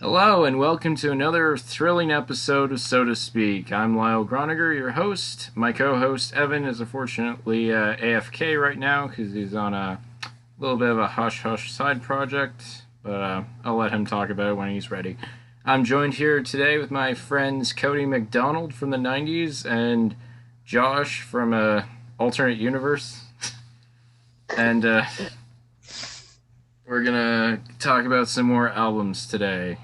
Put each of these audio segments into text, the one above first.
Hello and welcome to another thrilling episode of So to Speak. I'm Lyle, your host. My co-host Evan is unfortunately AFK right now because he's on a little bit of a hush-hush side project, but I'll let him talk about it when he's ready. I'm joined here today with my friends Cody McDonald from the 90s and Josh from alternate universe. And we're gonna talk about some more albums today.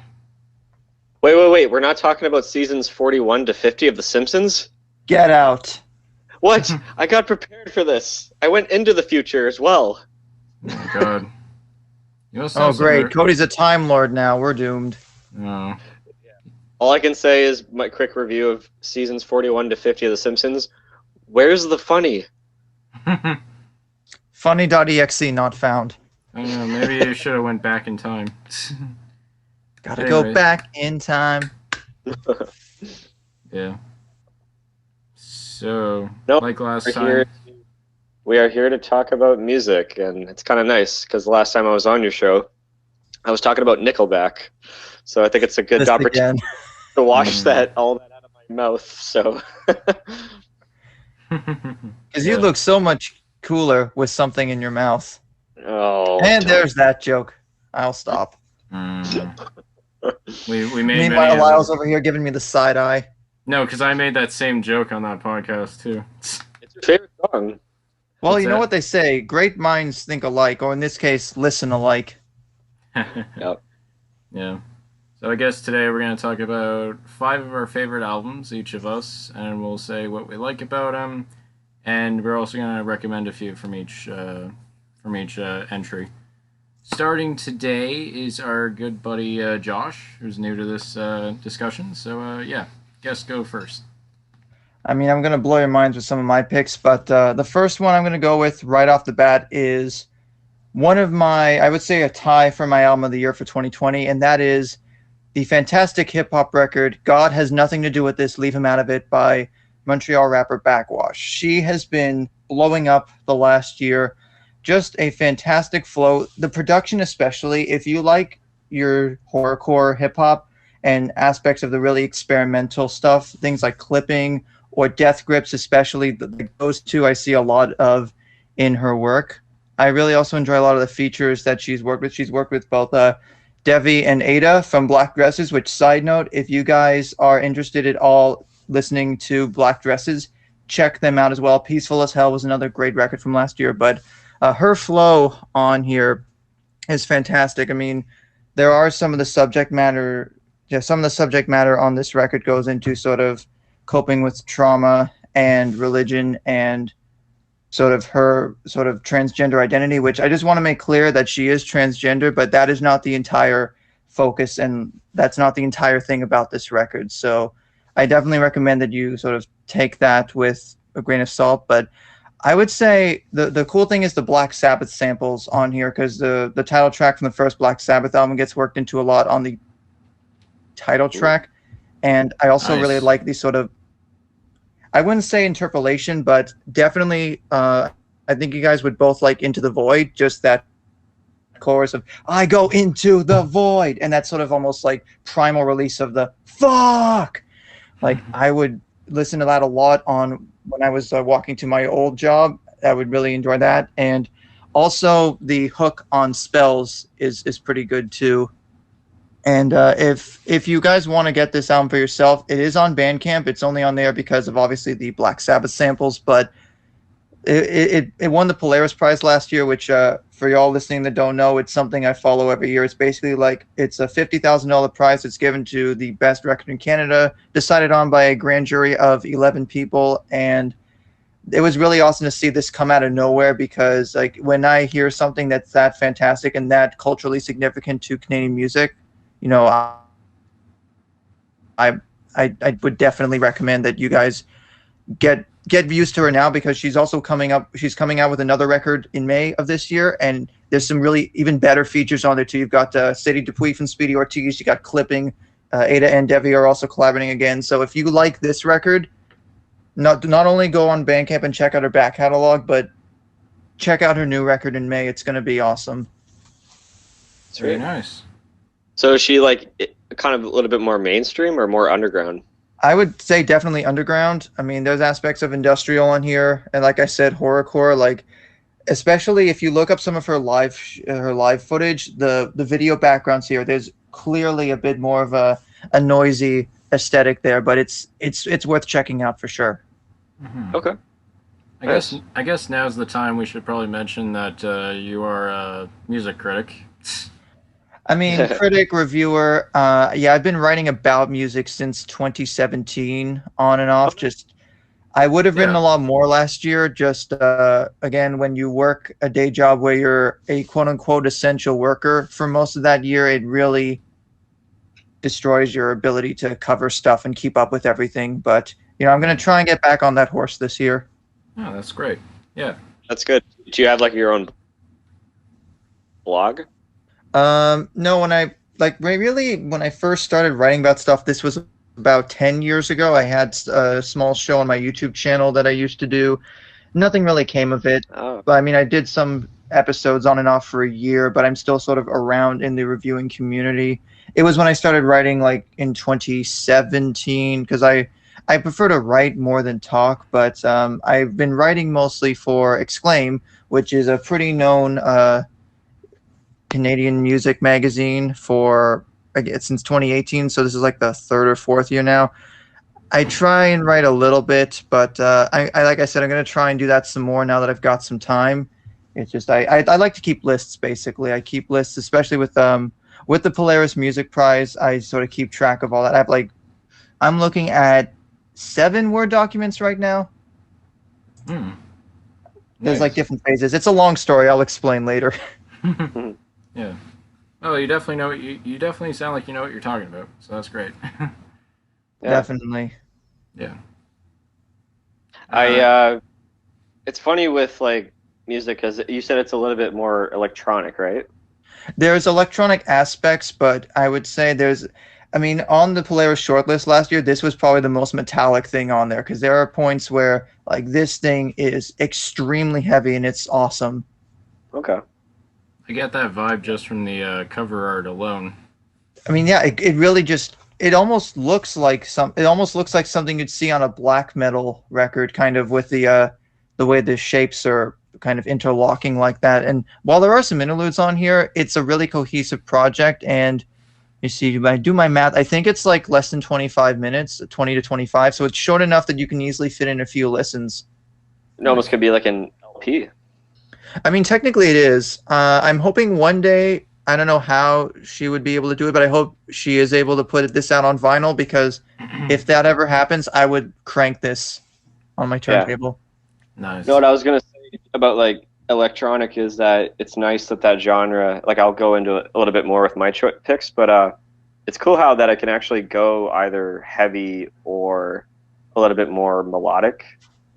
Wait. We're not talking about seasons 41 to 50 of The Simpsons? Get out. What? I got prepared for this. I went into the future as well. Oh, my God. Oh, great. Cody's a Time Lord now. We're doomed. Oh. All I can say is my quick review of seasons 41 to 50 of The Simpsons. Where's the funny? Funny.exe not found. I don't know. Maybe you should have went back in time. Gotta go back in time. Yeah. So, nope, like last time. We are here to talk about music, and it's kind of nice because the last time I was on your show, I was talking about Nickelback. So I think it's a good opportunity to wash all that out of my mouth. So, because you look so much cooler with something in your mouth. Oh. And there's that joke. I'll stop. We made. Meanwhile, Lyle's over here giving me the side eye. No, because I made that same joke on that podcast too. It's your favorite song. Well, you know what they say: great minds think alike, or in this case, listen alike. Yep. Yeah. So I guess today we're going to talk about 5 of our favorite albums, each of us, and we'll say what we like about them, and we're also going to recommend a few from each entry. Starting today is our good buddy Josh, who's new to this discussion. So yeah, guess go first. I mean, I'm going to blow your minds with some of my picks, but the first one I'm going to go with right off the bat is one of my, I would say a tie for my album of the year for 2020, and that is the fantastic hip-hop record, God Has Nothing to Do With This, Leave Him Out of It, by Montreal rapper Backxwash. She has been blowing up the last year. Just a fantastic flow. The production especially, if you like your horrorcore hip-hop and aspects of the really experimental stuff, things like clipping or death grips especially, those two I see a lot of in her work. I really also enjoy a lot of the features that she's worked with. She's worked with both Devi and Ada from Black Dresses, which, side note, if you guys are interested at all listening to Black Dresses, check them out as well. Peaceful as Hell was another great record from last year, but her flow on here is fantastic. I mean, there are some of the subject matter on this record goes into sort of coping with trauma and religion and sort of her sort of transgender identity, which I just want to make clear that she is transgender, but that is not the entire focus and that's not the entire thing about this record. So I definitely recommend that you sort of take that with a grain of salt. But I would say the cool thing is the Black Sabbath samples on here, because the title track from the first Black Sabbath album gets worked into a lot on the title track. And I also really like these sort of, I wouldn't say interpolation, but definitely I think you guys would both like Into the Void, just that chorus of I go into the void, and that sort of almost like primal release of the fuck. Like I would listen to that a lot on when I was walking to my old job. I would really enjoy that. And also the hook on Spells is pretty good too. And if you guys want to get this album for yourself, it is on Bandcamp. It's only on there because of obviously the Black Sabbath samples, but it won the Polaris Prize last year, which for y'all listening that don't know, it's something I follow every year. It's basically like it's a $50,000 prize that's given to the best record in Canada, decided on by a grand jury of 11 people. And it was really awesome to see this come out of nowhere, because like when I hear something that's that fantastic and that culturally significant to Canadian music, you know, I would definitely recommend that you guys get used to her now, because she's also coming out with another record in May of this year, and there's some really even better features on there too. You've got Sadie Dupuis from Speedy Ortiz, you got clipping, Ada and Devi are also collaborating again. So if you like this record, not only go on Bandcamp and check out her back catalog, but check out her new record in May. It's going to be awesome. Very nice. So is she like kind of a little bit more mainstream or more underground? I would say definitely underground. I mean, there's aspects of industrial on here, and like I said, horrorcore. Like, especially if you look up some of her live footage, the video backgrounds here, there's clearly a bit more of a noisy aesthetic there, but it's worth checking out for sure. Mm-hmm. Okay. I guess now's the time we should probably mention that you are a music critic. I mean, critic, reviewer. Yeah, I've been writing about music since 2017, on and off. I would have written a lot more last year. Just again, when you work a day job where you're a quote unquote essential worker for most of that year, it really destroys your ability to cover stuff and keep up with everything. But I'm going to try and get back on that horse this year. Oh, that's great. Yeah, that's good. Do you have like your own blog? No, when I first started writing about stuff, this was about 10 years ago. I had a small show on my YouTube channel that I used to do. Nothing really came of it. Oh. But I mean, I did some episodes on and off for a year, but I'm still sort of around in the reviewing community. It was when I started writing like in 2017, because I prefer to write more than talk, but I've been writing mostly for Exclaim, which is a pretty known Canadian music magazine since 2018, so this is like the third or fourth year now. I try and write a little bit, but I like I said, I'm going to try and do that some more now that I've got some time. It's just I like to keep lists, basically. I keep lists, especially with the Polaris Music Prize. I sort of keep track of all that. I'm looking at 7 Word documents right now. There's like different phases. It's a long story. I'll explain later. Yeah. Oh, you definitely know. You definitely sound like you know what you're talking about. So that's great. Definitely. Yeah. It's funny with like music because you said it's a little bit more electronic, right? There's electronic aspects, but I would say on the Polaris shortlist last year, this was probably the most metallic thing on there, because there are points where like this thing is extremely heavy and it's awesome. Okay. I get that vibe just from the cover art alone. I mean, yeah, it really it almost looks like something you'd see on a black metal record, kind of with the way the shapes are kind of interlocking like that. And while there are some interludes on here, it's a really cohesive project. And you see, when I do my math, I think it's like less than 25 minutes, 20 to 25. So it's short enough that you can easily fit in a few listens. It almost could be like an LP. I mean, technically it is. I'm hoping one day, I don't know how she would be able to do it, but I hope she is able to put this out on vinyl, because if that ever happens, I would crank this on my turntable. Nice. No, what I was going to say about like electronic is that it's nice that genre, like I'll go into it a little bit more with my picks, but it's cool how that I can actually go either heavy or a little bit more melodic.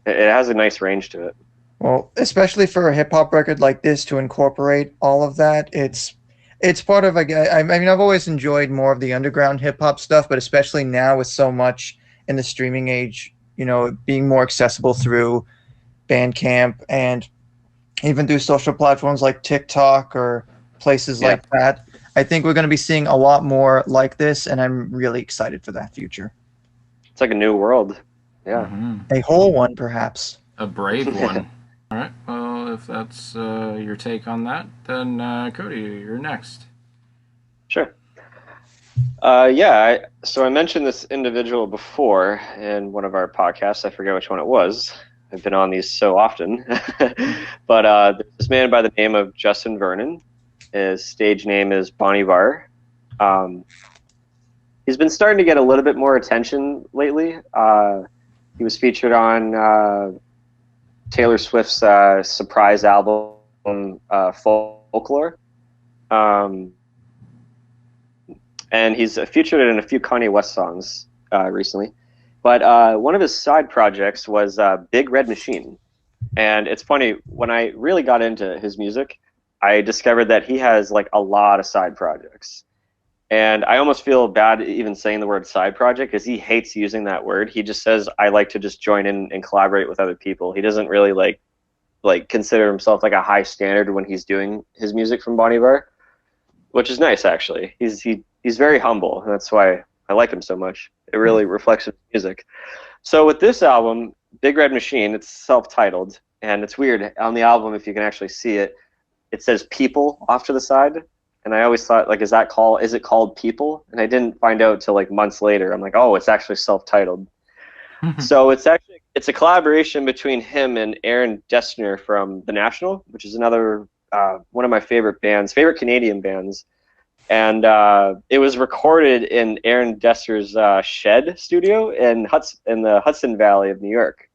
It has a nice range to it. Well, especially for a hip-hop record like this, to incorporate all of that, it's part of, I mean, I've always enjoyed more of the underground hip-hop stuff, but especially now with so much in the streaming age, being more accessible through Bandcamp and even through social platforms like TikTok or places like that. I think we're going to be seeing a lot more like this, and I'm really excited for that future. It's like a new world. Yeah. Mm-hmm. A whole one, perhaps. A brave one. All right. Well, if that's your take on that, then Cody, you're next. Sure. So I mentioned this individual before in one of our podcasts. I forget which one it was. I've been on these so often. But this man by the name of Justin Vernon. His stage name is Bonivar. He's been starting to get a little bit more attention lately. He was featured on Taylor Swift's surprise album, Folklore. And he's featured in a few Kanye West songs recently. But one of his side projects was Big Red Machine. And it's funny, when I really got into his music, I discovered that he has like a lot of side projects. And I almost feel bad even saying the word side project because he hates using that word. He just says, I like to just join in and collaborate with other people. He doesn't really like consider himself like a high standard when he's doing his music from Bon Iver, which is nice actually. He's very humble, and that's why I like him so much. It really reflects his music. So with this album, Big Red Machine, it's self-titled, and it's weird on the album if you can actually see it. It says People off to the side. And I always thought, like, is it called People? And I didn't find out till like months later. I'm like, oh, it's actually self-titled. So it's a collaboration between him and Aaron Dessner from The National, which is another one of my favorite Canadian bands. And it was recorded in Aaron Dessner's shed studio in the Hudson Valley of New York.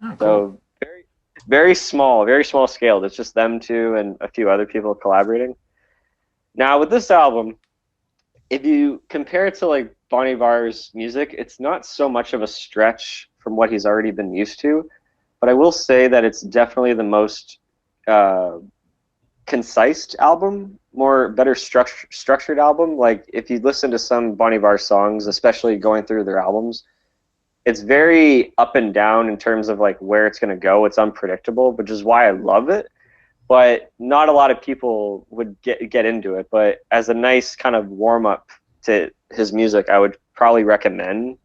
Oh, cool. So very small scale. It's just them two and a few other people collaborating. Now with this album, if you compare it to like Bon Iver's music, it's not so much of a stretch from what he's already been used to, but I will say that it's definitely the most concise album, better structured album. Like if you listen to some Bon Iver songs, especially going through their albums, it's very up and down in terms of like where it's going to go. It's unpredictable, which is why I love it. But not a lot of people would get into it. But as a nice kind of warm up to his music, I would probably recommend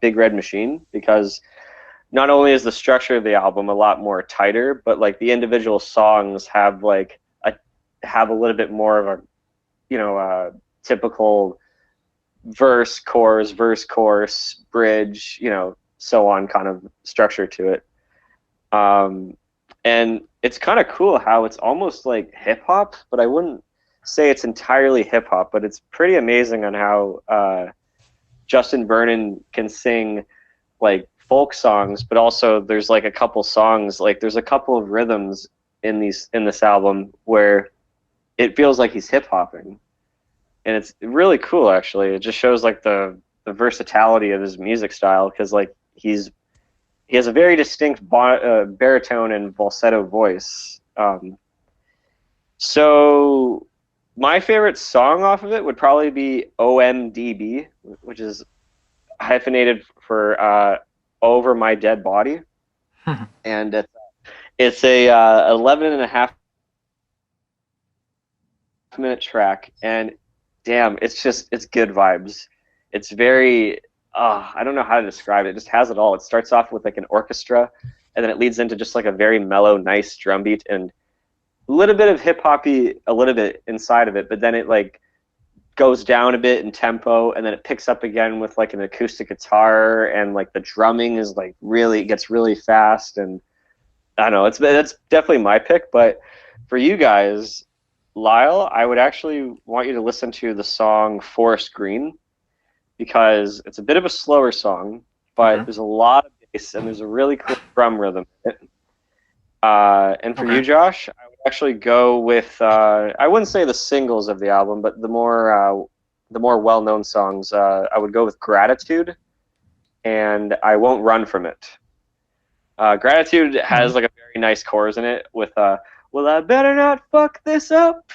Big Red Machine, because not only is the structure of the album a lot more tighter, but like the individual songs have a little bit more of a typical verse chorus bridge, so on kind of structure to it. And it's kind of cool how it's almost like hip-hop, but I wouldn't say it's entirely hip-hop, but it's pretty amazing on how Justin Vernon can sing like folk songs, but also there's like a couple songs, like there's a couple of rhythms in this album where it feels like he's hip-hopping. And it's really cool, actually. It just shows like the versatility of his music style, because like he has a very distinct baritone and falsetto voice. So my favorite song off of it would probably be OMDB, which is hyphenated for Over My Dead Body. And it's a 11.5-minute track. And damn, it's good vibes. It's very... I don't know how to describe it. It just has it all. It starts off with like an orchestra, and then it leads into just like a very mellow, nice drum beat and a little bit of hip-hoppy, a little bit inside of it, but then it like goes down a bit in tempo, and then it picks up again with like an acoustic guitar, and like the drumming is like gets really fast. And I don't know, that's definitely my pick. But for you guys, Lyle, I would actually want you to listen to the song Forest Green, because it's a bit of a slower song, but there's a lot of bass and there's a really cool drum rhythm in it. And for you, Josh, I would actually go with I wouldn't say the singles of the album, but the more well-known songs. I would go with Gratitude and I Won't Run From It. Gratitude has like a very nice chorus in it with well, I better not fuck this up.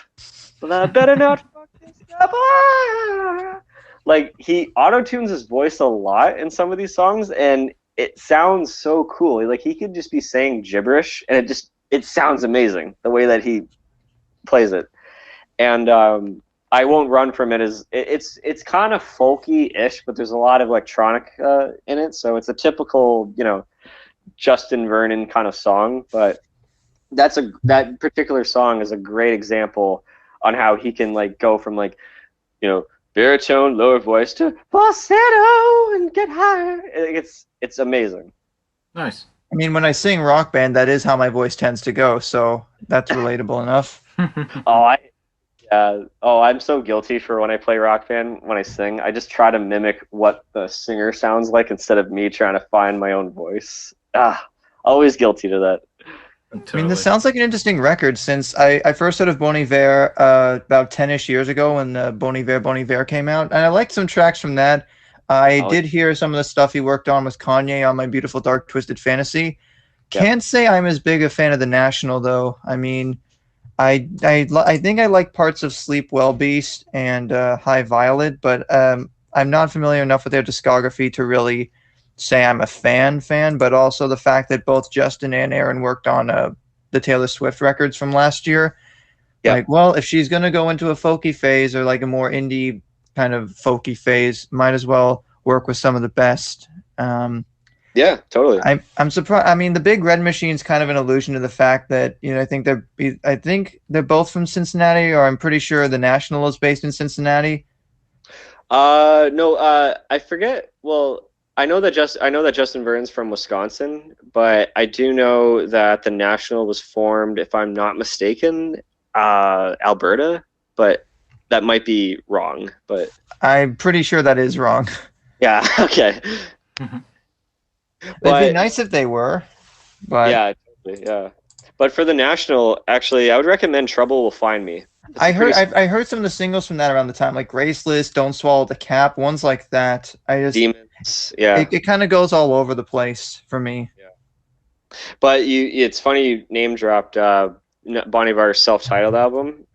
Well, I better not fuck this up. Ah! Like, he auto-tunes his voice a lot in some of these songs, and it sounds so cool. Like, he could just be saying gibberish, and it sounds amazing, the way that he plays it. And I Won't Run From It it's kind of folky-ish, but there's a lot of electronic in it, so it's a typical, Justin Vernon kind of song. But that particular song is a great example on how he can, go from, baritone, lower voice to falsetto and get higher. It's amazing. Nice. I mean, when I sing Rock Band, that is how my voice tends to go, so that's relatable enough. I'm so guilty for when I play Rock Band. When I sing, I just try to mimic what the singer sounds like instead of me trying to find my own voice. Always guilty to that. Totally. I mean, this sounds like an interesting record, since I first heard of Bon Iver about 10-ish years ago when Bon Iver came out, and I liked some tracks from that. I did hear some of the stuff he worked on with Kanye on My Beautiful Dark Twisted Fantasy. Can't say I'm as big a fan of The National, though. I mean, I think I like parts of Sleep Well Beast and High Violet, but I'm not familiar enough with their discography to really say I'm a fan. But also the fact that both Justin and Aaron worked on the Taylor Swift records from last year. Yeah. Like, well, if she's gonna go into a folky phase or like a more indie kind of folky phase, might as well work with some of the best. Yeah, totally. I'm surprised. I mean, the Big Red Machine's kind of an allusion to the fact that I think they're both from Cincinnati, or I'm pretty sure the National is based in Cincinnati. No, I forget. Well, I know that Justin Verne's from Wisconsin, but I do know that the National was formed, if I'm not mistaken, Alberta, but that might be wrong. But I'm pretty sure that is wrong. Yeah. Okay. It'd be nice if they were, but yeah, totally, yeah. But for the National, actually, I would recommend "Trouble Will Find Me." I heard some of the singles from that around the time, like "Graceless," "Don't Swallow the Cap," ones like that. Demons. Yeah. It kind of goes all over the place for me. Yeah. But it's funny you name dropped Bon Iver's self-titled album.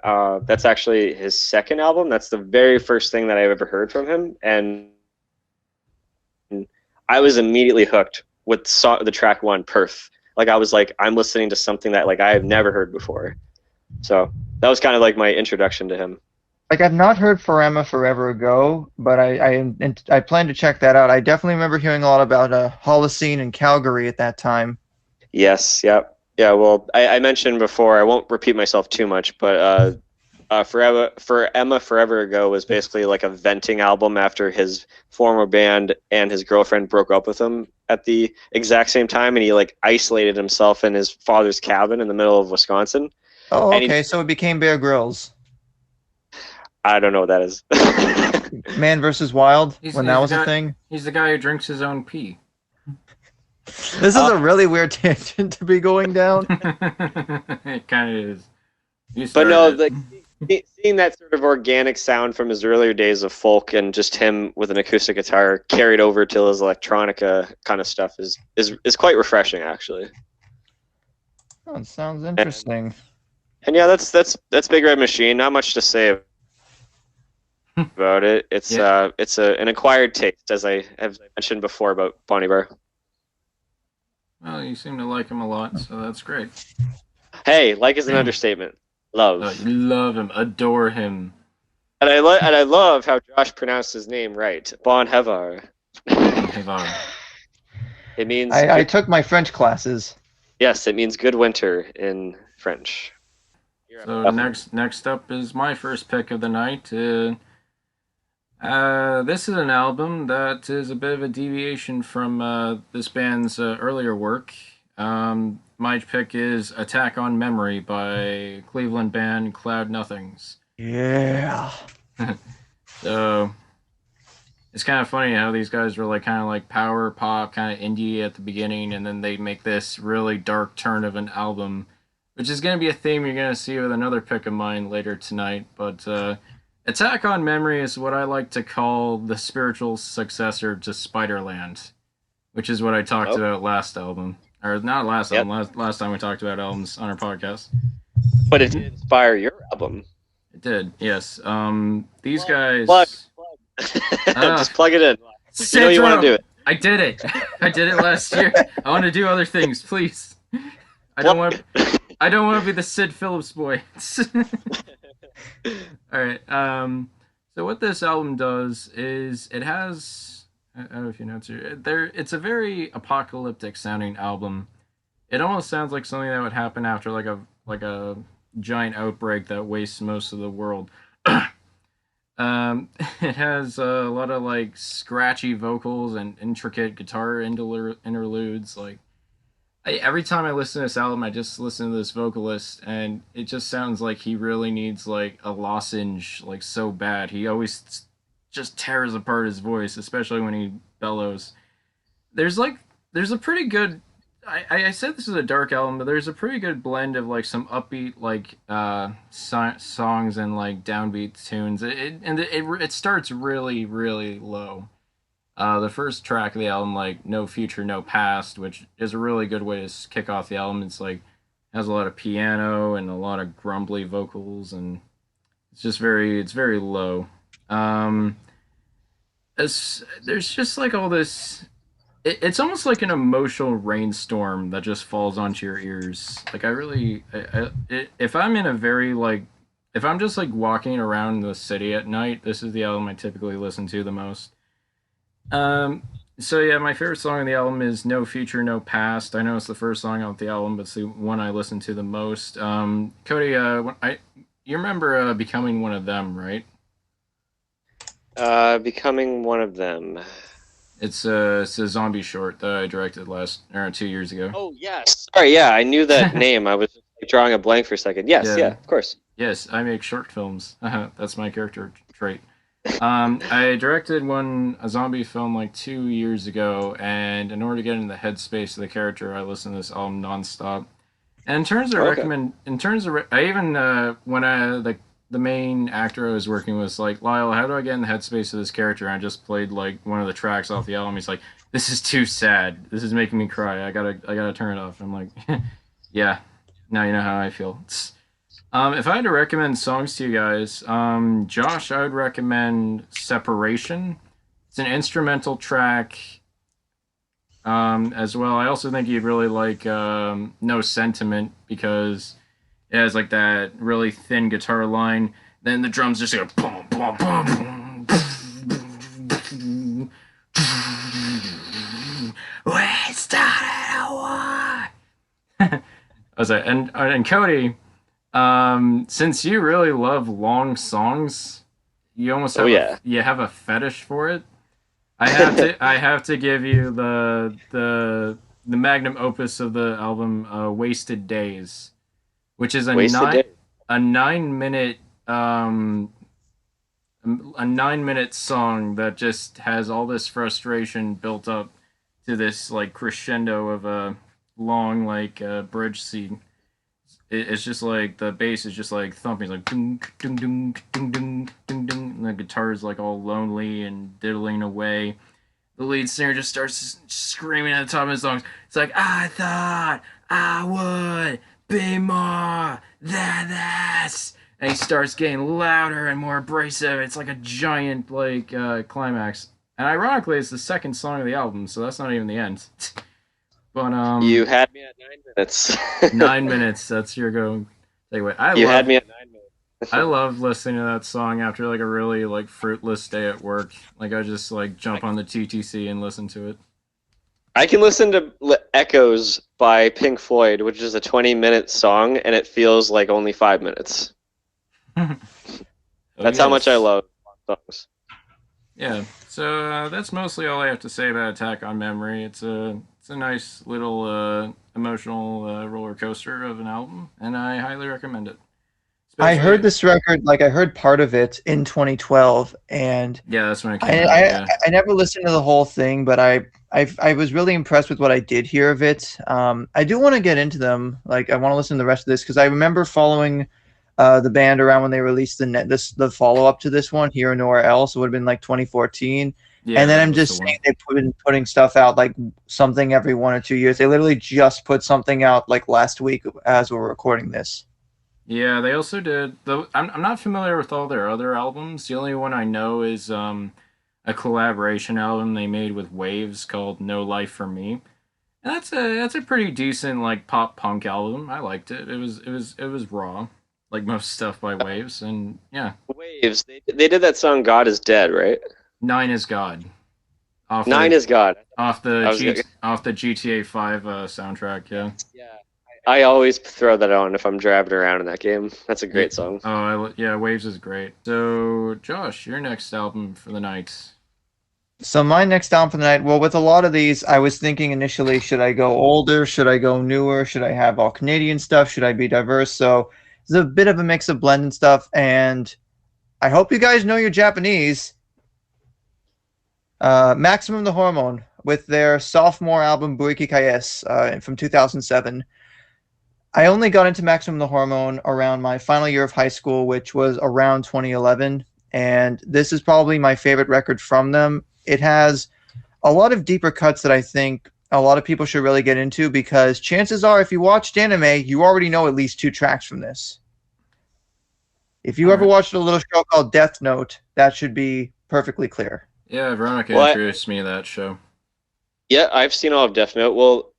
That's actually his second album. That's the very first thing that I've ever heard from him, and I was immediately hooked with the track one, Perth. Like, I was like, I'm listening to something that like I have never heard before. So that was kind of like my introduction to him. Like, I've not heard Forever Forever Ago, but I plan to check that out. I definitely remember hearing a lot about Holocene and Calgary at that time. Yes, yep. Yeah, well, I mentioned before, I won't repeat myself too much, but Forever Ago was basically like a venting album after his former band and his girlfriend broke up with him at the exact same time, and he like isolated himself in his father's cabin in the middle of Wisconsin. Oh, okay, so it became Bear Grylls. I don't know what that is. Man versus Wild, when that was a thing? He's the guy who drinks his own pee. This is a really weird tangent to be going down. It kind of is. But no, like, seeing that sort of organic sound from his earlier days of folk and just him with an acoustic guitar carried over to his electronica kind of stuff is quite refreshing, actually. Oh, it sounds interesting. And yeah, that's Big Red Machine. Not much to say about it. It's an acquired taste, as I have mentioned before about Bon Iver. Well, you seem to like him a lot, so that's great. Hey, like is an understatement. Love. You love him, adore him. And I love how Josh pronounced his name right. Bon Hevar. It means I took my French classes. Yes, it means good winter in French. So next up is my first pick of the night. This is an album that is a bit of a deviation from this band's earlier work. My pick is Attack on Memory by Cleveland band Cloud Nothings. Yeah. So it's kind of funny how these guys were kind of power pop, kind of indie at the beginning, and then they make this really dark turn of an album, which is going to be a theme you're going to see with another pick of mine later tonight. But Attack on Memory is what I like to call the spiritual successor to Spiderland, which is what I talked about last album. Or not last album, last time we talked about albums on our podcast. But it did inspire your album. It did, yes. These guys... Plug. Just plug it in. You know you want to do it. I did it. I did it last year. I want to do other things, please. I don't want to be the Sid Phillips boy. Alright, so what this album does is it has... I don't know if you know it's a very apocalyptic sounding album. It almost sounds like something that would happen after like a giant outbreak that wastes most of the world. It has a lot of scratchy vocals and intricate guitar interludes. Every time I listen to this album, I just listen to this vocalist, and it just sounds like he really needs a lozenge so bad. He always just tears apart his voice, especially when he bellows. There's a pretty good... I said this is a dark album, but there's a pretty good blend of some upbeat songs and downbeat tunes. It starts really, really low. The first track of the album, No Future, No Past, which is a really good way to kick off the album. It's has a lot of piano and a lot of grumbly vocals, and it's very low. Um, there's just like all this. It's almost like an emotional rainstorm that just falls onto your ears. Like I really, if I'm in a very like, if I'm just like walking around the city at night, this is the album I typically listen to the most. Um, so yeah, my favorite song on the album is "No Future, No Past." I know it's the first song off the album, but it's the one I listen to the most. Cody, you remember becoming one of them, right? Becoming one of them. It's a zombie short that I directed last or 2 years ago. Oh yes. Sorry, yeah, I knew that name. I was just, like, drawing a blank for a second. Yes, yeah, of course. Yes, I make short films. That's my character trait. I directed a zombie film like 2 years ago, and in order to get into the headspace of the character, I listened to this album nonstop. And in terms of I even when the main actor I was working with was like, Lyle, how do I get in the headspace of this character? And I just played like one of the tracks off the album. He's like, this is too sad. This is making me cry. I gotta turn it off. I'm like, yeah, now you know how I feel. If I had to recommend songs to you guys, Josh, I would recommend Separation. It's an instrumental track as well. I also think you'd really like No Sentiment because it has like that really thin guitar line. Then the drums just go boom, boom, boom, boom. We started a war. I was like, and Cody, since you really love long songs, you almost have you have a fetish for it. I have to give you the magnum opus of the album, Wasted Days, which is a 9 minute a 9 minute song that just has all this frustration built up to this like crescendo of a long like bridge scene. It's just like the bass is just like thumping, it's like ding ding ding ding ding ding ding, and the guitar is like all lonely and diddling away. The lead singer just starts screaming at the top of his lungs. It's like, I thought I would be more than this, and he starts getting louder and more abrasive. It's like a giant like climax, and ironically, it's the second song of the album, so that's not even the end. But you had me at 9 minutes. 9 minutes. That's your go. Takeaway. Had me at 9 minutes. I love listening to that song after like a really like fruitless day at work. Like I just like jump on the TTC and listen to it. I can listen to Echoes by Pink Floyd, which is a 20-minute song, and it feels like only 5 minutes. That's how much I love songs. Yeah, so that's mostly all I have to say about Attack on Memory. It's a nice little emotional roller coaster of an album, and I highly recommend it. I heard this record, like I heard part of it in 2012, and yeah, that's when it came out. I never listened to the whole thing, but I was really impressed with what I did hear of it. I do want to get into them. Like I want to listen to the rest of this because I remember following the band around when they released the follow up to this one, Here and Nowhere Else. It would have been like 2014. Yeah, and then I'm just saying they've been putting stuff out like something every 1 or 2 years. They literally just put something out like last week as we're recording this. Yeah, they also did. I'm not familiar with all their other albums. The only one I know is a collaboration album they made with Waves called No Life for Me, and that's a pretty decent like pop punk album. I liked it. It was raw, like most stuff by Waves, and yeah. Waves. They did that song "God Is Dead," right? 9 is God. Nine is God. Off the GTA 5 soundtrack. Yeah. Yeah. I always throw that on if I'm driving around in that game. That's a great song. Oh, yeah, Waves is great. So, Josh, your next album for the night. So my next album for the night, well, with a lot of these, I was thinking initially, should I go older? Should I go newer? Should I have all Canadian stuff? Should I be diverse? So it's a bit of a mix of blending stuff, and I hope you guys know your Japanese. Maximum the Hormone with their sophomore album Bu-ikikaesu from 2007. I only got into Maximum the Hormone around my final year of high school, which was around 2011, and this is probably my favorite record from them. It has a lot of deeper cuts that I think a lot of people should really get into, because chances are if you watched anime, you already know at least 2 tracks from this. If you ever watched a little show called Death Note, that should be perfectly clear. Yeah, Veronica introduced me to that show. Yeah, I've seen all of Death Note. Well,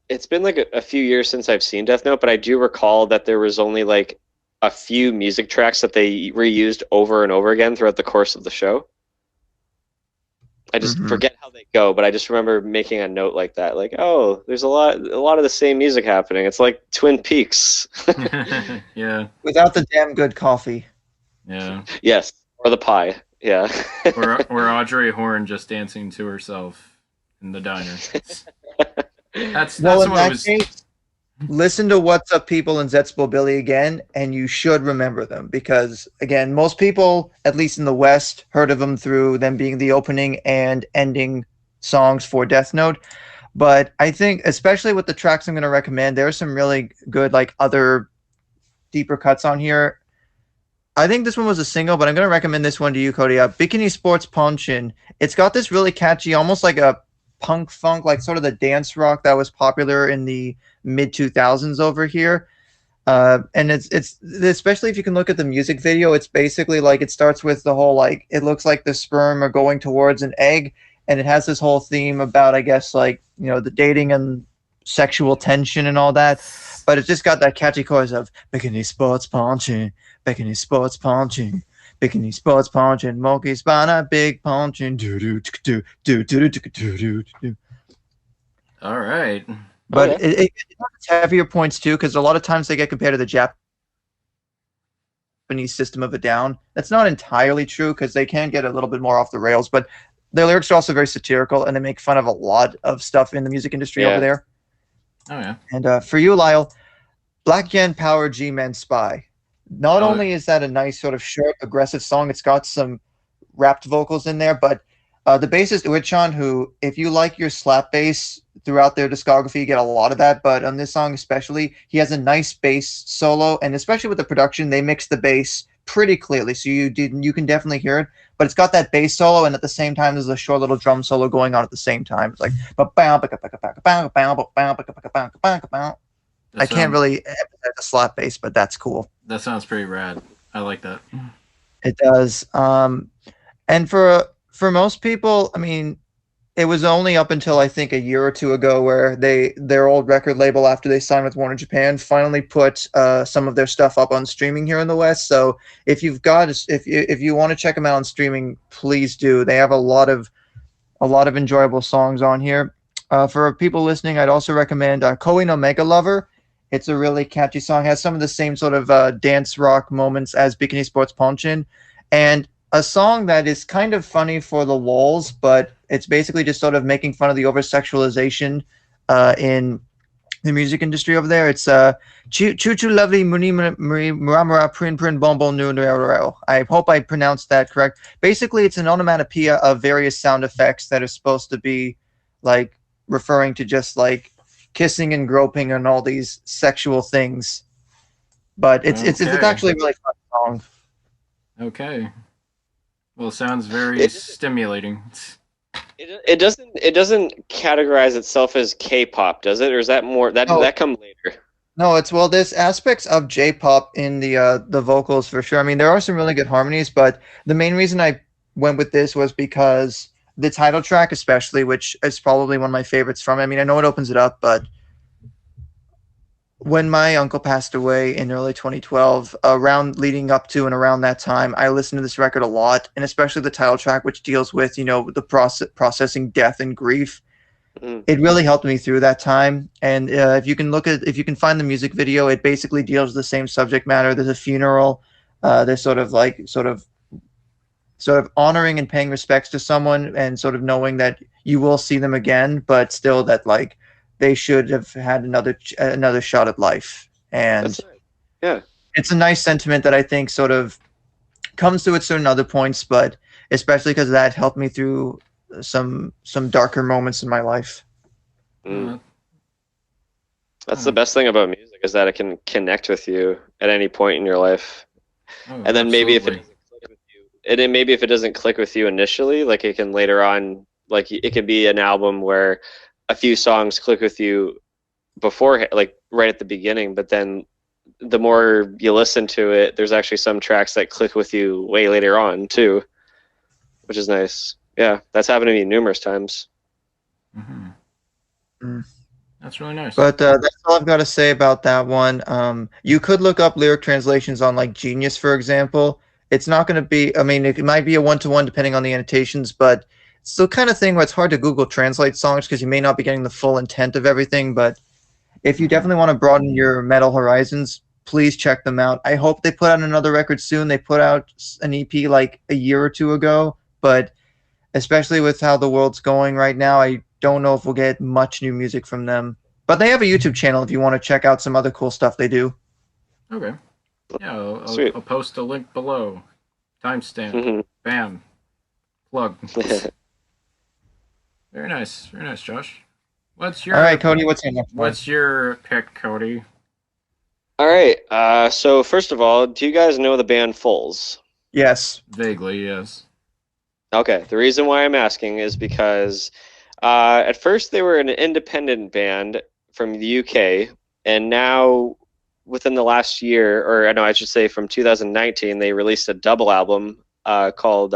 it's been like a few years since I've seen Death Note, but I do recall that there was only like a few music tracks that they reused over and over again throughout the course of the show. I just forget how they go, but I just remember making a note like that, like, oh, there's a lot of the same music happening. It's like Twin Peaks. Yeah. Without the damn good coffee. Yeah. Yes, or the pie. Yeah. or Audrey Horne just dancing to herself in the diner. That's what was. Case, listen to What's Up People and Zetspo Billy again, and you should remember them, because again, most people, at least in the West, heard of them through them being the opening and ending songs for Death Note. But I think, especially with the tracks I'm going to recommend, there are some really good, like, other deeper cuts on here. I think this one was a single, but I'm going to recommend this one to you, Cody. Bikini Sports Ponchin. It's got this really catchy, almost like a punk funk, like sort of the dance rock that was popular in the mid 2000s over here. And it's especially if you can look at the music video, it's basically like it starts with the whole, like, it looks like the sperm are going towards an egg, and it has this whole theme about, I guess, like, you know, the dating and sexual tension and all that. But it's just got that catchy chorus of Bikini Sports Ponchin, Bikini Sports Ponchin, Bikini Sports Ponchin, Monkey Spana, Big Ponchin, do do do do do do do do. All right. But it has heavier points too, because a lot of times they get compared to the Japanese System of a Down. That's not entirely true, because they can get a little bit more off the rails, but their lyrics are also very satirical, and they make fun of a lot of stuff in the music industry over there. Oh, yeah. And for you, Lyle, Black Gen Power G-Men Spy. Not only is that a nice sort of short, aggressive song, it's got some rapped vocals in there, but the bassist Uechan, who, if you like your slap bass throughout their discography, you get a lot of that, but on this song especially, he has a nice bass solo, and especially with the production, they mix the bass pretty clearly, so you can definitely hear it, but it's got that bass solo, and at the same time, there's a short little drum solo going on at the same time. It's like, I can't really emphasize the slap bass, but that's cool. That sounds pretty rad. I like that. It does. And for most people, I mean, it was only up until I think a year or two ago where their old record label, after they signed with Warner Japan, finally put some of their stuff up on streaming here in the West. So if you want to check them out on streaming, please do. They have a lot of enjoyable songs on here. For people listening, I'd also recommend Koi no Mega Lover. It's a really catchy song. It has some of the same sort of dance rock moments as Bikini Sports Ponchin, and a song that is kind of funny for the lulz, but it's basically just sort of making fun of the over-sexualization in the music industry over there. It's Choo Choo Lovely Muni Muramura Prin Prin Bombo Nu. I hope I pronounced that correct. Basically, it's an onomatopoeia of various sound effects that are supposed to be like referring to just like kissing and groping and all these sexual things. But it's actually a really fun song. Okay. Well, it sounds very stimulating. It doesn't categorize itself as K-pop, does it? Or is that more that come later? No, there's aspects of J-pop in the vocals for sure. I mean, there are some really good harmonies, but the main reason I went with this was because the title track, especially, which is probably one of my favorites from it. I mean, I know it opens it up, but when my uncle passed away in early 2012, leading up to and around that time, I listened to this record a lot, and especially the title track, which deals with, you know, the processing death and grief. It really helped me through that time. And if you can find the music video, it basically deals with the same subject matter. There's a funeral. There's sort of honoring and paying respects to someone, and sort of knowing that you will see them again, but still that like they should have had another shot at life. And it's a nice sentiment that I think sort of comes to at certain other points, but especially because that helped me through some darker moments in my life. That's the best thing about music, is that it can connect with you at any point in your life. And then maybe if it doesn't click with you initially, like it can later on, like it could be an album where a few songs click with you before, like right at the beginning, but then the more you listen to it, there's actually some tracks that click with you way later on too, which is nice. Yeah, that's happened to me numerous times. Mm-hmm. Mm. That's really nice. But that's all I've got to say about that one. You could look up lyric translations on like Genius, for example. It's not going to be, I mean, it might be a one-to-one depending on the annotations, but it's the kind of thing where it's hard to Google Translate songs because you may not be getting the full intent of everything. But if you definitely want to broaden your metal horizons, please check them out. I hope they put out another record soon. They put out an EP like a year or two ago, but especially with how the world's going right now, I don't know if we'll get much new music from them. But they have a YouTube channel if you want to check out some other cool stuff they do. Okay. Yeah, Sweet. I'll post a link below. Timestamp. Mm-hmm. Bam. Plug. Very nice. Very nice, Josh. What's your All right, Cody, what's your next one? What's your pick, Cody? All right. So first of all, do you guys know the band Foals? Yes. Vaguely, yes. Okay. The reason why I'm asking is because at first they were an independent band from the UK, and now within the last year, or no, I should say from 2019, they released a double album called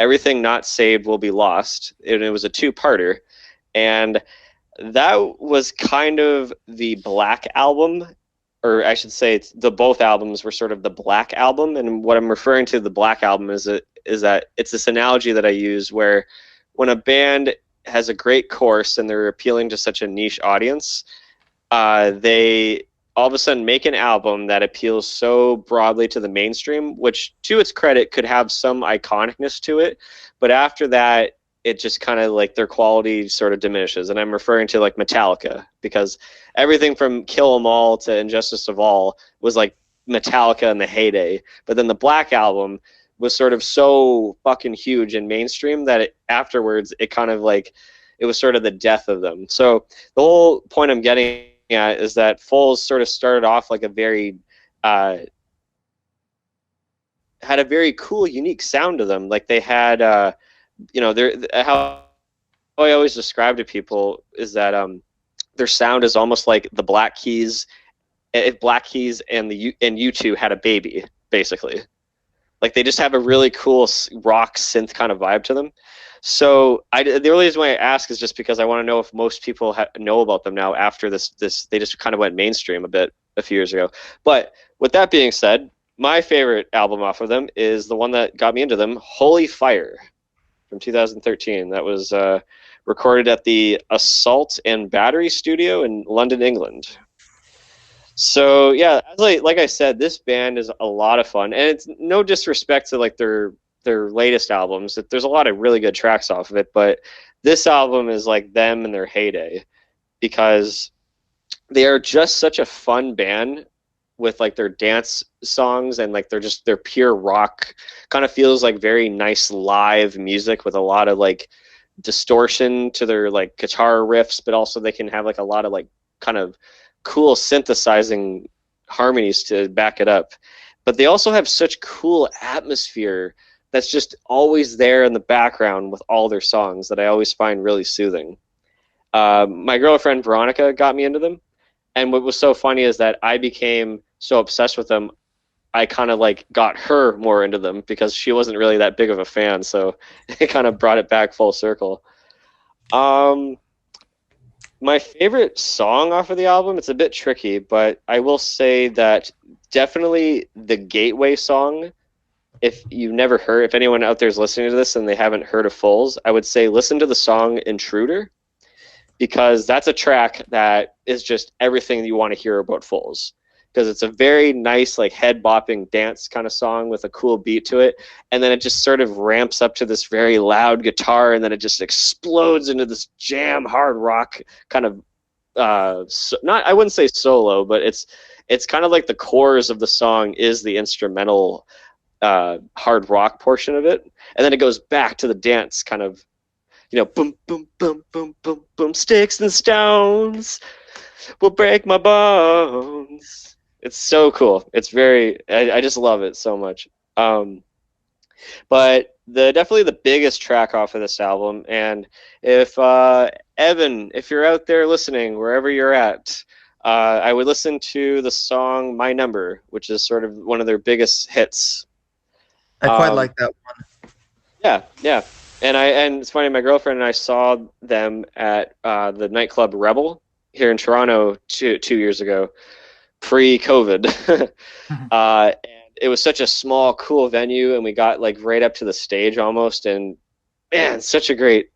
Everything Not Saved Will Be Lost, and it was a two-parter, and that was kind of the Black Album, or I should say both albums were sort of the Black Album, and what I'm referring to the Black Album is that it's this analogy that I use where when a band has a great course and they're appealing to such a niche audience, they all of a sudden make an album that appeals so broadly to the mainstream, which to its credit could have some iconicness to it, but after that it just kind of like their quality sort of diminishes. And I'm referring to like Metallica, because everything from Kill 'Em All to Injustice of All was like Metallica in the heyday, but then the Black Album was sort of so fucking huge and mainstream that afterwards it kind of like it was sort of the death of them. So the whole point I'm getting at is that Foals sort of started off like a very had a very cool, unique sound to them. Like they had how I always describe to people is that their sound is almost like the Black Keys, if Black Keys and U2 had a baby, basically. Like they just have a really cool rock synth kind of vibe to them. So the only reason why I ask is just because I want to know if most people know about them now after this. They just kind of went mainstream a few years ago. But with that being said, my favorite album off of them is the one that got me into them, Holy Fire, from 2013. That was recorded at the Assault and Battery Studio in London, England. So yeah, like I said, this band is a lot of fun, and it's no disrespect to like their latest albums. There's a lot of really good tracks off of it, but this album is like them in their heyday, because they are just such a fun band with like their dance songs, and like they're pure rock. Kind of feels like very nice live music with a lot of like distortion to their like guitar riffs, but also they can have like a lot of like kind of cool synthesizing harmonies to back it up. But they also have such cool atmosphere that's just always there in the background with all their songs that I always find really soothing. My girlfriend Veronica got me into them, and what was so funny is that I became so obsessed with them, I kind of like got her more into them because she wasn't really that big of a fan, so it kind of brought it back full circle. My favorite song off of the album, it's a bit tricky, but I will say that definitely the Gateway song, if anyone out there is listening to this and they haven't heard of Foals, I would say listen to the song Intruder, because that's a track that is just everything you want to hear about Foals. Because it's a very nice, like head-bopping dance kind of song with a cool beat to it, and then it just sort of ramps up to this very loud guitar, and then it just explodes into this jam hard rock kind of I wouldn't say solo, but it's kind of like the chorus of the song is the instrumental hard rock portion of it, and then it goes back to the dance kind of, boom boom boom boom boom boom, sticks and stones will break my bones. It's so cool. It's I just love it so much. But definitely the biggest track off of this album, and if Evan, if you're out there listening, wherever you're at, I would listen to the song My Number, which is sort of one of their biggest hits. I quite like that one. Yeah. And it's funny, my girlfriend and I saw them at the nightclub Rebel here in Toronto two years ago, pre-COVID. And it was such a small, cool venue, and we got like right up to the stage almost, and man, such a great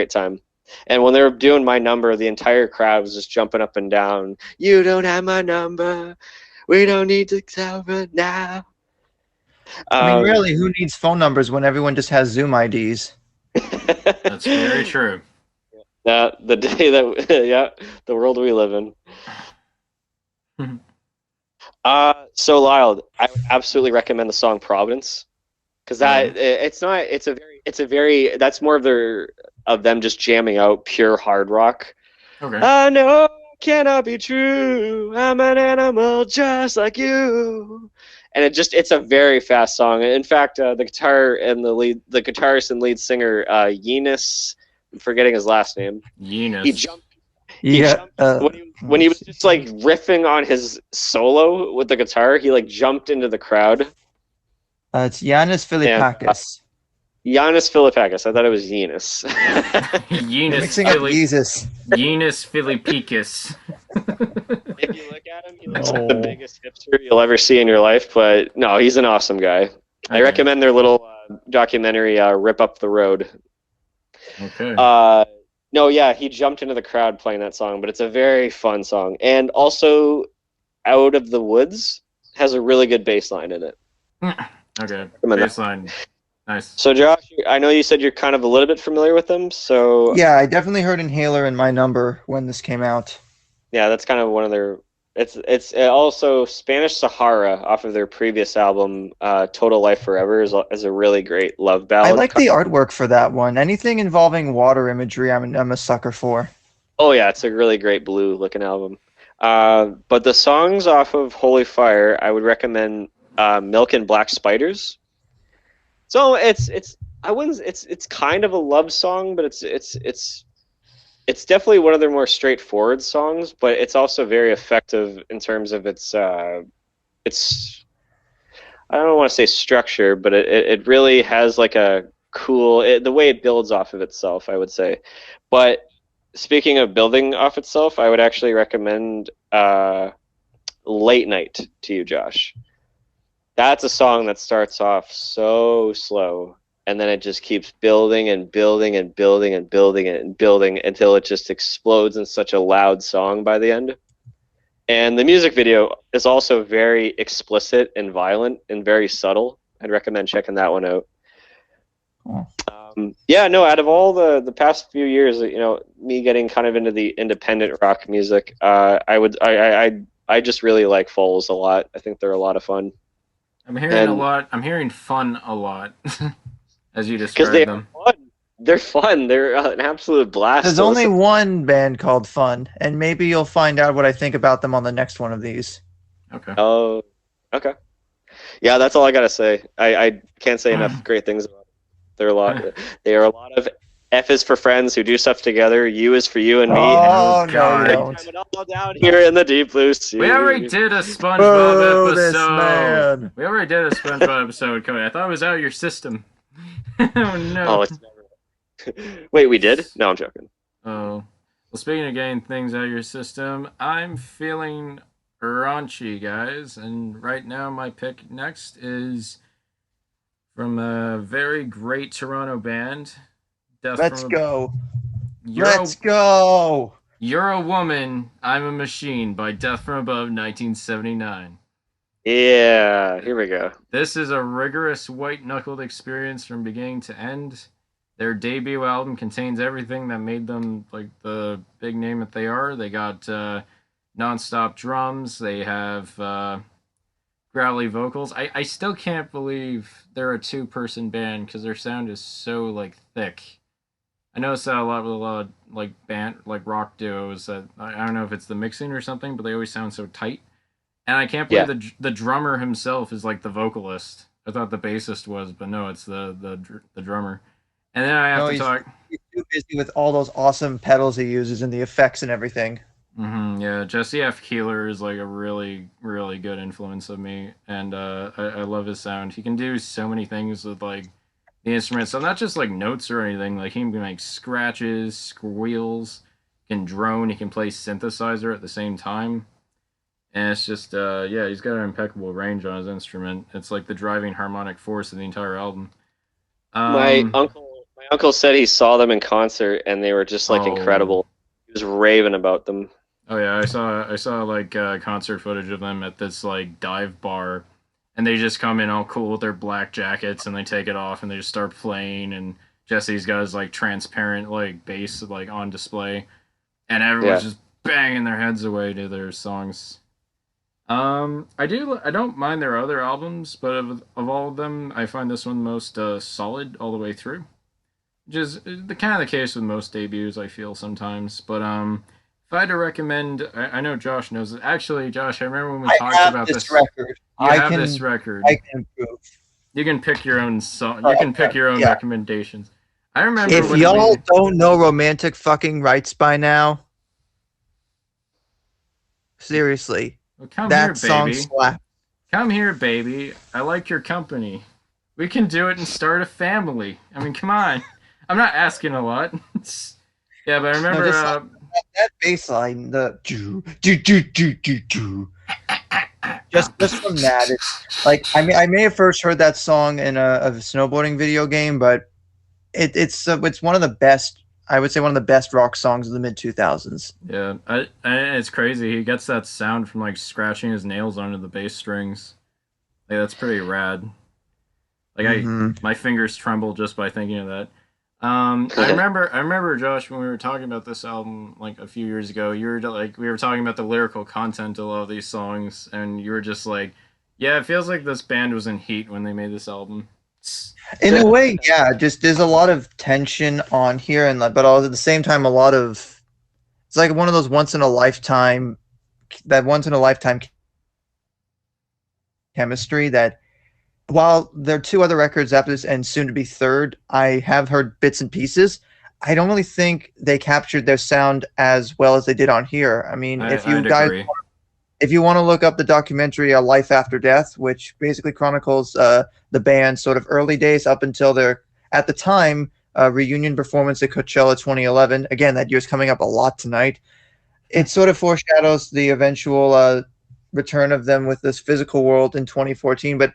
time. And when they were doing My Number, the entire crowd was just jumping up and down. You don't have my number. We don't need to tell it now. I mean, really, who needs phone numbers when everyone just has Zoom IDs? That's very true. The day that, the world we live in. So Lyle, I would absolutely recommend the song Providence, because that's more of them just jamming out pure hard rock. Okay. I know it cannot be true. I'm an animal just like you. And it's a very fast song. In fact, the guitarist and lead singer, Yenis, I'm forgetting his last name. Yenis. He jumped when he was just like riffing on his solo with the guitar. He like jumped into the crowd. It's Giannis Filipakis. Giannis Filipakis. I thought it was Yenis. Yenis. Mixing up Jesus. Yenis Filipakis. If you look at him, he looks like the biggest hipster you'll ever see in your life. But no, he's an awesome guy. Okay. I recommend their little documentary, "Rip Up the Road." Okay. No, yeah, he jumped into the crowd playing that song, but it's a very fun song. And also, Out of the Woods has a really good bass line in it. Okay, bass line. Nice. So, Josh, I know you said you're kind of a little bit familiar with them, so... Yeah, I definitely heard Inhaler in My Number when this came out. Yeah, that's kind of one of their... It's also Spanish Sahara off of their previous album, Total Life Forever, is a really great love ballad. I like the artwork for that one. Anything involving water imagery, I'm a sucker for. Oh yeah, it's a really great blue looking album. But the songs off of Holy Fire, I would recommend Milk and Black Spiders. So it's kind of a love song, but it's definitely one of their more straightforward songs, but it's also very effective in terms of its I don't want to say structure, but it really has like a cool, the way it builds off of itself, I would say. But speaking of building off itself, I would actually recommend Late Night to you, Josh. That's a song that starts off so slow, and then it just keeps building and building and building and building and building until it just explodes in such a loud song by the end. And the music video is also very explicit and violent and very subtle. I'd recommend checking that one out. Cool. Out of all the past few years, me getting kind of into the independent rock music, I just really like Foals a lot. I think they're a lot of fun. I'm hearing fun a lot. As you describe them. They're fun. They're an absolute blast. There's only one band called Fun, and maybe you'll find out what I think about them on the next one of these. Okay. Oh, okay. Yeah, that's all I gotta say. I can't say enough great things about them. They are a lot of F is for friends who do stuff together. U is for you and me. Oh, no, you don't. All down here in the deep blue sea. We already did a SpongeBob episode. This man. We already did a SpongeBob episode, Cody. I thought it was out of your system. Oh, no. Oh, it's never... Wait, we did? No, I'm joking. Oh. Well, speaking of getting things out of your system, I'm feeling raunchy, guys. And right now, my pick next is from a very great Toronto band. Let's go. Let's go. You're a Woman, I'm a Machine by Death from Above, 1979. Yeah, here we go. This is a rigorous white-knuckled experience from beginning to end. Their debut album contains everything that made them like the big name that they are. They got non-stop drums. They have growly vocals. I still can't believe they're a two-person band because their sound is so like thick. I noticed that a lot of like band like rock duos that I don't know if it's the mixing or something, but they always sound so tight. And I can't believe the drummer himself is like the vocalist. I thought the bassist was, but no, it's the drummer. And then I have to talk. too busy with all those awesome pedals he uses and the effects and everything. Yeah, Jesse F. Keeler is like a really, really good influence of me, and I love his sound. He can do so many things with like the instruments, so not just like notes or anything. Like he can make scratches, squeals, can drone, he can play synthesizer at the same time, and it's just yeah, he's got an impeccable range on his instrument. It's like the driving harmonic force of the entire album. My uncle said he saw them in concert and they were just like Oh. incredible. He was raving about them. Oh yeah, I saw like concert footage of them at this like dive bar, and they just come in all cool with their black jackets, and they take it off, and they just start playing, and Jesse's got his like transparent like bass like on display, and everyone's just banging their heads away to their songs. I don't mind their other albums, but of all of them, I find this one most solid all the way through. Which is the kind of the case with most debuts, I feel sometimes. But if I had to recommend, I know Josh knows it. Actually, Josh, I remember when we talked about this record. You have this record. I can improve. You can pick your own song. You can pick your own recommendations. I remember if y'all don't know Romantic Fucking Rights by now, seriously, well, come that here, song baby. slaps. Come here, baby. I like your company. We can do it and start a family. I mean, come on. I'm not asking a lot. Yeah, but I remember that bass line, the just from that, it's like I may have first heard that song in a snowboarding video game, but it's one of the best. I would say one of the best rock songs of the mid 2000s. Yeah, it's crazy. He gets that sound from like scratching his nails onto the bass strings. Like that's pretty rad. Like my fingers tremble just by thinking of that. I remember Josh when we were talking about this album like a few years ago. You were like we were talking about the lyrical content of a lot of these songs, and you were just like, "Yeah, it feels like this band was in heat when they made this album." In a way, yeah. Just there's a lot of tension on here, and but at the same time, a lot of it's like one of those once in a lifetime chemistry that. While there are two other records after this and soon to be third, I have heard bits and pieces. I don't really think they captured their sound as well as they did on here. I mean, if you want to look up the documentary Life After Death, which basically chronicles the band's sort of early days up until their, at the time, reunion performance at Coachella 2011. Again, that year's coming up a lot tonight. It sort of foreshadows the eventual return of them with this physical world in 2014, but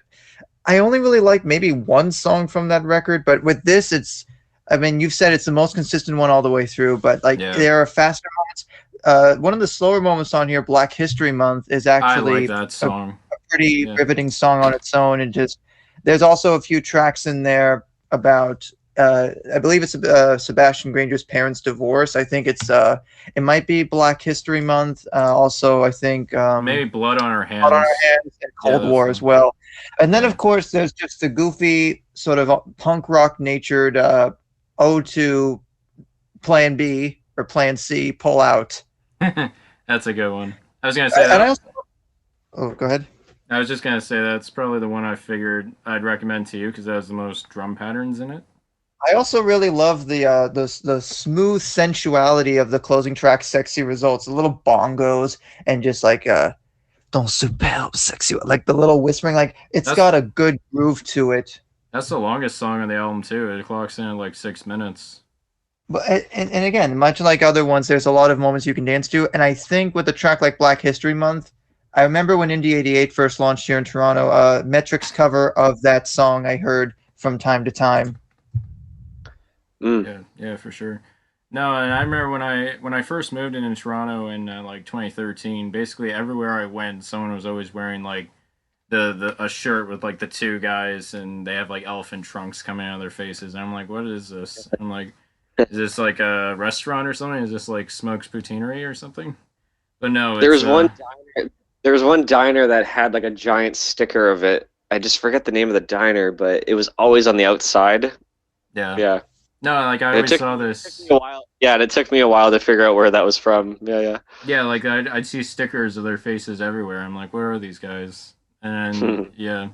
I only really like maybe one song from that record, but with this, I mean, you've said it's the most consistent one all the way through, but like there are faster moments. One of the slower moments on here, Black History Month, is actually that song. A pretty riveting song on its own. And just, there's also a few tracks in there about, I believe it's Sebastian Granger's parents' divorce. I think it might be Black History Month. Also, I think maybe Blood on Our Hands. Blood on Our Hands and Cold War as well. And then, of course, there's just the goofy sort of punk rock natured ode to Plan B or Plan C, Pull Out. That's a good one. I was gonna say that. Go ahead. I was just gonna say that's probably the one I figured I'd recommend to you because it has the most drum patterns in it. I also really love the smooth sensuality of the closing track, "Sexy Results." The little bongos and just like "Don't superb sexy," like the little whispering. Like it's got a good groove to it. That's the longest song on the album too. It clocks in at like 6 minutes. But and again, much like other ones, there's a lot of moments you can dance to. And I think with a track like Black History Month, I remember when Indie 88 first launched here in Toronto, Metric's cover of that song I heard from time to time. Yeah, for sure. No, and I remember when I first moved into Toronto in like 2013. Basically, everywhere I went, someone was always wearing like a shirt with like the two guys, and they have like elephant trunks coming out of their faces. And I'm like, what is this? I'm like, is this like a restaurant or something? Is this like Smoke's Poutineery or something? But no, there was one diner that had like a giant sticker of it. I just forget the name of the diner, but it was always on the outside. Yeah. No, like I always saw this. It took me a while. Yeah, and it took me a while to figure out where that was from. Yeah. Yeah, like I'd see stickers of their faces everywhere. I'm like, where are these guys? And yeah,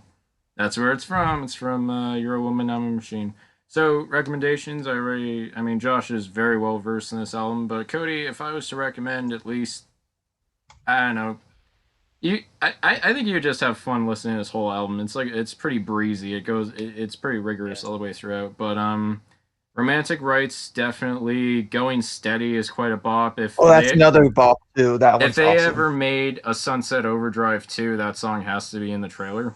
that's where it's from. It's from You're a Woman, I'm a Machine. So recommendations, I mean, Josh is very well versed in this album, but Cody, if I was to recommend at least, I don't know, I think you just have fun listening to this whole album. It's like it's pretty breezy. It's pretty rigorous all the way throughout. But Romantic Rights definitely going steady is quite a bop. Oh, that's another bop too. That one's if they awesome. ever made a Sunset Overdrive 2, that song has to be in the trailer.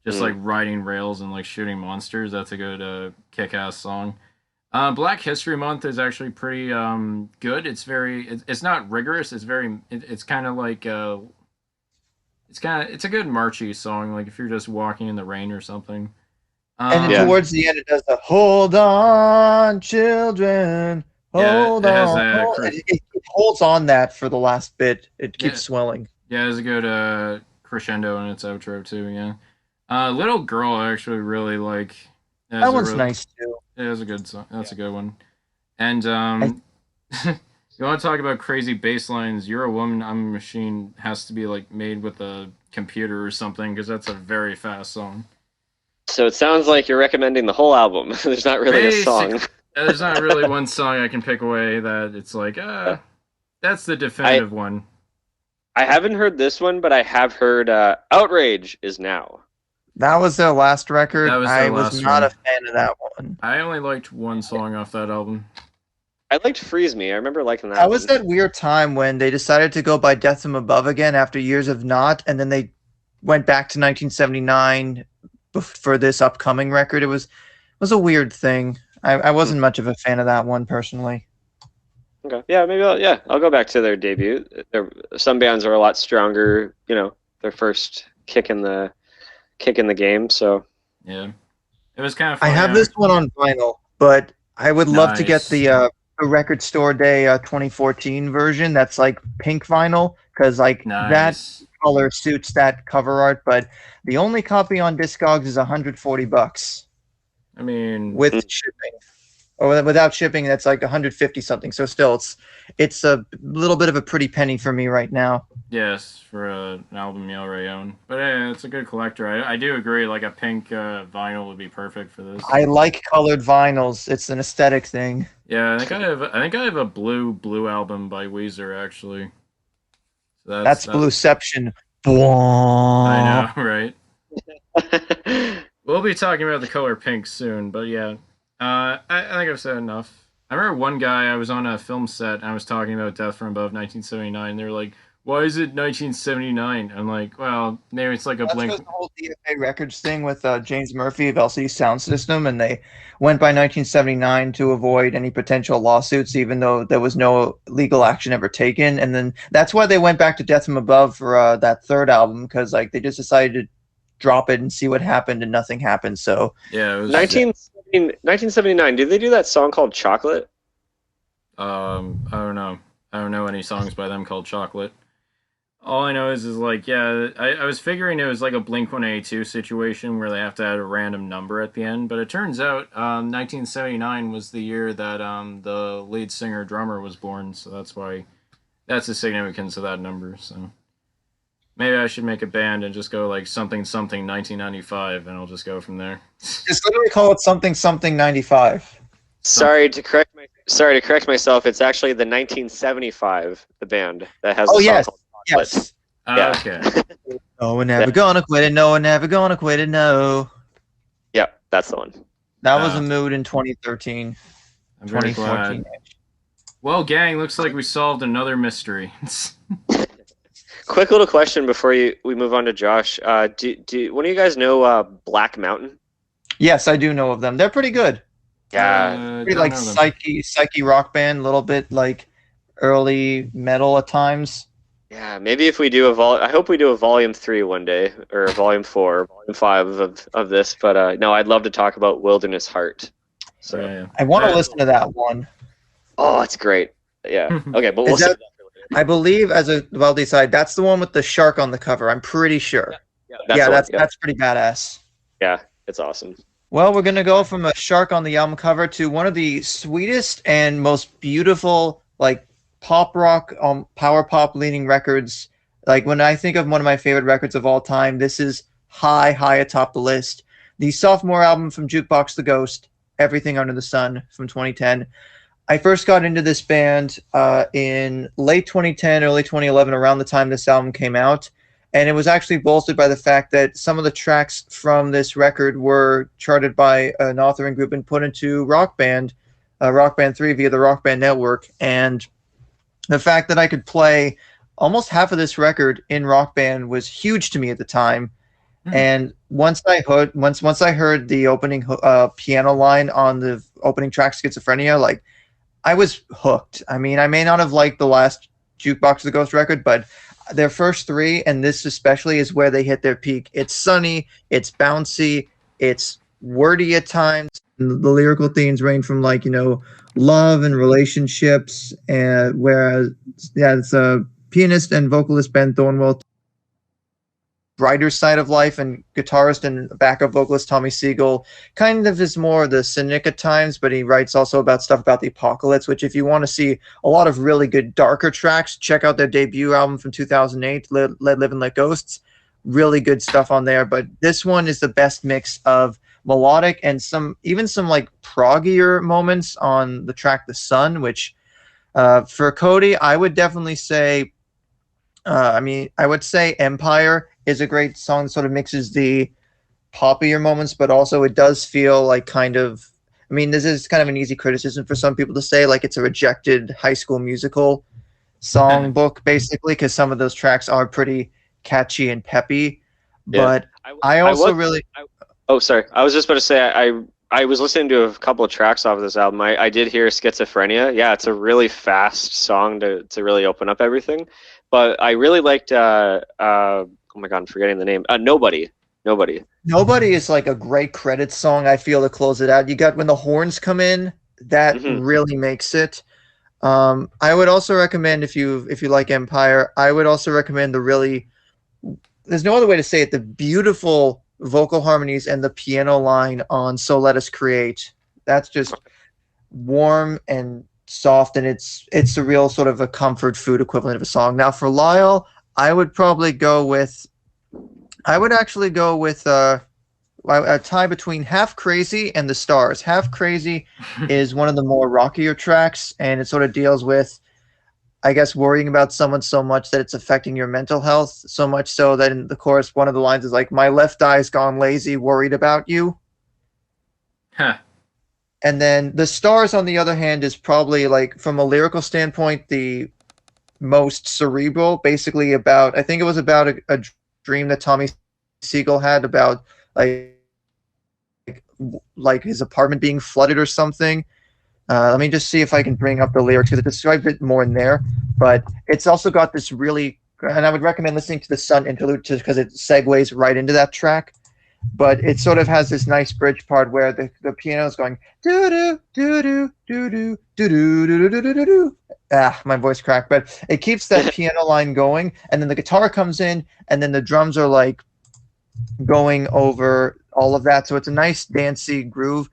Just like riding rails and like shooting monsters. That's a good kick-ass song. Black History Month is actually pretty good. It's not rigorous. It's kind of like it's a good marchy song. Like if you're just walking in the rain or something. And then towards the end, it does the "Hold on, children, hold on." It holds on that for the last bit. It keeps swelling. Yeah, it's a good crescendo in its outro too. Yeah, Little Girl I actually really like. That one's nice too. It is a good song. That's a good one. And you want to talk about crazy bass lines? You're a Woman, I'm a Machine has to be like made with a computer or something because that's a very fast song. So it sounds like you're recommending the whole album. There's not really a song. There's not really one song I can pick away that it's like, that's the definitive one. I haven't heard this one, but I have heard Outrage Is Now. That was their last record. I was not a fan of that one. I only liked one song off that album. I liked Freeze Me. I remember liking that. That was that weird time when they decided to go by Death from Above again after years of not, and then they went back to 1979 for this upcoming record. It was a weird thing. I wasn't much of a fan of that one personally. Okay. Yeah, maybe I'll go back to their debut. Some bands are a lot stronger, their first kick in the game, so yeah. It was kind of fun. I have this one on vinyl, but I would love to get the Record Store Day 2014 version that's like pink vinyl because like that color suits that cover art, but the only copy on Discogs is $140. I mean, with shipping, or without shipping, that's like 150 something. So still, it's a little bit of a pretty penny for me right now. Yes, for an album you already own, but it's a good collector. I do agree. Like a pink vinyl would be perfect for this. I like colored vinyls. It's an aesthetic thing. Yeah, I think I have a blue album by Weezer actually. So that's Blueception. I know, right? We'll be talking about the color pink soon, but yeah, I think I've said enough. I remember one guy, I was on a film set and I was talking about Death from Above 1979. They were like, "Why is it 1979?" I'm like, well, maybe it's like a blink. That's the whole DFA Records thing with James Murphy of LCD Sound System, and they went by 1979 to avoid any potential lawsuits, even though there was no legal action ever taken. And then that's why they went back to Death from Above for that third album, because like they just decided to drop it and see what happened, and nothing happened. So yeah, it was 1979. Did they do that song called Chocolate? I don't know. I don't know any songs by them called Chocolate. All I know is like, yeah, I was figuring it was like a Blink-182 situation where they have to add a random number at the end, but it turns out 1979 was the year that the lead singer drummer was born, so that's the significance of that number. So maybe I should make a band and just go like something 1995, and I'll just go from there. Just literally call it something 95. Sorry to correct myself. It's actually the 1975, the band that has. Oh yes. Called Yes. Yeah. Okay. No, we're never gonna quit it. No, we're never gonna quit it. No. Yeah, that's the one. That was a mood in 2013. I'm very glad. Well, gang, looks like we solved another mystery. Quick little question before we move on to Josh. Do one of you guys know Black Mountain? Yes, I do know of them. They're pretty good. Yeah, pretty like psyche rock band, a little bit like early metal at times. Yeah, maybe if we do I hope we do a volume 3 one day, or a volume 4, volume 5 of this. But no, I'd love to talk about Wilderness Heart. So yeah. I want to listen to that one. Oh, it's great. Yeah. Okay, but we'll see. I believe as a Valdi side, that's the one with the shark on the cover. I'm pretty sure. That's pretty badass. Yeah, it's awesome. Well, we're gonna go from a shark on the album cover to one of the sweetest and most beautiful, like, pop rock, power pop leaning records. Like when I think of one of my favorite records of all time, this is high atop the list. The sophomore album from Jukebox the Ghost, everything under the sun from 2010. I first got into this band in late 2010, early 2011, around the time this album came out. And it was actually bolstered by the fact that some of the tracks from this record were charted by an authoring group and put into Rock Band 3 via the Rock Band Network. And the fact that I could play almost half of this record in Rock Band was huge to me at the time. And once I heard the opening piano line on the opening track, Schizophrenia, like, I was hooked. I mean, I may not have liked the last Jukebox the Ghost record, but their first three, and this especially, is where they hit their peak. It's sunny, it's bouncy, it's wordy at times. The lyrical themes range from, like, you know, love and relationships, and whereas it's a pianist and vocalist Ben Thornwell, brighter side of life, and guitarist and backup vocalist Tommy Siegel kind of is more the cynic at times, but he writes also about stuff about the apocalypse, which if you want to see a lot of really good darker tracks, check out their debut album from 2008, Let Live and Let Ghosts. Really good stuff on there, but this one is the best mix of melodic and some like proggier moments on the track The Sun, which for Cody, I would definitely say I would say Empire is a great song that sort of mixes the poppier moments, but also it does feel like kind of, I mean, this is kind of an easy criticism for some people to say, like it's a rejected High School Musical songbook, basically, because some of those tracks are pretty catchy and peppy. But I was just about to say, I was listening to a couple of tracks off of this album. I did hear Schizophrenia. Yeah, it's a really fast song to really open up everything. But I really liked, oh my God, I'm forgetting the name. Nobody. Nobody is like a great credits song, I feel, to close it out. You got when the horns come in, that really makes it. I would also recommend, if you like Empire, I would also recommend there's no other way to say it, the beautiful vocal harmonies and the piano line on So Let Us Create. That's just warm and soft, and it's a real sort of a comfort food equivalent of a song. Now for Lyle, I would actually go with a tie between Half Crazy and The Stars. Half Crazy is one of the more rockier tracks, and it sort of deals with, I guess, worrying about someone so much that it's affecting your mental health, so much so that in the chorus, one of the lines is like, "My left eye's gone lazy, worried about you." Huh. And then The Stars, on the other hand, is probably, like, from a lyrical standpoint, the most cerebral, basically about, I think it was about a dream that Tommy Siegel had about, like his apartment being flooded or something. Let me just see if I can bring up the lyrics, because it describes it more in there. But it's also got this really, and I would recommend listening to the Sun interlude just because it segues right into that track. But it sort of has this nice bridge part where the piano is going doo doo doo doo doo doo doo doo doo doo doo doo. My voice cracked, but it keeps that piano line going, and then the guitar comes in, and then the drums are like going over all of that. So it's a nice dancey groove.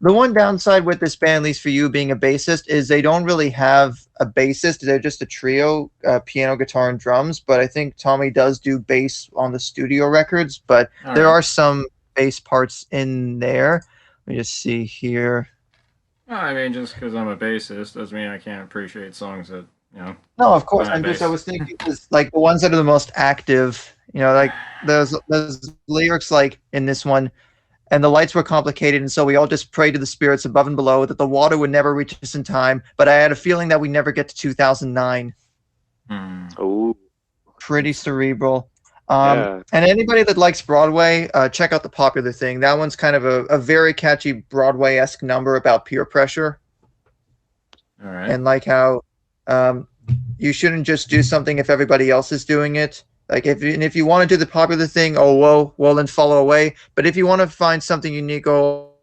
The one downside with this band, at least for you being a bassist, is they don't really have a bassist. They're just a trio, piano, guitar, and drums. But I think Tommy does do bass on the studio records. But there are some bass parts in there. Let me just see here. Well, I mean, just because I'm a bassist doesn't mean I can't appreciate songs that, you know. No, of course. I was thinking, like, the ones that are the most active, you know, like there's lyrics like in this one, and the lights were complicated, and so we all just prayed to the spirits above and below that the water would never reach us in time, but I had a feeling that we never get to 2009. Oh, pretty cerebral. And anybody that likes Broadway, check out The Popular Thing. That one's kind of a very catchy Broadway-esque number about peer pressure. All right. And like how you shouldn't just do something if everybody else is doing it. Like if you want to do the popular thing, well then follow away. But if you want to find something unique, you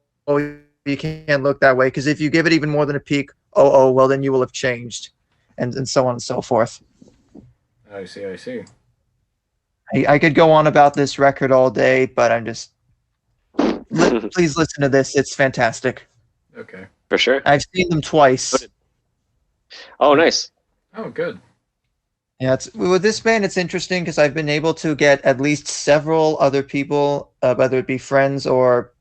can't look that way, because if you give it even more than a peek, well then you will have changed, and so on and so forth. I see. I could go on about this record all day, but I'm just please listen to this. It's fantastic. Okay. For sure. I've seen them twice. Oh, nice. Oh, good. Yeah, with this band, it's interesting because I've been able to get at least several other people, whether it be friends or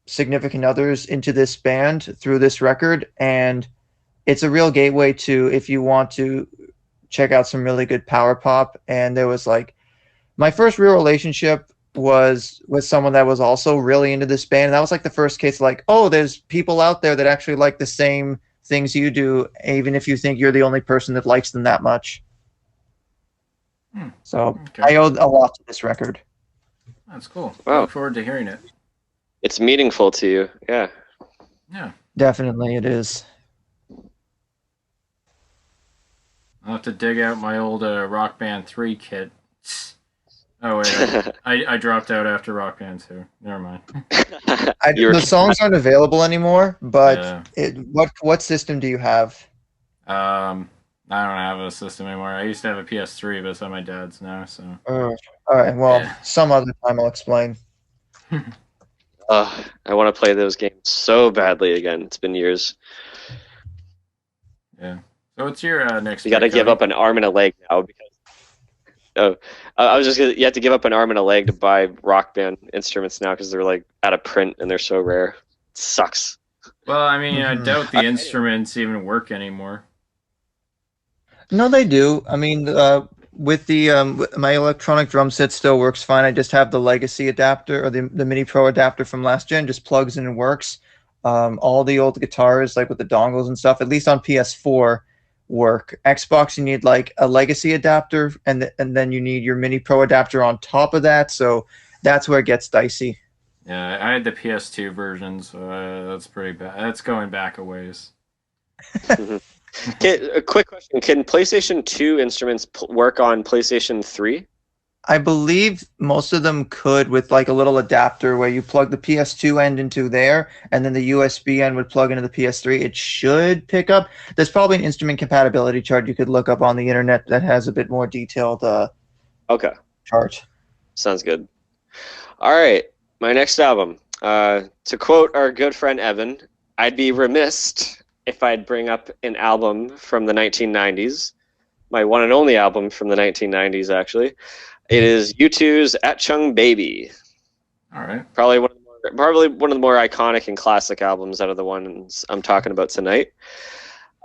significant others into this band through this record, and it's a real gateway to if you want to check out some really good power pop. And there was like my first real relationship was with someone that was also really into this band. And that was like the first case, like, oh, there's people out there that actually like the same things you do, even if you think you're the only person that likes them that much. So okay. I owe a lot to this record. That's cool. Wow. I look forward to hearing it. It's meaningful to you, yeah. Yeah. Definitely it is. I'll have to dig out my old Rock Band 3 kit. Oh, wait. I dropped out after Rock Band 2. Never mind. The songs aren't available anymore, but what system do you have? I don't have a system anymore. I used to have a PS3, but it's on my dad's now, so... all right, well, some other time I'll explain. I want to play those games so badly again. It's been years. Yeah. So what's your next? You got to give up an arm and a leg now because. I was just gonna. You have to give up an arm and a leg to buy Rock Band instruments now because they're like out of print and they're so rare. It sucks. Well, I mean, I doubt the instruments even work anymore. No, they do. I mean, with the my electronic drum set still works fine. I just have the legacy adapter or the Mini Pro adapter from last gen, just plugs in and works. All the old guitars, like with the dongles and stuff, at least on PS4, work. Xbox, you need like a legacy adapter, and then you need your Mini Pro adapter on top of that. So that's where it gets dicey. Yeah, I had the PS2 version, so that's pretty bad. That's going back a ways. Okay, a quick question. Can PlayStation 2 instruments work on PlayStation 3? I believe most of them could, with like a little adapter where you plug the PS2 end into there, and then the USB end would plug into the PS3. It should pick up. There's probably an instrument compatibility chart you could look up on the internet that has a bit more detailed chart. Sounds good. All right, my next album. To quote our good friend Evan, I'd be remiss if I'd bring up an album from the 1990s, my one and only album from the 1990s, actually. It is U2's Achtung Baby. All right. Probably one of the more iconic and classic albums out of the ones I'm talking about tonight.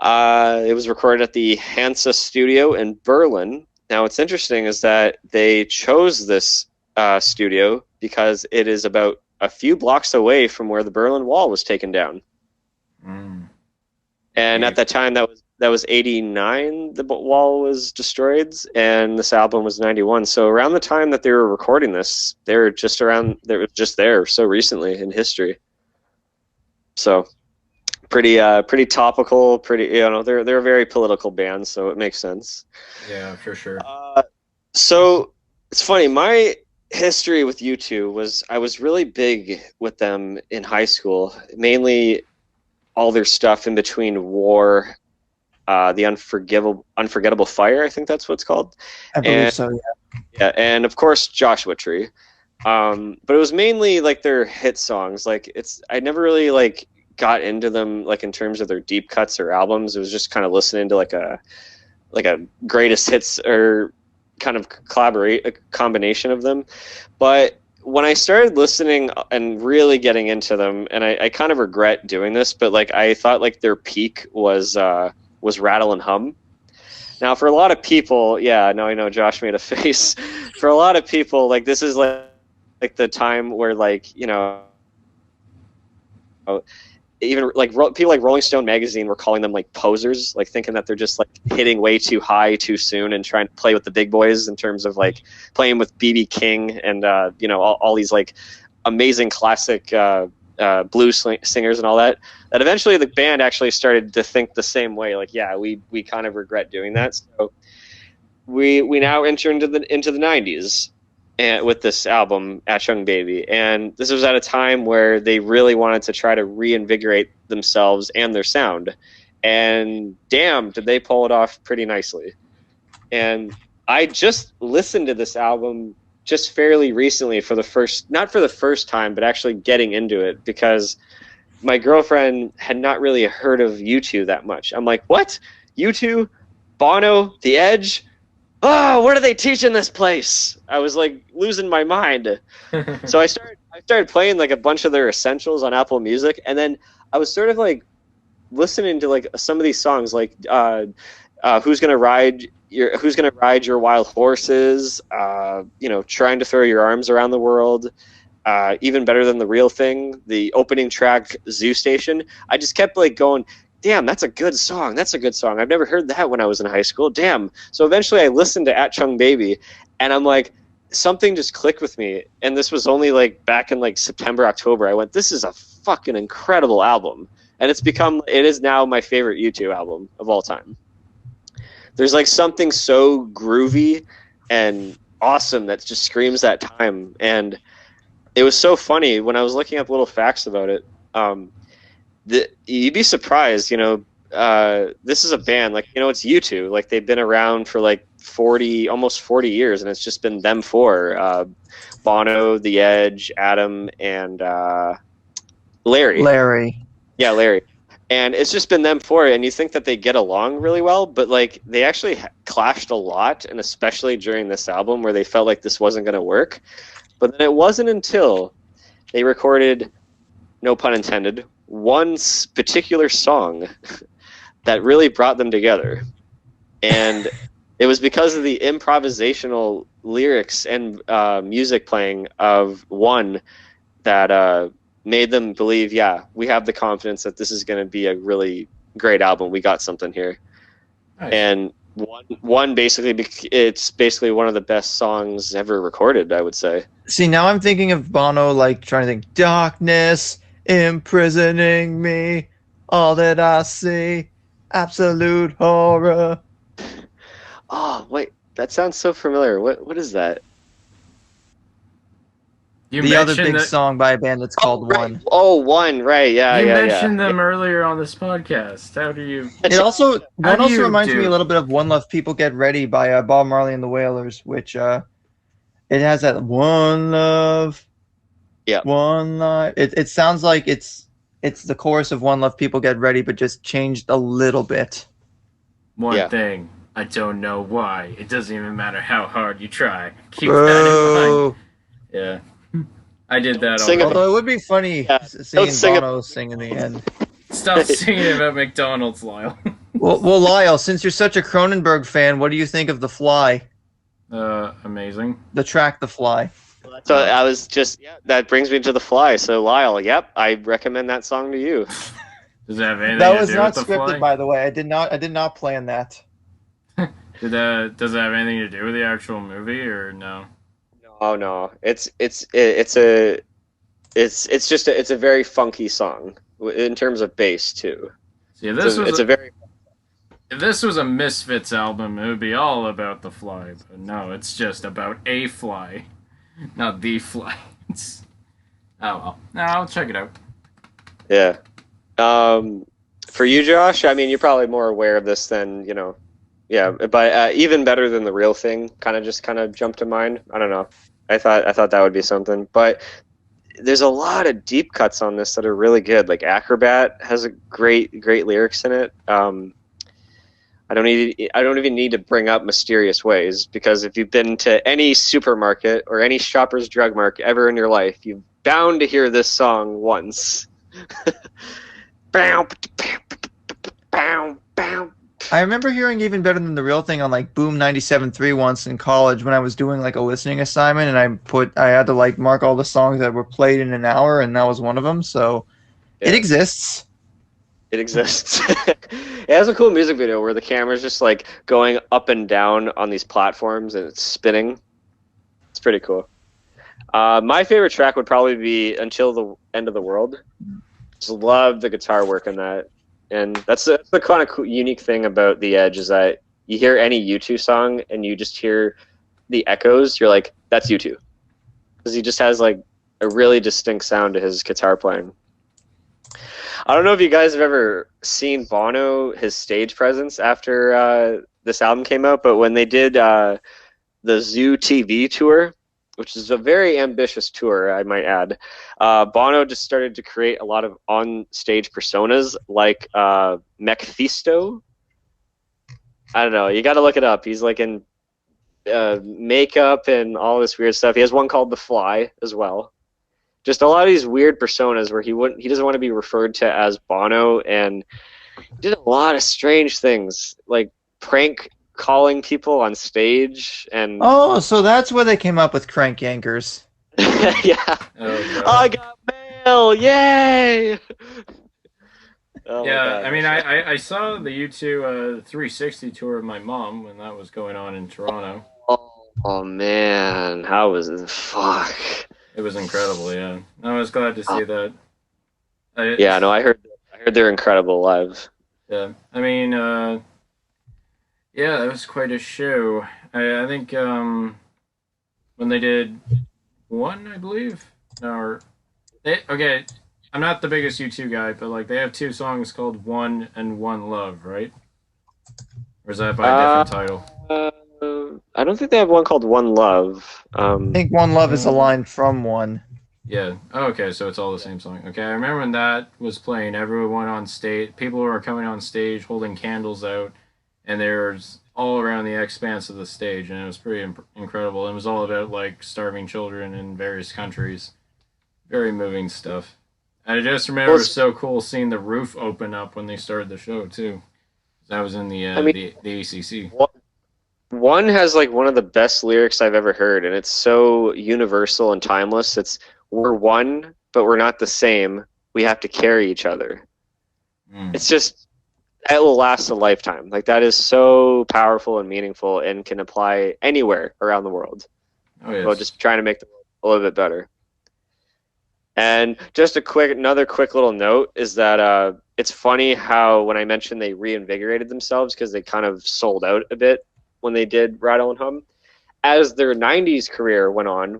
It was recorded at the Hansa studio in Berlin. Now, what's interesting is that they chose this studio because it is about a few blocks away from where the Berlin Wall was taken down. And at that time, that was 89, the wall was destroyed, and this album was 91. So around the time that they were recording this, they were just there so recently in history. So pretty topical, they're a very political band, so it makes sense. Yeah, for sure. So it's funny, my history with U2 was I was really big with them in high school, mainly all their stuff in between War, the Unforgettable Fire, I think that's what it's called. I believe so, yeah. Yeah, and of course Joshua Tree. But it was mainly like their hit songs. Like I never really like got into them like in terms of their deep cuts or albums. It was just kind of listening to like a greatest hits or kind of a combination of them. But when I started listening and really getting into them, and I kind of regret doing this, but like I thought like their peak was Rattle and Hum. Now for a lot of people, yeah, no, I know Josh made a face. For a lot of people, like this is like the time where like, even like people like Rolling Stone magazine were calling them like posers, like thinking that they're just like hitting way too high too soon and trying to play with the big boys in terms of like playing with B.B. King and all these like amazing classic blues singers and all that. That eventually the band actually started to think the same way. Like, yeah, we kind of regret doing that. So we now enter into the 90s. And with this album, Achtung Baby. And this was at a time where they really wanted to try to reinvigorate themselves and their sound. And damn, did they pull it off pretty nicely. And I just listened to this album just fairly recently not for the first time, but actually getting into it because my girlfriend had not really heard of U2 that much. I'm like, what? U2? Bono? The Edge? oh, what are they teaching this place? I was like losing my mind. So I started playing like a bunch of their essentials on Apple Music, and then I was sort of like listening to like some of these songs, like who's gonna ride your wild horses, trying to throw your arms around the world, even better than the real thing, the opening track, Zoo Station. I just kept like going, damn, that's a good song. I've never heard that when I was in high school. Damn. So eventually I listened to Achtung Baby, and I'm like, something just clicked with me. And this was only like back in like September, October. I went, this is a fucking incredible album. And it is now my favorite U2 album of all time. There's like something so groovy and awesome that just screams that time. And it was so funny when I was looking up little facts about it. You'd be surprised, this is a band, like, it's U2. Like, they've been around for like almost 40 years, and it's just been them four. Bono, The Edge, Adam, and Larry. Yeah, Larry. And it's just been them four, and you think that they get along really well, but like they actually clashed a lot, and especially during this album where they felt like this wasn't going to work. But then it wasn't until they recorded, no pun intended, one particular song that really brought them together. And it was because of the improvisational lyrics and music playing of one that made them believe, yeah, we have the confidence that this is going to be a really great album. We got something here. Nice. And one basically, it's basically one of the best songs ever recorded, I would say. See, now I'm thinking of Bono, like trying to think, darkness imprisoning me, all that I see, absolute horror. Oh, wait, that sounds so familiar. What is that? The other big song by a band that's called right. One. Oh, One, right, yeah, You mentioned them earlier on this podcast. How do you... One also reminds me a little bit of One Love People Get Ready by Bob Marley and the Wailers, which it has that One Love, One Life. It sounds like it's the chorus of One Love People Get Ready, but just changed a little bit. One thing, I don't know why. It doesn't even matter how hard you try. Keep that in mind. Yeah. I did that. Although it would be funny seeing Bono sing in the end. Stop singing about McDonald's, Lyle. well, Lyle, since you're such a Cronenberg fan, what do you think of The Fly? Amazing. The track The Fly. So I was just, that brings me to The Fly. So Lyle, I recommend that song to you. Does that have anything that to was do not with The scripted, Fly? by the way. I did not plan that. Does it have anything to do with the actual movie, or no? Oh no, it's a very funky song in terms of bass too. See, if this was a Misfits album, it would be all about the fly. But no, it's just about a fly, not the fly. Oh well, no, I'll check it out. Yeah. For you, Josh, I mean, you're probably more aware of this than Yeah, but even better than The Real Thing kind of jumped to mind. I don't know. I thought that would be something. But there's a lot of deep cuts on this that are really good. Like Acrobat has a great lyrics in it. I don't even need to bring up Mysterious Ways, because if you've been to any supermarket or any Shoppers Drug Mart ever in your life, you're bound to hear this song once. I remember hearing Even Better Than The Real Thing on like Boom 97.3 once in college when I was doing like a listening assignment, and I had to like mark all the songs that were played in an hour, and that was one of them. So it exists. It exists. It has a cool music video where the camera's just like going up and down on these platforms and it's spinning. It's pretty cool. My favorite track would probably be Until the End of the World. Just love the guitar work in that. And that's the kind of cool, unique thing about The Edge, is that you hear any U2 song and you just hear the echoes. You're like, that's U2. Because he just has like a really distinct sound to his guitar playing. I don't know if you guys have ever seen Bono, his stage presence after this album came out, but when they did the Zoo TV tour, which is a very ambitious tour, I might add, Bono just started to create a lot of on-stage personas, like Mephisto. I don't know. You got to look it up. He's like in makeup and all this weird stuff. He has one called The Fly as well. Just a lot of these weird personas where he doesn't want to be referred to as Bono, and he did a lot of strange things, like prank calling people on stage. And Oh, so that's where they came up with Crank Yankers. yeah. Oh, I got mail! Yay! Oh yeah, I mean, I saw the U2 360 tour of my mom when that was going on in Toronto. Oh man, how was it? Fuck. It was incredible, yeah. I was glad to see that. Yeah, no, I heard they're incredible live. Yeah, I mean, yeah, that was quite a show. I think when they did one, I believe, okay. I'm not the biggest U2 guy, but like they have 2 songs called "One" and "One Love," right? Or is that by a different title? I don't think they have one called One Love. I think One Love is a line from one. Yeah. Oh, okay, so it's all the same song. Okay, I remember when that was playing, everyone on stage, people were coming on stage holding candles out, and there's all around the expanse of the stage, and it was pretty incredible. It was all about like starving children in various countries. Very moving stuff. I just remember it was so cool seeing the roof open up when they started the show too. That was in the ACC. One has like one of the best lyrics I've ever heard, and it's so universal and timeless. It's "We're one, but we're not the same. We have to carry each other." It's just, it will last a lifetime. Like that is so powerful and meaningful, and can apply anywhere around the world. Oh yes. Well, just trying to make the world a little bit better. And just another quick little note is that it's funny how when I mentioned they reinvigorated themselves because they kind of sold out a bit when they did Rattle and Hum. As their 90s career went on,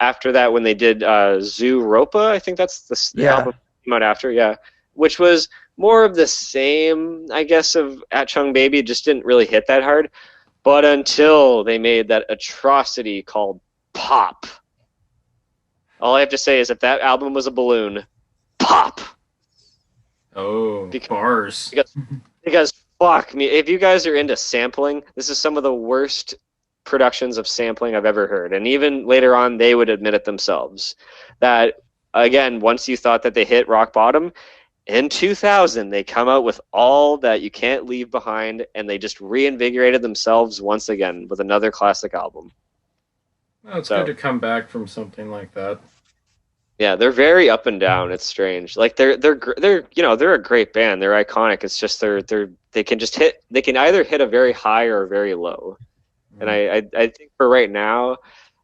after that when they did Zooropa, I think that's the album that came out after, which was more of the same, I guess, of Achtung Baby. It just didn't really hit that hard. But until they made that atrocity called Pop. All I have to say is if that album was a balloon, pop. Oh, bars. Because fuck me, if you guys are into sampling, this is some of the worst productions of sampling I've ever heard. And even later on, they would admit it themselves. That, again, once you thought that they hit rock bottom, in 2000, they come out with All That You Can't Leave Behind, and they just reinvigorated themselves once again with another classic album. Well, it's good to come back from something like that. Yeah, they're very up and down. It's strange. Like they're a great band. They're iconic. It's just they can either hit a very high or a very low. And I think for right now,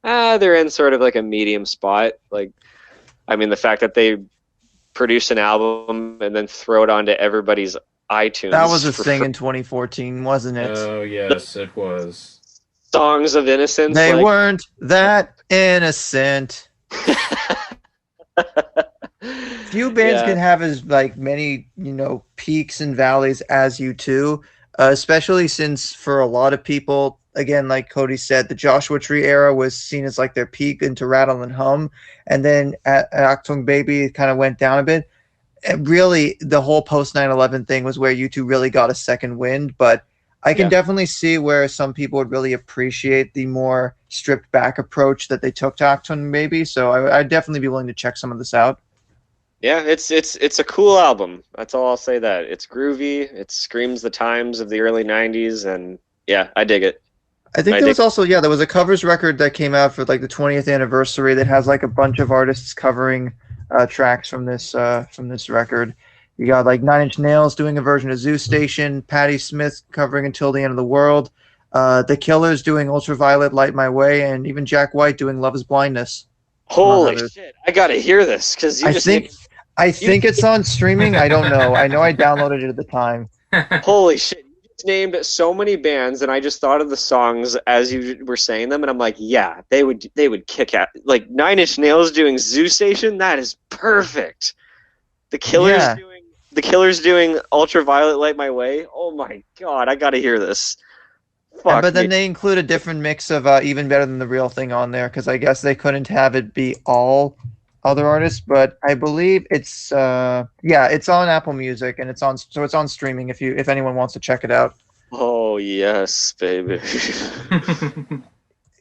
they're in sort of like a medium spot. Like, I mean, the fact that they produce an album and then throw it onto everybody's iTunes. That was a thing in 2014, wasn't it? Oh yes, it was. Songs of Innocence. They weren't that innocent. Few bands can have as like many, peaks and valleys as U2, especially since for a lot of people, again, like Cody said, the Joshua Tree era was seen as like their peak into Rattle and Hum, and then at Achtung Baby it kind of went down a bit. And really, the whole post 9/11 thing was where U2 really got a second wind, but I can definitely see where some people would really appreciate the more stripped back approach that they took to Achtung Baby. So I'd definitely be willing to check some of this out. Yeah, it's a cool album. That's all I'll say. That it's groovy. It screams the times of the early '90s, and yeah, I dig it. I think there was also there was a covers record that came out for like the 20th anniversary that has like a bunch of artists covering tracks from this record. You got like 9 Inch Nails doing a version of Zoo Station, Patti Smith covering Until the End of the World, The Killers doing Ultraviolet Light My Way, and even Jack White doing Love Is Blindness. Holy shit! I gotta hear this because I think it's on streaming. I don't know. I know I downloaded it at the time. Holy shit! You just named so many bands, and I just thought of the songs as you were saying them, and I'm like, yeah, they would kick out. Like 9 Inch Nails doing Zoo Station. That is perfect. The Killers doing Ultraviolet Light My Way. Oh my god, I gotta hear this. Fuck but then they include a different mix of Even Better Than the Real Thing on there because I guess they couldn't have it be all other artists, but I believe it's it's on Apple Music and it's on streaming if anyone wants to check it out. Oh, yes, baby.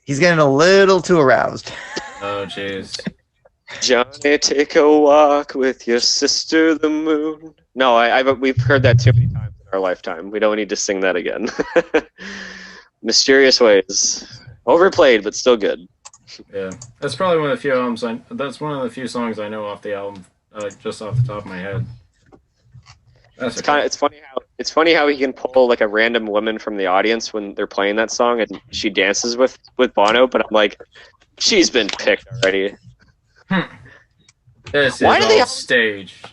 He's getting a little too aroused. Oh, jeez. Johnny, take a walk with your sister, the moon. No, we've heard that too many times in our lifetime. We don't need to sing that again. Mysterious Ways. Overplayed, but still good. Yeah, that's probably one of the few albums. That's one of the few songs I know off the album, just off the top of my head. That's It's funny how he can pull like a random woman from the audience when they're playing that song and she dances with Bono, but I'm like, she's been picked already. This is all stage.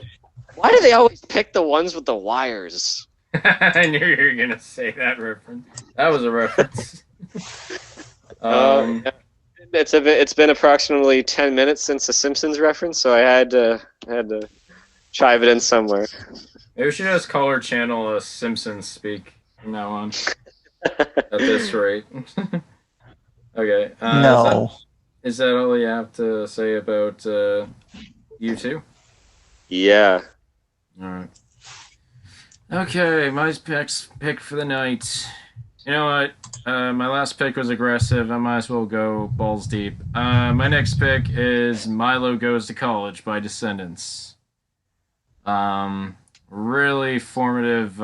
Why do they always pick the ones with the wires? I knew you were gonna say that reference. That was a reference. It's been approximately 10 minutes since the Simpsons reference, so I had to chive it in somewhere. Maybe we should just call our channel Simpsons Speak from now on. At this rate. Okay. No. Is that all you have to say about you two? Yeah. All right. Okay, my pick for the night. You know what? My last pick was aggressive. I might as well go balls deep. My next pick is Milo Goes to College by Descendents. Really formative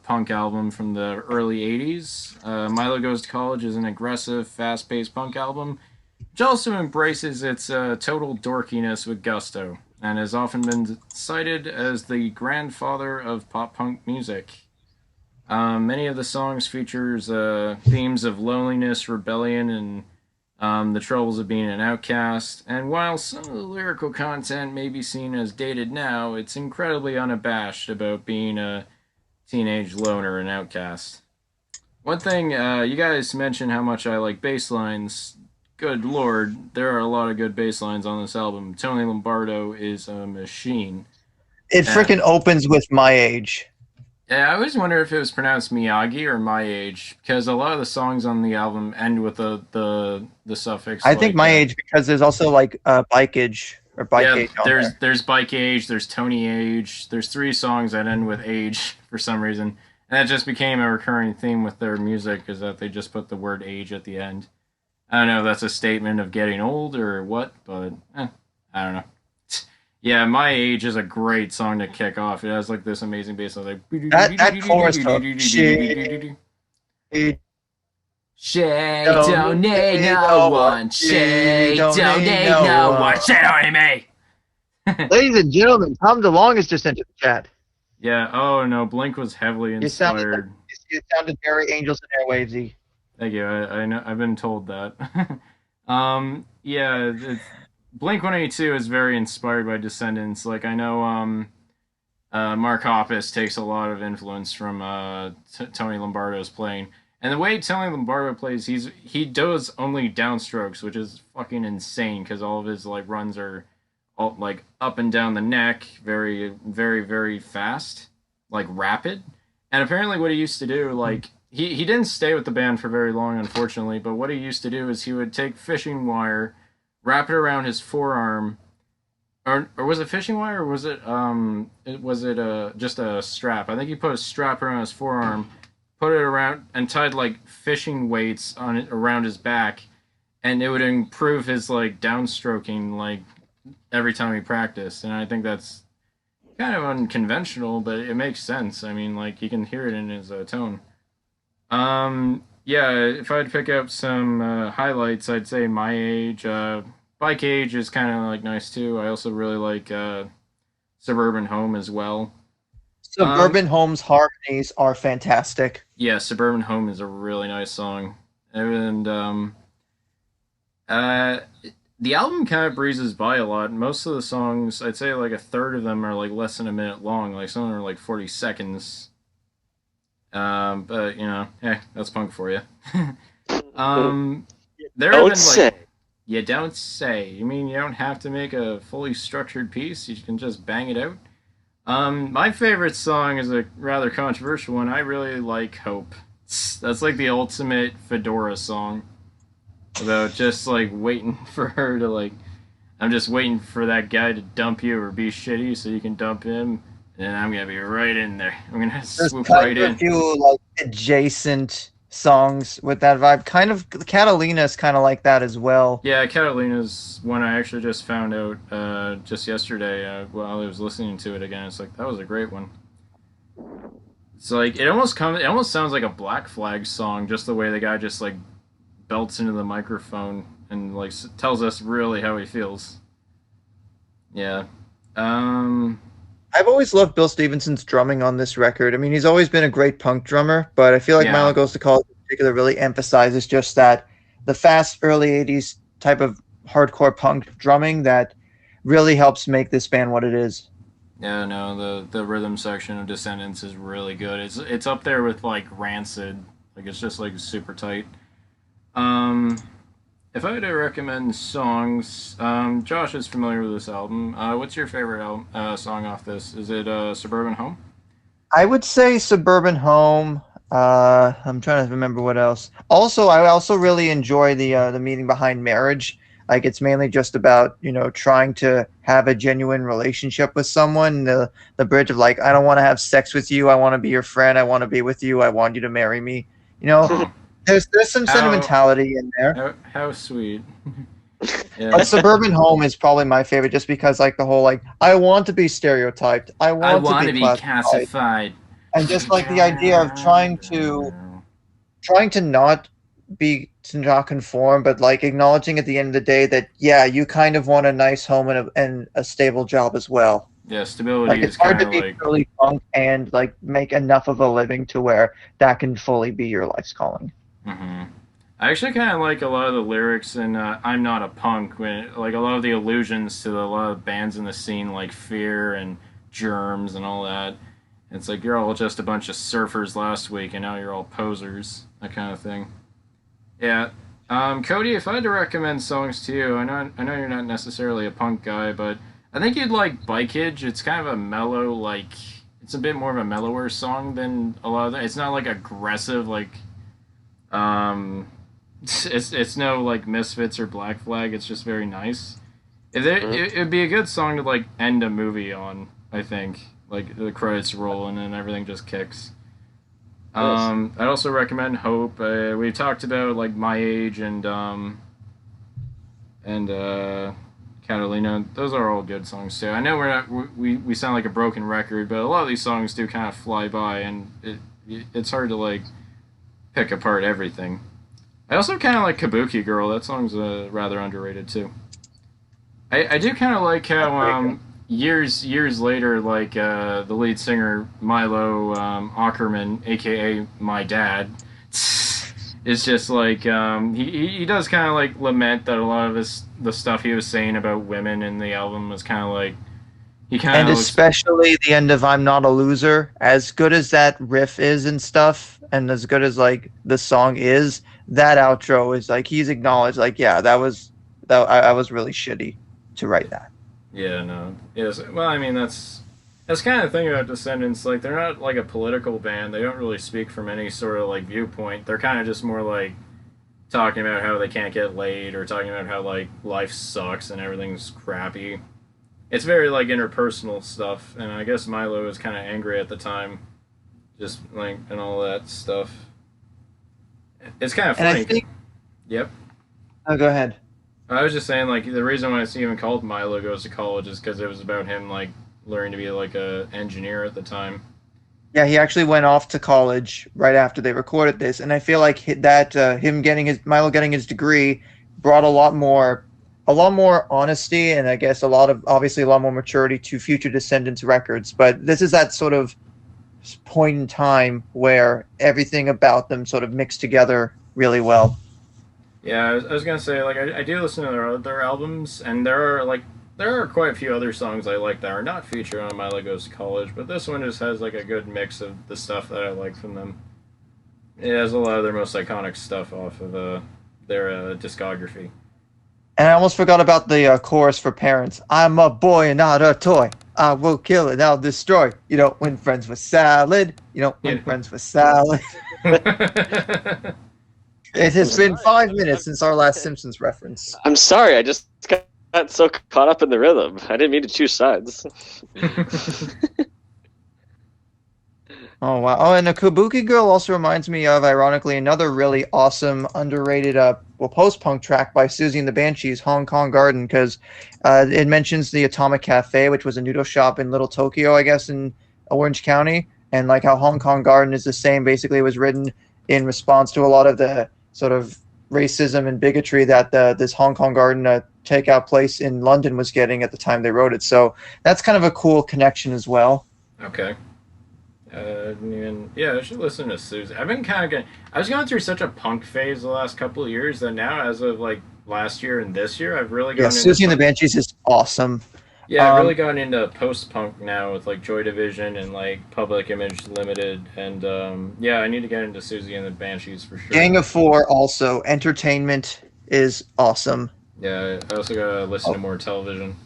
punk album from the early 80s. Milo Goes to College is an aggressive, fast-paced punk album, which also embraces its total dorkiness with gusto, and has often been cited as the grandfather of pop-punk music. Many of the songs features themes of loneliness, rebellion, and the troubles of being an outcast, and while some of the lyrical content may be seen as dated now, it's incredibly unabashed about being a teenage loner and outcast. One thing, you guys mentioned how much I like bass lines. Good lord, there are a lot of good bass lines on this album. Tony Lombardo is a machine. It freaking opens with My Age. Yeah, I always wonder if it was pronounced Miyagi or My Age, because a lot of the songs on the album end with the suffix. I think My Age, because there's also like Bike Age or Bike Age. There's Bike Age, there's Tony Age, there's 3 songs that end with age for some reason, and that just became a recurring theme with their music, is that they just put the word age at the end. I don't know if that's a statement of getting old or what, but I don't know. Yeah, My Age is a great song to kick off. It has like this amazing bass line. Like, that chorus hook. Shay don't need no one. Shay don't need no one. Shay don't need me. Ladies and gentlemen, Tom DeLong has just entered the chat. Yeah. Oh no, Blink was heavily inspired. You sounded very Angels and Airwavesy. Thank you. I know. I've been told that. Yeah. Blink-182 is very inspired by Descendents. Like, I know Mark Hoppus takes a lot of influence from Tony Lombardo's playing. And the way Tony Lombardo plays, he does only downstrokes, which is fucking insane, because all of his like runs are all, like, up and down the neck, very, very, very fast, like rapid. And apparently what he used to do, like, he didn't stay with the band for very long, unfortunately, but what he used to do is he would take fishing wire, wrap it around his forearm, or was it fishing wire, or was it just a strap? I think he put a strap around his forearm, put it around, and tied like fishing weights on it around his back, and it would improve his like downstroking like every time he practiced. And I think that's kind of unconventional, but it makes sense. I mean, like, you can hear it in his tone. Yeah, if I'd pick up some highlights, I'd say My Age. Bike Age is kind of like nice too. I also really like Suburban Home as well. Suburban Home's harmonies are fantastic. Yeah, Suburban Home is a really nice song. And the album kind of breezes by a lot. Most of the songs, I'd say like a third of them are like less than a minute long. Like some of them are like 40 seconds. But you know, that's punk for you. Don't say. You don't say. You mean you don't have to make a fully structured piece? You can just bang it out. My favorite song is a rather controversial one. I really like Hope. That's like the ultimate Fedora song. About just like waiting for her to like, I'm just waiting for that guy to dump you or be shitty so you can dump him. And I'm gonna be right in there. I'm gonna swoop right in. You like adjacent songs with that vibe. Kind of Catalina's kind of like that as well. Yeah, Catalina's one I actually just found out just yesterday while I was listening to it again. It's like, that was a great one. It's like it almost sounds like a Black Flag song, just the way the guy just like belts into the microphone and like tells us really how he feels. Yeah. I've always loved Bill Stevenson's drumming on this record. I mean, he's always been a great punk drummer, but I feel like Milo Goes to College in particular really emphasizes just that the fast early 80s type of hardcore punk drumming that really helps make this band what it is. Yeah, no, the rhythm section of Descendents is really good. It's up there with like Rancid. Like it's just like super tight. If I had to recommend songs, Josh is familiar with this album. What's your favorite song off this? Is it Suburban Home? I would say Suburban Home. I'm trying to remember what else. Also, I also really enjoy the meaning behind marriage. Like it's mainly just about, trying to have a genuine relationship with someone. The bridge of like, I don't want to have sex with you. I want to be your friend. I want to be with you. I want you to marry me. There's some sentimentality in there. How sweet. Yeah. But Suburban Home is probably my favorite, just because like the whole like I want to be stereotyped. I want to be calcified. And just like the idea of trying to not conform, but like acknowledging at the end of the day that you kind of want a nice home and a stable job as well. Yeah, stability like, is it's hard to be like really punk and like make enough of a living to where that can fully be your life's calling. Mm-hmm. I actually kind of like a lot of the lyrics in "I'm Not a Punk," when like a lot of the allusions to a lot of bands in the scene, like Fear and Germs and all that. It's like you're all just a bunch of surfers last week, and now you're all posers, that kind of thing. Yeah, Cody, if I had to recommend songs to you, I know you're not necessarily a punk guy, but I think you'd like Bikeage. It's kind of a mellow, like it's a bit more of a mellower song than a lot of that. It's not like aggressive, like it's no like Misfits or Black Flag. It's just very nice. It'd be a good song to like end a movie on. I think like the credits roll and then everything just kicks. I'd also recommend Hope. We talked about like My Age and Catalina. Those are all good songs too. I know we sound like a broken record, but a lot of these songs do kind of fly by, and it's hard to like pick apart everything. I also kind of like Kabuki Girl. That song's rather underrated too. I do kind of like how years later, like the lead singer Milo Ackerman, aka my dad, is just like he does kind of like lament that a lot of the stuff he was saying about women in the album was kind of like especially the end of "I'm Not a Loser." As good as that riff is and stuff, and as good as like the song is, that outro is like he's acknowledged like I was really shitty to write that. Yeah, no. Yes. Well, I mean that's kind of the thing about Descendents. Like they're not like a political band. They don't really speak from any sort of like viewpoint. They're kind of just more like talking about how they can't get laid or talking about how like life sucks and everything's crappy. It's very like interpersonal stuff, and I guess Milo was kind of angry at the time, just like and all that stuff. It's kind of funny. And I think, yep. Oh, go ahead. I was just saying, like, the reason why it's even called Milo Goes to College is because it was about him, like, learning to be, like, a engineer at the time. Yeah, he actually went off to college right after they recorded this, and I feel like that Milo getting his degree brought a lot more honesty and I guess obviously a lot more maturity to future Descendents records. But this is that sort of point in time where everything about them sort of mixed together really well. Yeah, I was gonna say, like, I do listen to their other albums, and there are quite a few other songs I like that are not featured on Milo Goes to College, but this one just has like a good mix of the stuff that I like from them. It has a lot of their most iconic stuff off of their discography. And I almost forgot about the chorus for Parents. I'm a boy and not a toy. I will kill and I'll destroy. When friends with salad. Friends with salad. It has been 5 minutes since our last Simpsons reference. I'm sorry, I just got so caught up in the rhythm. I didn't mean to choose sides. Oh wow! Oh, and the Kabuki Girl also reminds me of, ironically, another really awesome, underrated, post-punk track by Susie and the Banshees, "Hong Kong Garden," because it mentions the Atomic Cafe, which was a noodle shop in Little Tokyo, I guess, in Orange County, and like how "Hong Kong Garden" is the same. Basically, it was written in response to a lot of the sort of racism and bigotry that this Hong Kong Garden takeout place in London was getting at the time they wrote it. So that's kind of a cool connection as well. Okay. Yeah, I should listen to Susie. I've been kind of getting. I was going through such a punk phase the last couple of years that now, as of like last year and this year, I've really gone. Yeah, Susie and the Banshees is awesome. Yeah, I've really gone into post punk now with like Joy Division and like Public Image Limited, and yeah, I need to get into Susie and the Banshees for sure. Gang of Four also. Entertainment is awesome. Yeah, I also gotta listen to more television.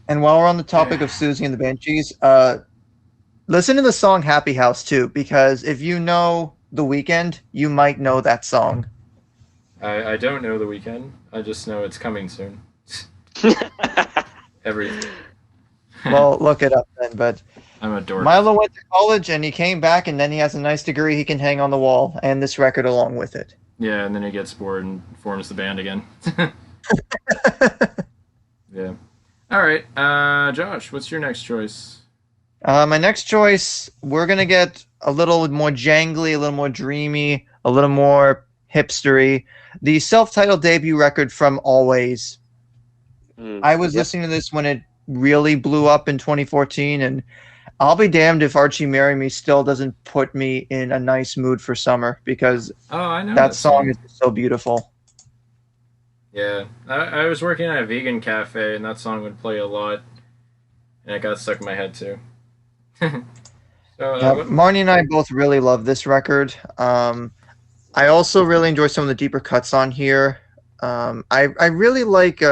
And while we're on the topic of Susie and the Banshees, listen to the song Happy House too, because if you know The Weeknd, you might know that song. I don't know The Weeknd. I just know it's coming soon. Everything. Well, look it up then. But I'm a dork. Milo went to college and he came back, and then he has a nice degree he can hang on the wall, and this record along with it. Yeah, and then he gets bored and forms the band again. Yeah. All right, Josh, what's your next choice? My next choice, we're gonna get a little more jangly, a little more dreamy, a little more hipstery. The self-titled debut record from Alvvays. I was listening to this when it really blew up in 2014, and I'll be damned if Archie Marry Me still doesn't put me in a nice mood for summer, because I know that song is so beautiful. Yeah, I was working at a vegan cafe, and that song would play a lot, and it got stuck in my head too. Marnie and I both really love this record. I also really enjoy some of the deeper cuts on here. I really like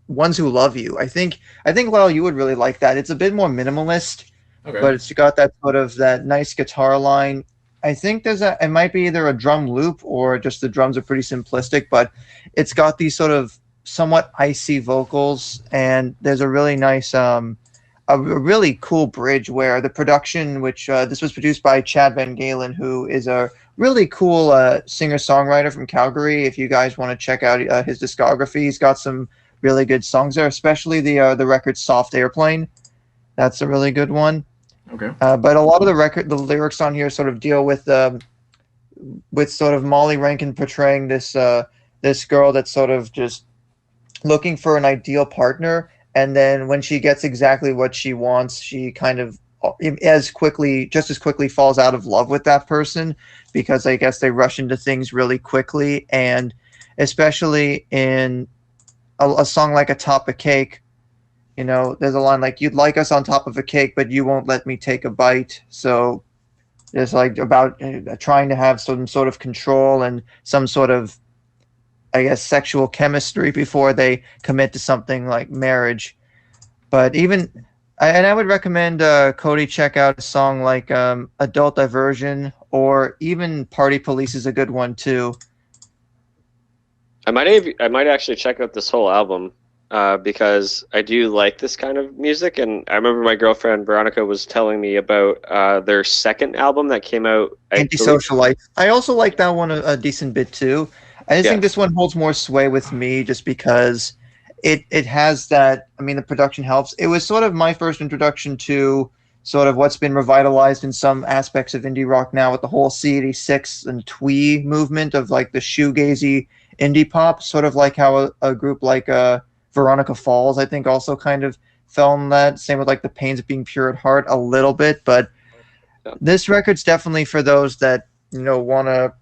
Ones Who Love You. I think Lyle, you would really like that. It's a bit more minimalist, but it's got that sort of that nice guitar line. I think it might be either a drum loop or just the drums are pretty simplistic, but it's got these sort of somewhat icy vocals, and there's a really nice a really cool bridge where the production, which this was produced by Chad Van Galen, who is a really cool singer-songwriter from Calgary. If you guys want to check out his discography, he's got some really good songs there, especially the record Soft Airplane. That's a really good one. Okay. But a lot of the lyrics on here sort of deal with sort of Molly Rankin portraying this girl that's sort of just looking for an ideal partner, and then when she gets exactly what she wants, she kind of just as quickly falls out of love with that person, because I guess they rush into things really quickly. And especially in a song like Atop a Cake, you know, there's a line like, "You'd like us on top of a cake, but you won't let me take a bite." So it's like about trying to have some sort of control and some sort of, I guess, sexual chemistry before they commit to something like marriage. But I would recommend Cody check out a song like Adult Diversion, or even Party Police is a good one too. I might actually check out this whole album because I do like this kind of music, and I remember my girlfriend Veronica was telling me about their second album that came out. Antisocial Life. I also like that one a decent bit too. I just think this one holds more sway with me, just because it has that. I mean, the production helps. It was sort of my first introduction to sort of what's been revitalized in some aspects of indie rock now, with the whole C86 and twee movement of like the shoegazy indie pop, sort of like how a group like Veronica Falls, I think, also kind of fell in that. Same with like the Pains of Being Pure at Heart a little bit, but this record's definitely for those that, you know, want to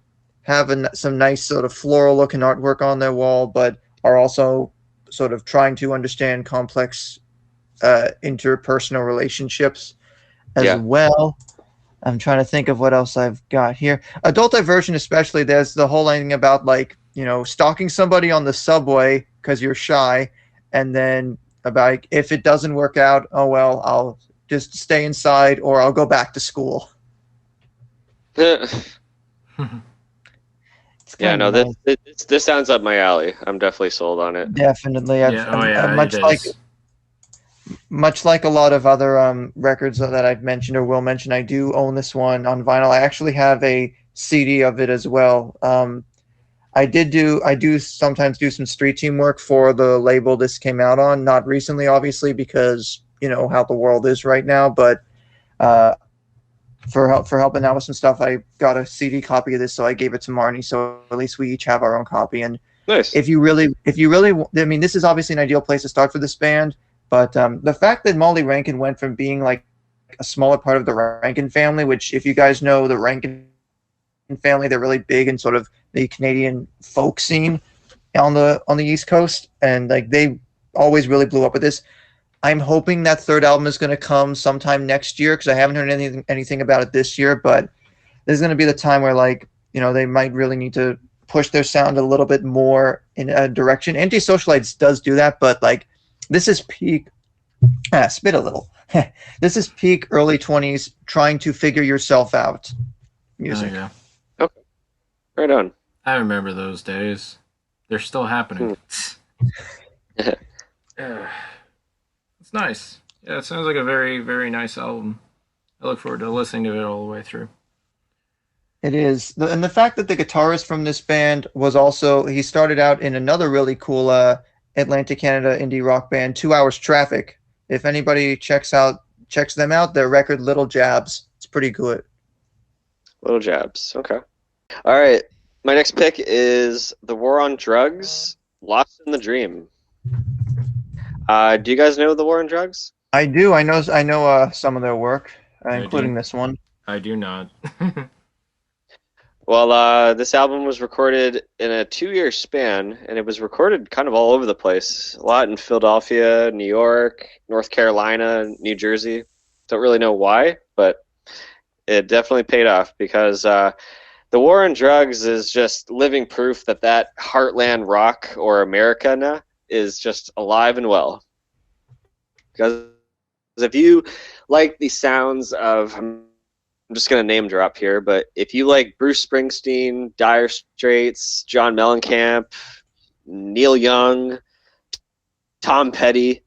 have some nice sort of floral looking artwork on their wall, but are also sort of trying to understand complex interpersonal relationships as well. I'm trying to think of what else I've got here. Adult Diversion especially, there's the whole thing about, like, you know, stalking somebody on the subway because you're shy, and then about if it doesn't work out, oh well, I'll just stay inside or I'll go back to school. Yeah, no, this sounds up my alley. I'm definitely sold on it. Definitely. much like a lot of other records that I've mentioned or will mention, I do own this one on vinyl. I actually have a CD of it as well. I do sometimes do some street team work for the label this came out on. Not recently, obviously, because you know how the world is right now. But for helping out with some stuff, I got a CD copy of this, so I gave it to Marnie. So at least we each have our own copy. And Nice. if you really, I mean, this is obviously an ideal place to start for this band. But the fact that Molly Rankin went from being like a smaller part of the Rankin family, which if you guys know the Rankin family, they're really big in sort of the Canadian folk scene on the East Coast, and like they always really blew up with this. I'm hoping that third album is going to come sometime next year because I haven't heard anything about it this year. But there's going to be the time where like they might really need to push their sound a little bit more in a direction. Antisocialites does do that, but like this is peak. Spit a little. This is peak early 20s trying to figure yourself out music. Oh, yeah. Okay. Right on. I remember those days. They're still happening. It's nice. Yeah, it sounds like a very, very nice album. I look forward to listening to it all the way through. It is. And the fact that the guitarist from this band was also, he started out in another really cool Atlantic Canada indie rock band, 2 Hours Traffic. If anybody checks them out, their record Little Jabs, it's pretty good. Little Jabs. Okay. All right. My next pick is The War on Drugs, Lost in the Dream. Do you guys know The War on Drugs? I do. I know some of their work, including this one. I do not. Well, this album was recorded in a 2-year span, and it was recorded kind of all over the place. A lot in Philadelphia, New York, North Carolina, New Jersey. Don't really know why, but it definitely paid off because The War on Drugs is just living proof that heartland rock or Americana is just alive and well. Because if you like the sounds of... I'm just going to name drop here, but if you like Bruce Springsteen, Dire Straits, John Mellencamp, Neil Young, Tom Petty,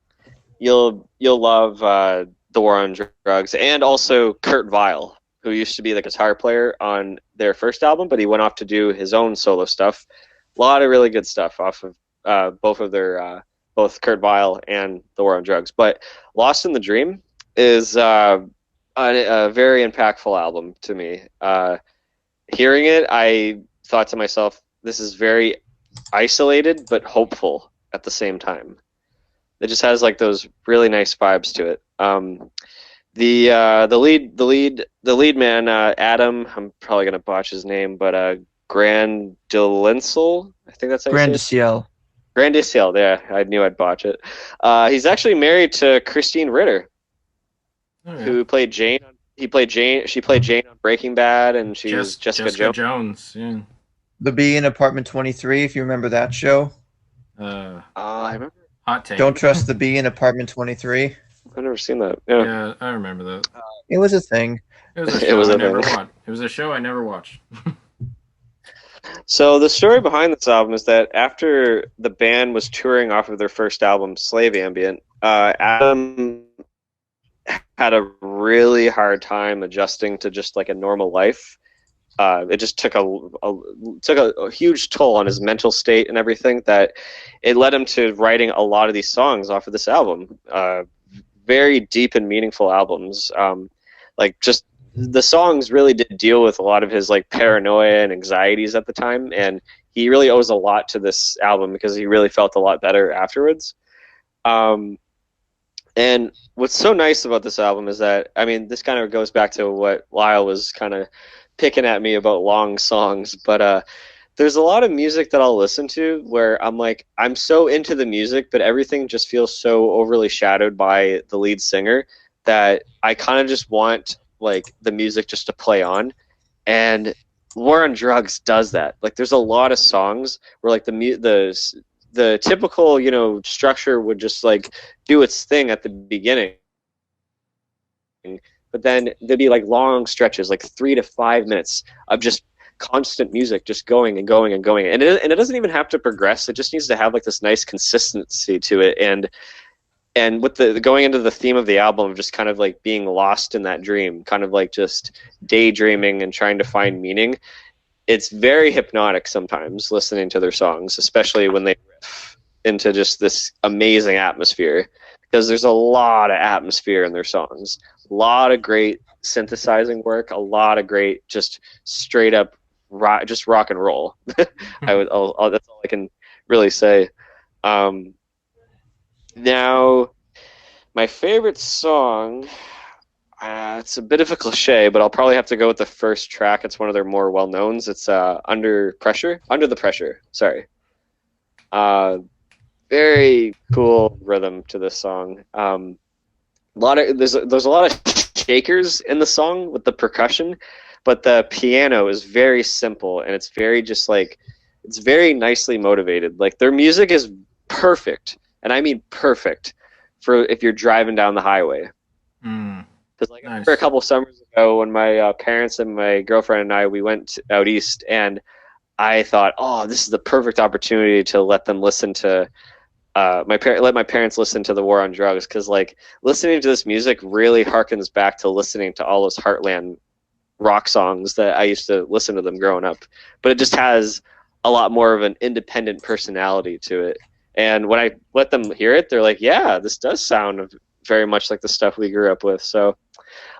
you'll love The War on Drugs, and also Kurt Vile, who used to be the guitar player on their first album, but he went off to do his own solo stuff. A lot of really good stuff off of both Kurt Vile and The War on Drugs. But Lost in the Dream is... a very impactful album to me. Hearing it, I thought to myself, this is very isolated but hopeful at the same time. It just has like those really nice vibes to it. The lead man, Adam, I'm probably gonna botch his name, but Grandaddy, I think that's how you say it. Grandaddy, yeah, I knew I'd botch it. He's actually married to Christine Ritter. Oh, yeah. Who played Jane? She played Jane on Breaking Bad, and she was Jessica Jones. Yeah. The Bee in Apartment 23, if you remember that show. I remember. Hot take. Don't Trust the Bee in Apartment 23. I've never seen that. Yeah, I remember that. It was a thing. It was a show I never watched. It was a show I never watched. So the story behind this album is that after the band was touring off of their first album, Slave Ambient, Adam had a really hard time adjusting to just like a normal life. It just took a huge toll on his mental state and everything that it led him to writing a lot of these songs off of this album. Very deep and meaningful albums. Like just the songs really did deal with a lot of his like paranoia and anxieties at the time, and he really owes a lot to this album because he really felt a lot better afterwards. And what's so nice about this album is that, I mean, this kind of goes back to what Lyle was kind of picking at me about long songs, but there's a lot of music that I'll listen to where I'm like, I'm so into the music, but everything just feels so overly shadowed by the lead singer that I kind of just want like the music just to play on. And War on Drugs does that. Like there's a lot of songs where like the typical, structure would just like do its thing at the beginning, but then there'd be like long stretches, like 3 to 5 minutes of just constant music, just going and going and going, and it doesn't even have to progress. It just needs to have like this nice consistency to it, and and with the going into the theme of the album, just kind of like being lost in that dream, kind of like just daydreaming and trying to find meaning. It's very hypnotic sometimes listening to their songs, especially when they riff into just this amazing atmosphere, because there's a lot of atmosphere in their songs, a lot of great synthesizing work, a lot of great just straight up just rock and roll. That's all I can really say. Now, my favorite song, it's a bit of a cliche, but I'll probably have to go with the first track. It's one of their more well-knowns. It's Under the Pressure. Sorry. Very cool rhythm to this song. There's a lot of shakers in the song with the percussion, but the piano is very simple, and it's very just like, it's very nicely motivated. Like, their music is perfect, and I mean perfect, for if you're driving down the highway. Because like, nice. A couple summers ago, when my parents and my girlfriend and we went out east, and I thought, oh, this is the perfect opportunity to let them listen to let my parents listen to the War on Drugs, because like listening to this music really harkens back to listening to all those Heartland rock songs that I used to listen to them growing up. But it just has a lot more of an independent personality to it. And when I let them hear it, they're like, yeah, this does sound very much like the stuff we grew up with. So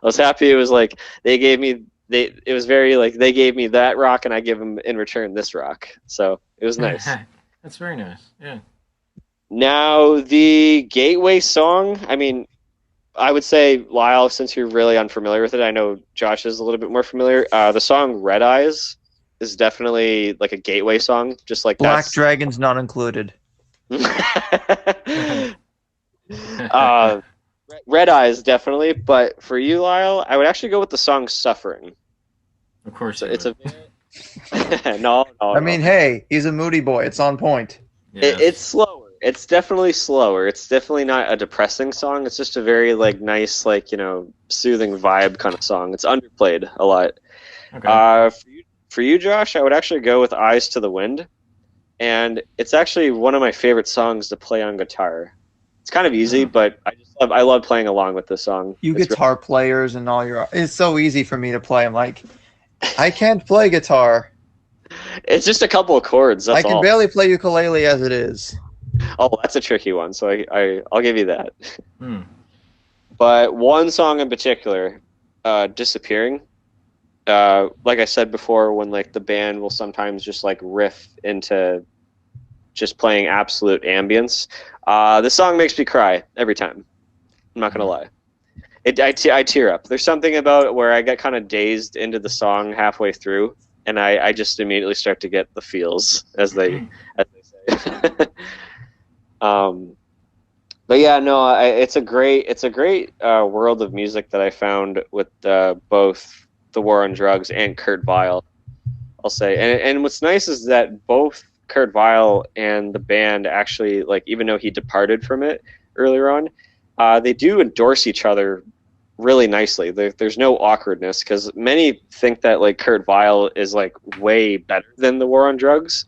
I was happy. It was like they gave me that rock, and I give them in return this rock. So it was nice. That's very nice. Yeah. Now, the gateway song, I mean, I would say, Lyle, since you're really unfamiliar with it, I know Josh is a little bit more familiar. The song Red Eyes is definitely like a gateway song, just like Black Dragon's not included. Red Eyes, definitely. But for you, Lyle, I would actually go with the song Suffering. Of course. So it's no. I mean, hey, he's a moody boy. It's on point. Yeah. It's slower. It's definitely slower. It's definitely not a depressing song. It's just a very like nice, like, soothing vibe kind of song. It's underplayed a lot. Okay. For you, Josh, I would actually go with Eyes to the Wind, and it's actually one of my favorite songs to play on guitar. It's kind of easy, but I love playing along with this song. You guitar players and all it's so easy for me to play. I'm like, I can't play guitar. It's just a couple of chords. That's I can barely play ukulele as it is. Oh, that's a tricky one, so I'll give you that. But one song in particular, Disappearing, like I said before, when like the band will sometimes just like riff into just playing absolute ambience, this song makes me cry every time. I'm not gonna lie. I tear up. There's something about it where I get kind of dazed into the song halfway through, and I just immediately start to get the feels, as they say. But yeah, no, it's a great world of music that I found with both the War on Drugs and Kurt Vile, I'll say. And what's nice is that both Kurt Vile and the band actually, like, even though he departed from it earlier on, they do endorse each other really nicely. There's no awkwardness, because many think that like Kurt Vile is like way better than the War on Drugs.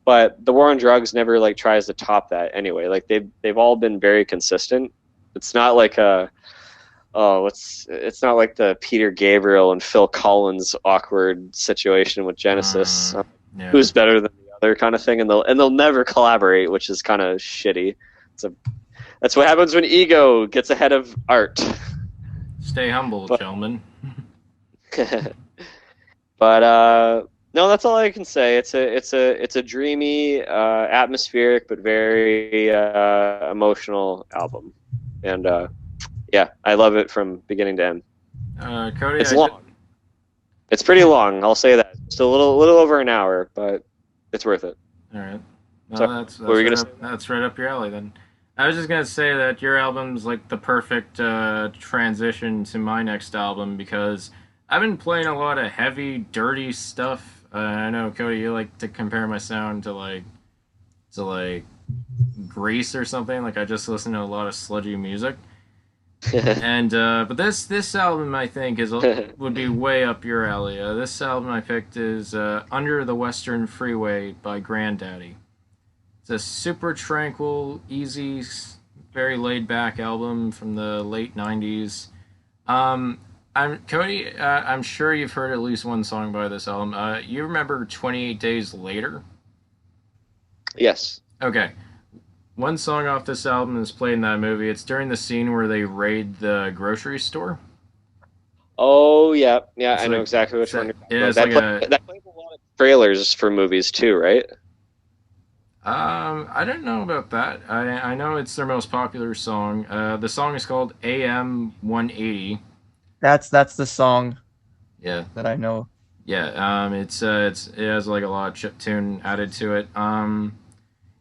But the War on Drugs never like tries to top that anyway. Like they've all been very consistent. It's not like it's not like the Peter Gabriel and Phil Collins awkward situation with Genesis. Yeah. Who's better than the other kind of thing, and they'll never collaborate, which is kind of shitty. That's what happens when ego gets ahead of art. Stay humble, gentlemen. But no, that's all I can say. It's a dreamy, atmospheric, but very emotional album, and yeah, I love it from beginning to end. Cody, it's long. It's pretty long. I'll say that. It's a little over an hour, but it's worth it. All right. Well, so, that's right up your alley then. I was just gonna say that your album's like the perfect transition to my next album, because I've been playing a lot of heavy, dirty stuff. I know, Cody, you like to compare my sound to like Grease or something. Like, I just listen to a lot of sludgy music. And but this album, I think, would be way up your alley. This album I picked is Under the Western Freeway by Grandaddy. It's a super tranquil, easy, very laid back album from the late '90s. Um, I'm Cody. I'm sure you've heard at least one song by this album. You remember 28 Days Later? Yes. Okay. One song off this album is played in that movie. It's during the scene where they raid the grocery store. Oh yeah, yeah. It's I know like exactly which one it's you're talking yeah, about. it's like a That plays a lot of trailers for movies too, right? I don't know about that. I know it's their most popular song. The song is called AM 180. That's the song Yeah. that I know. Yeah, it has like a lot of chip tune added to it.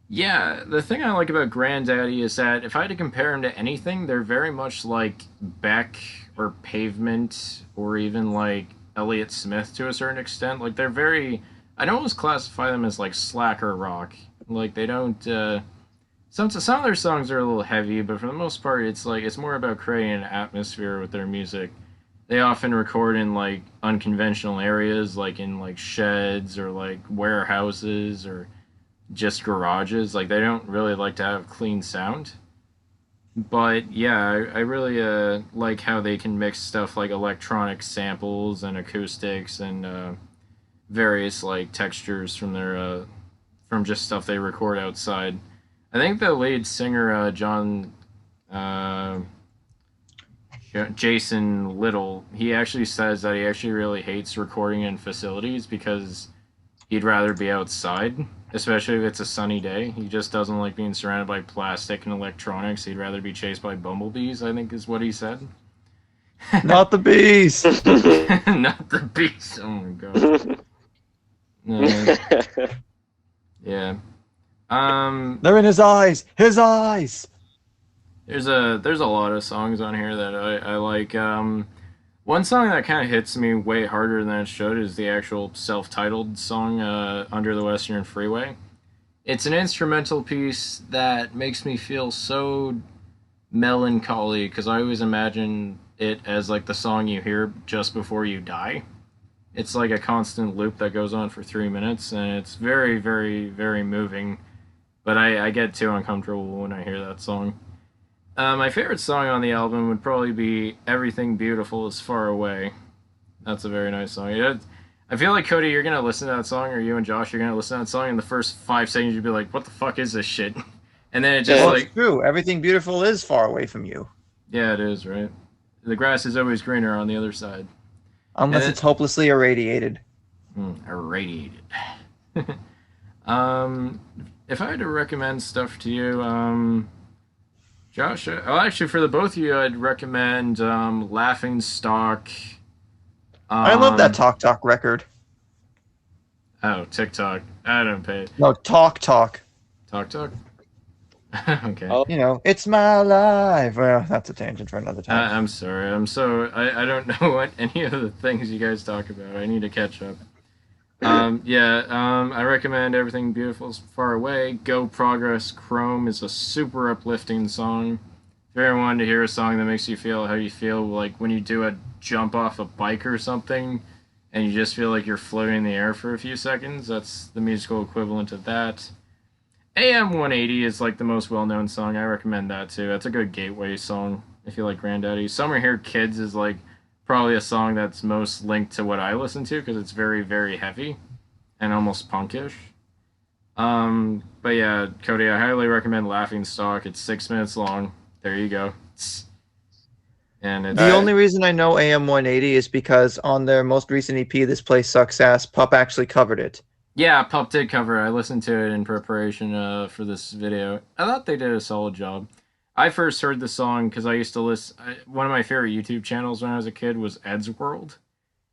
Yeah, the thing I like about Grandaddy is that if I had to compare them to anything, they're very much like Beck or Pavement or even like Elliott Smith to a certain extent. Like they're very, I'd almost classify them as like slacker rock. Like they don't. Some of their songs are a little heavy, but for the most part, it's like it's more about creating an atmosphere with their music. They often record in like unconventional areas, like in like sheds or like warehouses or just garages. Like they don't really like to have clean sound. But yeah, I really like how they can mix stuff like electronic samples and acoustics and various like textures from their from just stuff they record outside. I think the lead singer uh, Jason Little, he actually says that he actually really hates recording in facilities because he'd rather be outside, especially if it's a sunny day. He just doesn't like being surrounded by plastic and electronics. He'd rather be chased by bumblebees, I think is what he said. Not the bees. Not the bees. Oh my god. Yeah. They're in his eyes. His eyes. There's a lot of songs on here that I like. One song that kind of hits me way harder than it should is the actual self-titled song, "Under the Western Freeway." It's an instrumental piece that makes me feel so melancholy because I always imagine it as like the song you hear just before you die. It's like a constant loop that goes on for 3 minutes, and it's very, very, very moving. But I get too uncomfortable when I hear that song. My favorite song on the album would probably be "Everything Beautiful Is Far Away." That's a very nice song. I feel like Cody, you're gonna listen to that song, or you and Josh, you're gonna listen to that song. In the first 5 seconds, you'd be like, "What the fuck is this shit?" And then it just Well, like, it's true. Everything beautiful is far away from you, yeah, it is right. The grass is always greener on the other side. unless it's hopelessly irradiated. Irradiated. um, if I had to recommend stuff to you, Josh, actually, for the both of you, I'd recommend Laughing Stock. I love that Talk Talk record. Oh, TikTok. I don't pay it. No, Talk Talk. Talk Talk? Okay. Oh, You know, it's my life. Well, that's a tangent for another time. I'm sorry. I don't know what any of the things you guys talk about. I need to catch up. I recommend Everything Beautiful is Far Away. Go Progress Chrome is a super uplifting song. If you ever wanted to hear a song that makes you feel how you feel, like when you do a jump off a bike or something, and you just feel like you're floating in the air for a few seconds, that's the musical equivalent of that. AM 180 is like the most well-known song. I recommend that too. That's a good gateway song if you like Grandaddy. Summer Here Kids is like probably a song that's most linked to what I listen to because it's very, very heavy and almost punkish. But yeah, Cody, I highly recommend Laughing Stock. It's 6 minutes long. There you go. And it's, The only reason I know AM 180 is because on their most recent EP, This Place Sucks Ass, Pup actually covered it. yeah, Pup did cover it. I listened to it in preparation for this video. I thought they did a solid job. I first heard the song because I used to listen. One of my favorite YouTube channels when I was a kid was Ed's World.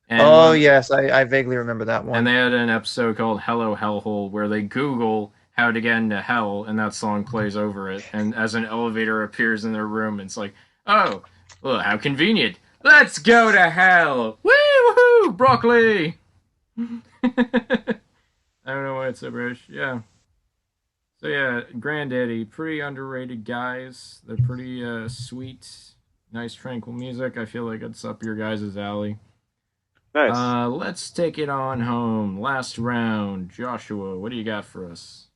And Yes, I vaguely remember that one. And they had an episode called Hello Hellhole where they Google how to get into hell, and that song plays over it. And as an elevator appears in their room, it's like, oh, well, how convenient. Let's go to hell. Woo-hoo, broccoli. I don't know why it's so British. Yeah. So yeah, Grandaddy, pretty underrated guys. They're pretty sweet, nice, tranquil music. I feel like it's up your guys' alley. nice. Let's take it on home. Last round. Joshua, what do you got for us?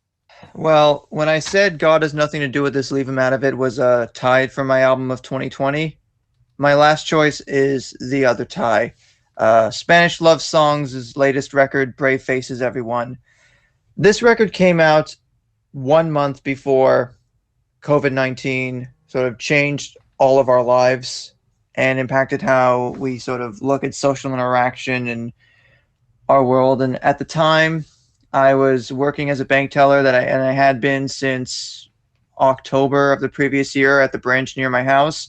Well, when I said God has nothing to do with this, leave him out of it was tied for my album of 2020. My last choice is the other tie. Spanish Love Songs' latest record, Brave Faces Everyone. This record came out 1 month before COVID-19 sort of changed all of our lives and impacted how we sort of look at social interaction and our world. And at the time, I was working as a bank teller and I had been since October of the previous year at the branch near my house.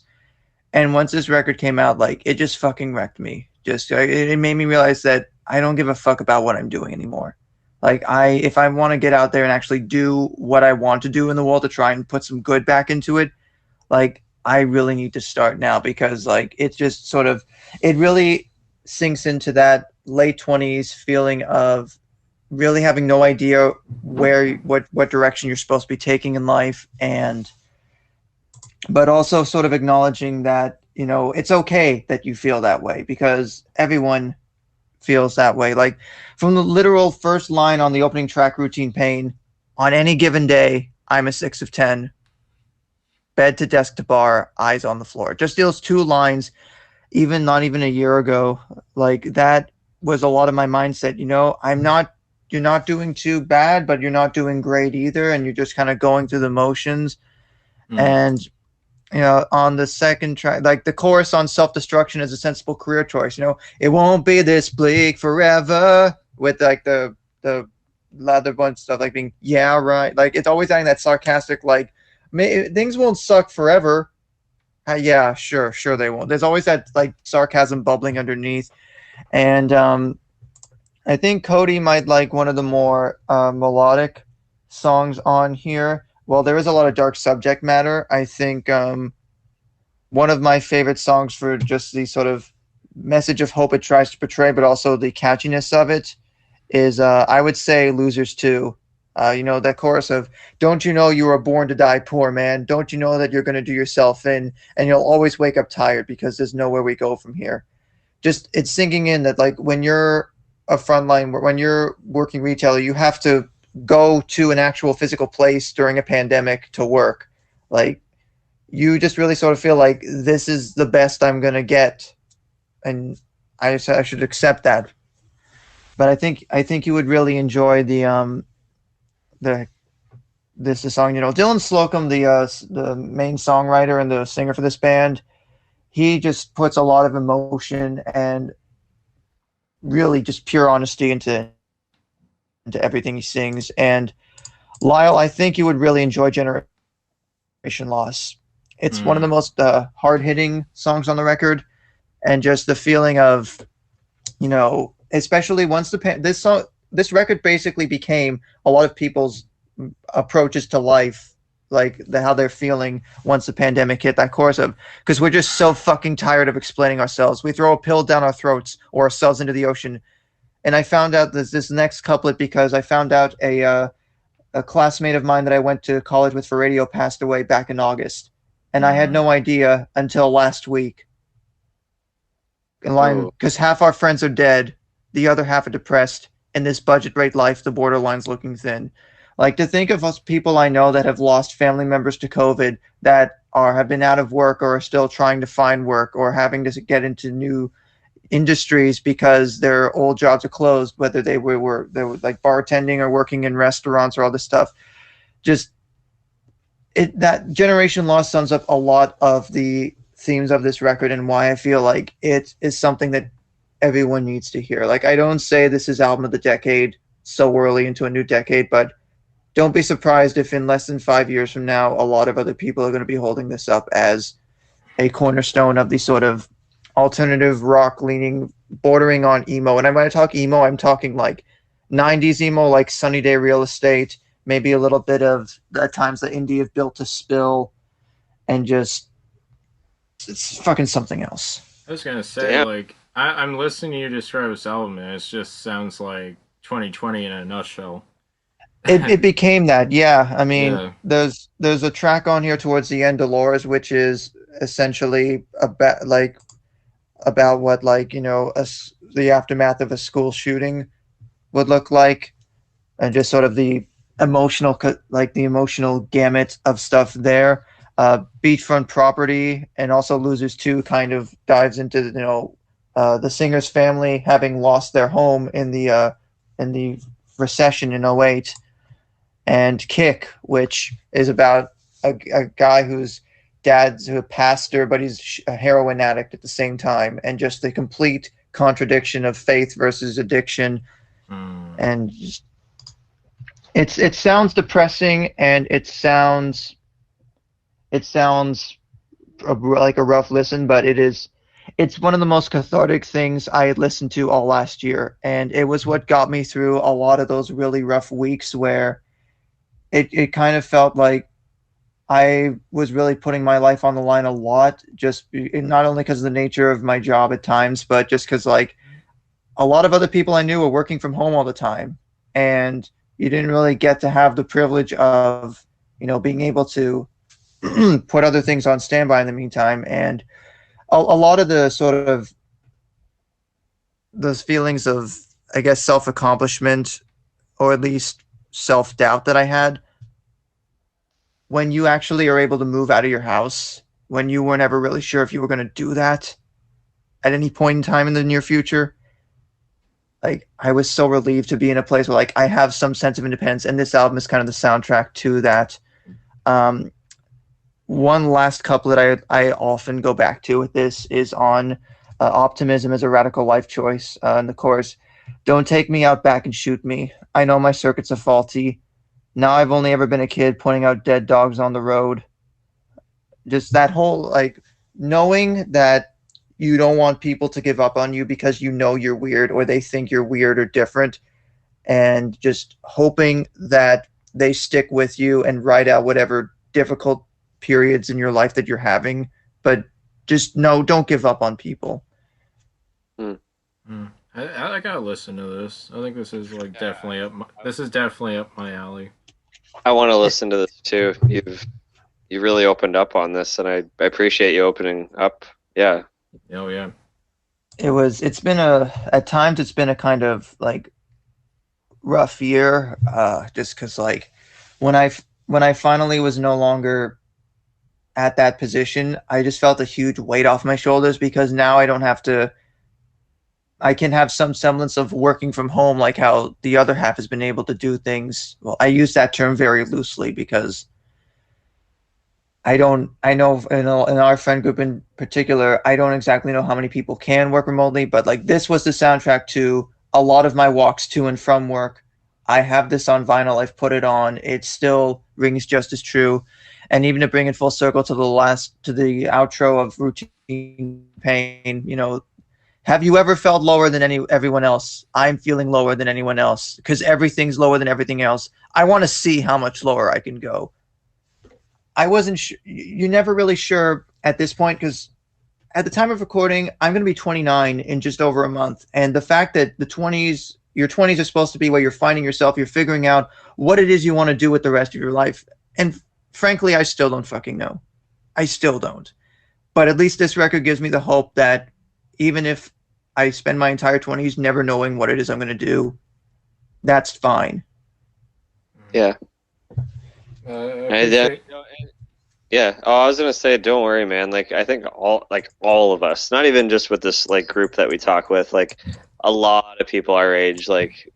And once this record came out, like, it just fucking wrecked me. It made me realize that I don't give a fuck about what I'm doing anymore. Like, if I want to get out there and actually do what I want to do in the world to try and put some good back into it, like, I really need to start now, because like it's just sort of, it really sinks into that late 20s feeling of really having no idea what direction you're supposed to be taking in life, but also sort of acknowledging that, you know, it's okay that you feel that way, because everyone feels that way. Like, from the literal first line on the opening track, Routine Pain, on any given day, I'm a 6 of 10. Bed to desk to bar, eyes on the floor. Just those two lines, not even a year ago, like, that was a lot of my mindset. You know, you're not doing too bad, but you're not doing great either, and you're just kind of going through the motions. And, you know, on the second track, like the chorus on Self-Destruction is a sensible career choice. You know, it won't be this bleak forever, with like the leather bunch stuff, like being, yeah, right. Like, it's always adding that sarcastic, like, things won't suck forever. Yeah, sure they won't. There's always that like sarcasm bubbling underneath. And I think Cody might like one of the more melodic songs on here. Well, there is a lot of dark subject matter. I think one of my favorite songs for just the sort of message of hope it tries to portray, but also the catchiness of it, is I would say Losers 2. You know, that chorus of, don't you know you were born to die poor, man? Don't you know that you're going to do yourself in, and you'll always wake up tired because there's nowhere we go from here. Just, it's sinking in that, like, when you're a frontline, when you're working retailer, you have to go to an actual physical place during a pandemic to work. Like, you just really sort of feel like this is the best I'm going to get, and I should accept that. But I think you would really enjoy the song. You know, Dylan Slocum, the main songwriter and the singer for this band, he just puts a lot of emotion and really just pure honesty into everything he sings. And Lyle, I think you would really enjoy Generation Loss. It's one of the most hard-hitting songs on the record, and just the feeling of, you know, especially once this record basically became a lot of people's approaches to life, like how they're feeling once the pandemic hit. That chorus of, because we're just so fucking tired of explaining ourselves. We throw a pill down our throats or ourselves into the ocean. And I found out this next couplet because I found out a classmate of mine that I went to college with for radio passed away back in August. And I had no idea until last week. In line, because half our friends are dead, the other half are depressed. In this budget rate life, the borderline's looking thin. Like, to think of us people I know that have lost family members to COVID, that have been out of work or are still trying to find work or having to get into new industries because their old jobs are closed, whether they were like bartending or working in restaurants or all this stuff. Just that Generation Lost sums up a lot of the themes of this record and why I feel like it is something that everyone needs to hear. Like, I don't say this is album of the decade so early into a new decade, but don't be surprised if in less than 5 years from now, a lot of other people are going to be holding this up as a cornerstone of the sort of alternative rock leaning, bordering on emo. And when I talk emo, I'm talking like 90s emo, like Sunny Day Real Estate, maybe a little bit of, at times, the indie of Built to Spill, and just, it's fucking something else. I was going to say, like, I'm listening to you describe this album, and it just sounds like 2020 in a nutshell. It became that, yeah. I mean, there's a track on here towards the end, Dolores, which is essentially about what, like, you know, the aftermath of a school shooting would look like, and just sort of the like the emotional gamut of stuff there. Beachfront Property and also Losers 2 kind of dives into, the singer's family having lost their home in the recession in '08, and Kick, which is about a guy whose dad's a pastor, but he's a heroin addict at the same time, and just the complete contradiction of faith versus addiction. And just, it sounds depressing, and it sounds like a rough listen, but it's one of the most cathartic things I had listened to all last year, and it was what got me through a lot of those really rough weeks where it kind of felt like I was really putting my life on the line a lot, just not only because of the nature of my job at times, but just because like a lot of other people I knew were working from home all the time, and you didn't really get to have the privilege of, being able to put other things on standby in the meantime. And a lot of the sort of those feelings of, I guess, self-accomplishment, or at least self-doubt that I had, when you actually are able to move out of your house, when you were never really sure if you were going to do that at any point in time in the near future, like, I was so relieved to be in a place where, like, I have some sense of independence, and this album is kind of the soundtrack to that. One last couplet I often go back to with this is on optimism as a radical life choice. In the chorus, "Don't take me out back and shoot me. I know my circuits are faulty. Now I've only ever been a kid pointing out dead dogs on the road." Just that whole, like, knowing that you don't want people to give up on you because you're weird, or they think you're weird or different, and just hoping that they stick with you and ride out whatever difficult periods in your life that you're having, but just don't give up on people. I gotta listen to this. I think this is like definitely up my alley. I want to listen to this too. You really opened up on this, and I appreciate you opening up. Yeah. Oh yeah. At times it's been a kind of like rough year, just because like when I finally was no longer at that position, I just felt a huge weight off my shoulders, because now I can have some semblance of working from home, like how the other half has been able to do things. Well, I use that term very loosely because I know in our friend group in particular, I don't exactly know how many people can work remotely, but like this was the soundtrack to a lot of my walks to and from work. I have this on vinyl. I've put it on. It still rings just as true. And even to bring it full circle to the outro of Routine Pain, have you ever felt lower than everyone else? I'm feeling lower than anyone else because everything's lower than everything else. I want to see how much lower I can go. I wasn't sure. You're never really sure at this point, because at the time of recording, I'm going to be 29 in just over a month. And the fact that your 20s are supposed to be where you're finding yourself, you're figuring out what it is you want to do with the rest of your life. And frankly, I still don't fucking know. I still don't. But at least this record gives me the hope that even if I spend my entire 20s never knowing what it is I'm going to do, that's fine. Yeah. Yeah. Oh, I was gonna say, don't worry, man. Like, I think all of us, not even just with this like group that we talk with, like a lot of people our age, like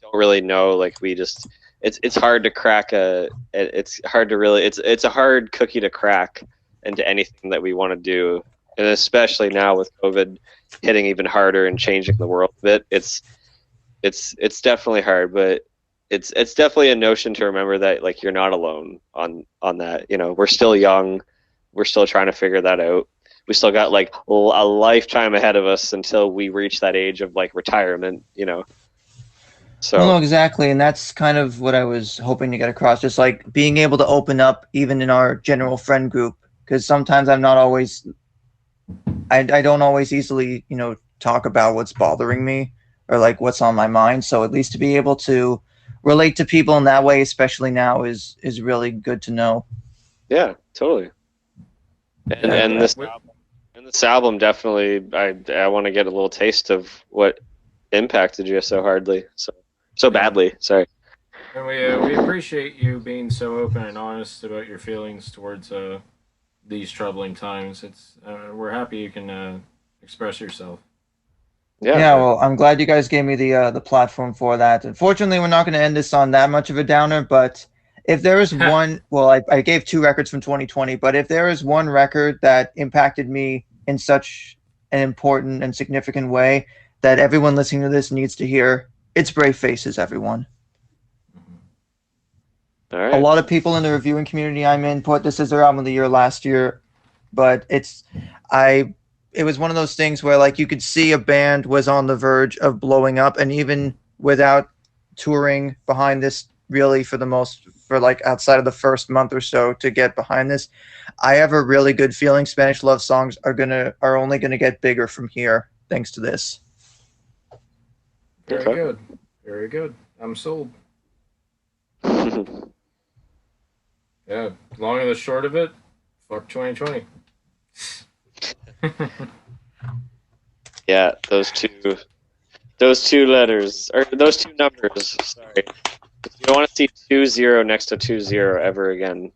don't really know. Like it's hard to crack it's a hard cookie to crack into anything that we want to do, and especially now with COVID hitting even harder and changing the world a bit. It's definitely hard, but it's definitely a notion to remember that like you're not alone on that. We're still young, we're still trying to figure that out. We still got like a lifetime ahead of us until we reach that age of like retirement. So no, exactly, and that's kind of what I was hoping to get across. Just like being able to open up, even in our general friend group, because sometimes I don't always easily talk about what's bothering me or like what's on my mind. So at least to be able to relate to people in that way, especially now, is really good to know. Yeah, totally. And this album definitely, I want to get a little taste of what impacted you so badly. Sorry. And we appreciate you being so open and honest about your feelings towards these troubling times. It's we're happy you can express yourself. Yeah, well, I'm glad you guys gave me the platform for that. Unfortunately, we're not going to end this on that much of a downer, but if there is one, well, I gave 2 records from 2020, but if there is one record that impacted me in such an important and significant way that everyone listening to this needs to hear, it's Brave Faces, everyone. All right. A lot of people in the reviewing community I'm in put this as their album of the year last year, but it was one of those things where like you could see a band was on the verge of blowing up, and even without touring behind this really for like outside of the first month or so to get behind this, I have a really good feeling Spanish love songs are only gonna get bigger from here thanks to this. Very good. Very good. I'm sold. Yeah, long and the short of it, fuck 2020. Yeah, those two letters, or those 2 numbers, sorry. You don't want to see 20 next to 20 ever again.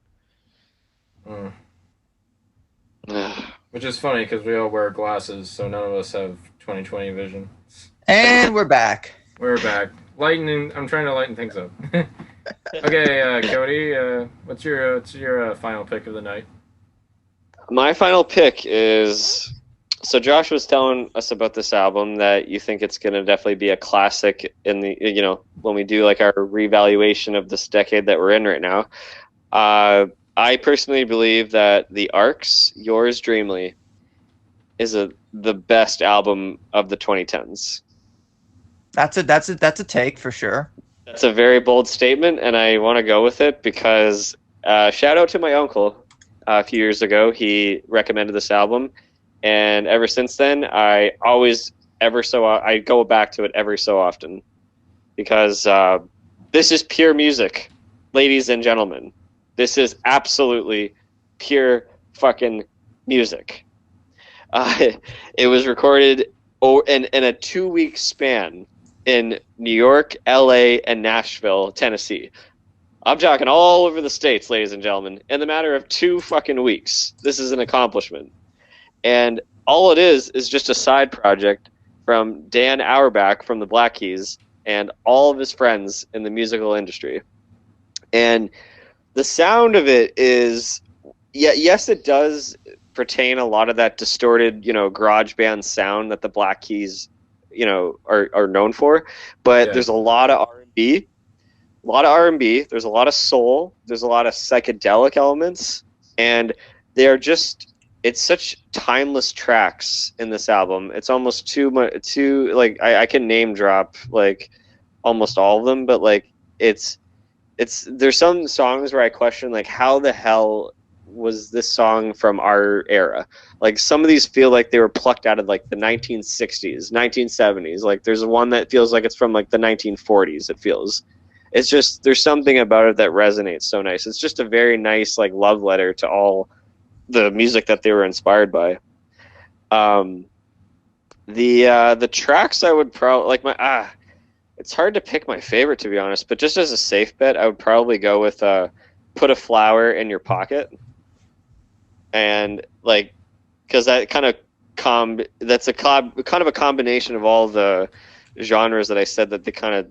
Which is funny because we all wear glasses, so none of us have 2020 vision. And we're back. We're back. I'm trying to lighten things up. Okay, Cody, what's your final pick of the night? My final pick is, so Josh was telling us about this album that you think it's going to definitely be a classic in the, when we do like our revaluation of this decade that we're in right now. I personally believe that the Arcs, Yours Dreamily, is the best album of the 2010s. That's a take for sure. That's a very bold statement, and I want to go with it because shout out to my uncle. A few years ago, he recommended this album, and ever since then, I go back to it every so often because this is pure music, ladies and gentlemen. This is absolutely pure fucking music. It was recorded in a 2-week span in New York, LA, and Nashville, Tennessee. I'm talking all over the states, ladies and gentlemen, in the matter of 2 fucking weeks. This is an accomplishment. And all it is just a side project from Dan Auerbach from the Black Keys and all of his friends in the musical industry. And the sound of it is, yes, it does pertain a lot of that distorted, garage band sound that the Black Keys, are known for. But there's a lot of R&B. There's a lot of soul. There's a lot of psychedelic elements, and it's such timeless tracks in this album. It's almost too like I can name drop like almost all of them, but like there's some songs where I question like how the hell was this song from our era? Like some of these feel like they were plucked out of like the 1960s, 1970s. Like there's one that feels like it's from like the 1940s. It feels. It's just there's something about it that resonates so nice. It's just a very nice like love letter to all the music that they were inspired by. The tracks I would probably like it's hard to pick my favorite, to be honest, but just as a safe bet, I would probably go with Put a Flower in Your Pocket. And like because that kind of that's kind of a combination of all the genres that I said that they kind of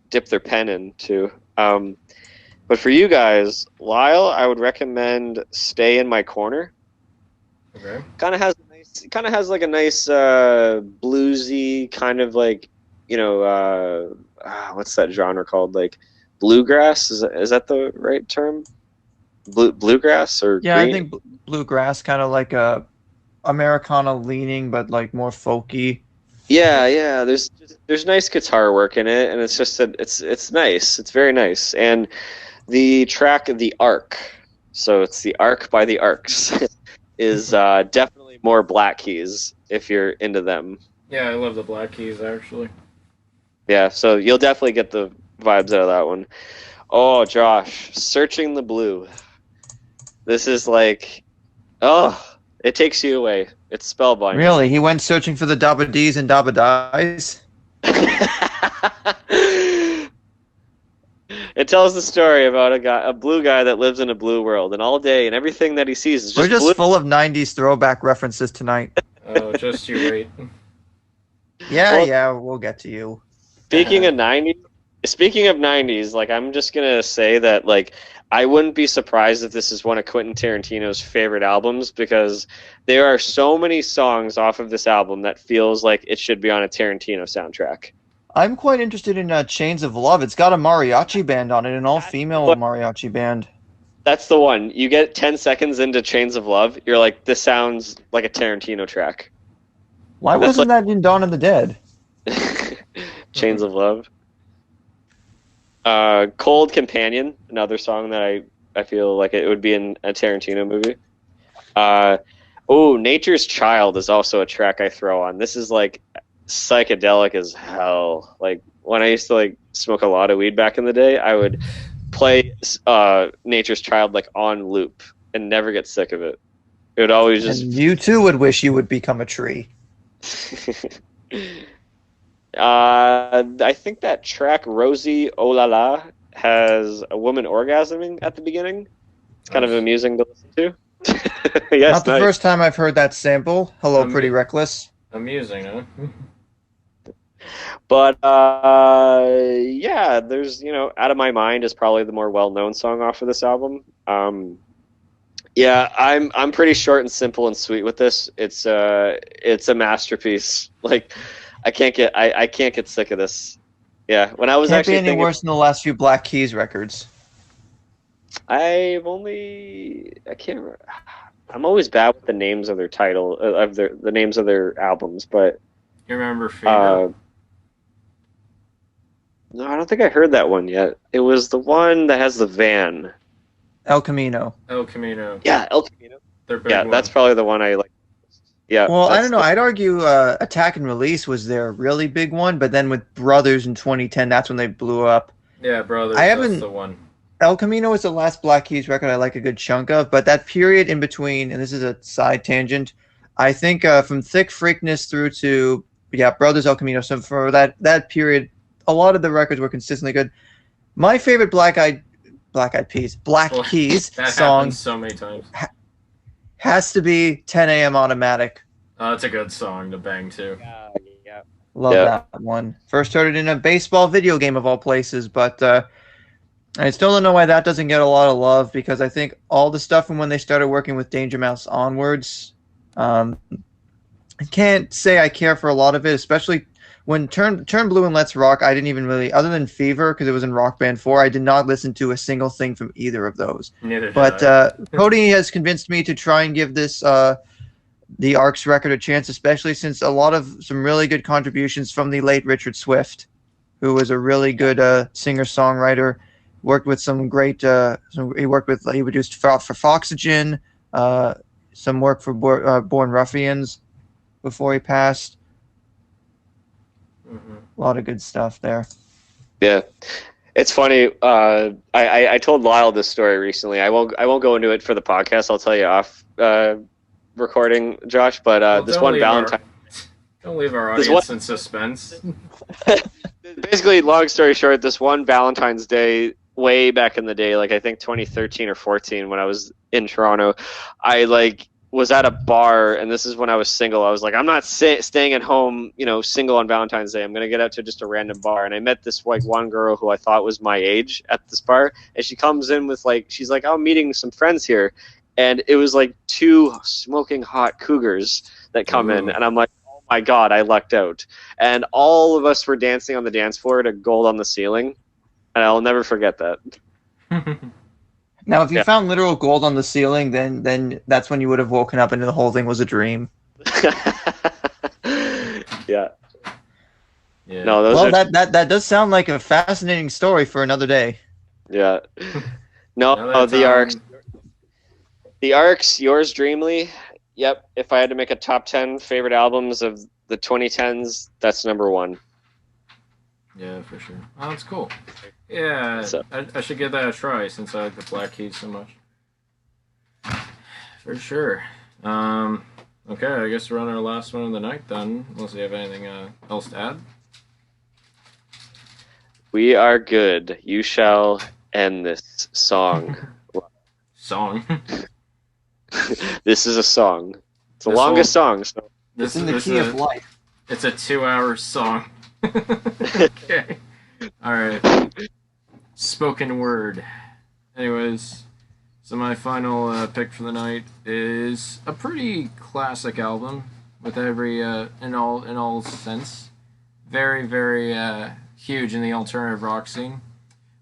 dip their pen into. But for you guys, Lyle, I would recommend Stay in My Corner. Okay. Kind of has like a nice bluesy kind of like, what's that genre called? Like bluegrass? Is that the right term? Bluegrass or yeah, green? I think bluegrass, kind of like a Americana leaning, but like more folky. Yeah. There's nice guitar work in it, and it's just it's nice. It's very nice. And the track The Arc, so it's The Arc by The Arcs, is definitely more Black Keys if you're into them. Yeah, I love the Black Keys actually. Yeah, so you'll definitely get the vibes out of that one. Oh, Josh, Searching the Blue. This is like, it takes you away. It's spellbinding. Really? He went searching for the Dabba D's and Dabba Di's? It tells the story about a blue guy that lives in a blue world, and all day and everything that he sees is just We're just blue. full of 90s throwback references tonight. Oh, just you wait. Yeah, we'll get to you. Speaking of 90s, like I'm just gonna say that like I wouldn't be surprised if this is one of Quentin Tarantino's favorite albums because there are so many songs off of this album that feels like it should be on a Tarantino soundtrack. I'm quite interested in Chains of Love. It's got a mariachi band on it, an all-female mariachi band. That's the one. You get 10 seconds into Chains of Love, you're like, this sounds like a Tarantino track. Why wasn't that in Dawn of the Dead? Chains of Love. Cold Companion, another song that I feel like it would be in a Tarantino movie. Nature's Child is also a track I throw on. This is like psychedelic as hell. Like when I used to like smoke a lot of weed back in the day, I would play Nature's Child like on loop and never get sick of it. It would always just. And you too would wish you would become a tree. I think that track Rosie Oh La La has a woman orgasming at the beginning. It's kind of amusing to listen to. Yes, not the first time I've heard that sample. Hello, Pretty Reckless. Amusing, huh? But yeah, there's Out of My Mind is probably the more well-known song off of this album. Yeah, I'm pretty short and simple and sweet with this. It's a masterpiece. Like I can't get sick of this. Yeah, when I was Can't actually be any worse than the last few Black Keys records. I can't remember. I'm always bad with the names of their title of the names of their albums, but you remember Fever? No, I don't think I heard that one yet. It was the one that has the van. El Camino. El Camino. Yeah, El Camino. Yeah, that's probably the one I like. Yeah. Well, I don't know. I'd argue Attack and Release was their really big one, but then with Brothers in 2010, that's when they blew up. Yeah, Brothers. That's the one. El Camino was the last Black Keys record I like a good chunk of, but that period in between, and this is a side tangent, I think from Thick Freakness through to Brothers, El Camino. So for that period, a lot of the records were consistently good. My favorite Black Keys song so many times has to be 10 a.m. Automatic. Oh, that's a good song to bang too. Yeah. Love that one. First heard it in a baseball video game of all places, but I still don't know why that doesn't get a lot of love because I think all the stuff from when they started working with Danger Mouse onwards, I can't say I care for a lot of it, especially when Turn Blue and Let's Rock. I didn't even really, other than Fever, because it was in Rock Band 4, I did not listen to a single thing from either of those. Neither did but I. Cody has convinced me to try and give this the Arcs record a chance, especially since a lot of some really good contributions from the late Richard Swift, who was a really good singer-songwriter. Worked with some great. He produced for Foxygen, some work for Born Ruffians before he passed. Mm-hmm. A lot of good stuff there. Yeah, it's funny. I told Lyle this story recently. I won't go into it for the podcast. I'll tell you off recording, Josh. But this one Valentine. Don't leave our audience in suspense. Basically, long story short, this one Valentine's Day, way back in the day, like I think 2013 or 14, when I was in Toronto, I was at a bar, and this is when I was single. I was like, I'm not staying at home, single on Valentine's Day. I'm gonna get out to just a random bar, and I met this one girl who I thought was my age at this bar, and she comes in with she's like, oh, I'm meeting some friends here, and it was like two smoking hot cougars that come in, and I'm like, oh my god, I lucked out, and all of us were dancing on the dance floor to Gold on the Ceiling. And I'll never forget that. Now, if you found literal gold on the ceiling, then that's when you would have woken up and the whole thing was a dream. Yeah. No, that does sound like a fascinating story for another day. Yeah. No, the Arcs. The Arcs, yours Dreamily. Yep. If I had to make a top 10 favorite albums of the 2010s, that's number one. Yeah, for sure. Oh, that's cool. Yeah, so. I should give that a try since I like the Black Keys so much. For sure. Okay, I guess we're on our last one of the night then, unless you have anything else to add. We are good. You shall end this song. Song. This is a song. It's the longest song. So. It's in the key of life. It's a 2-hour song. Okay. All right. Spoken word. Anyways, so my final pick for the night is a pretty classic album with every in all sense. Very, very huge in the alternative rock scene,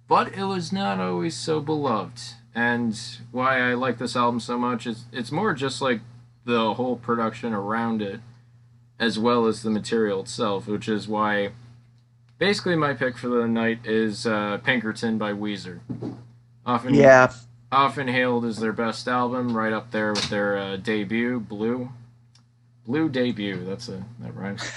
but it was not always so beloved. And why I like this album so much is it's more just like the whole production around it, as well as the material itself, which is why basically my pick for the night is Pinkerton by Weezer. Often hailed as their best album, right up there with their debut, Blue debut. That rhymes.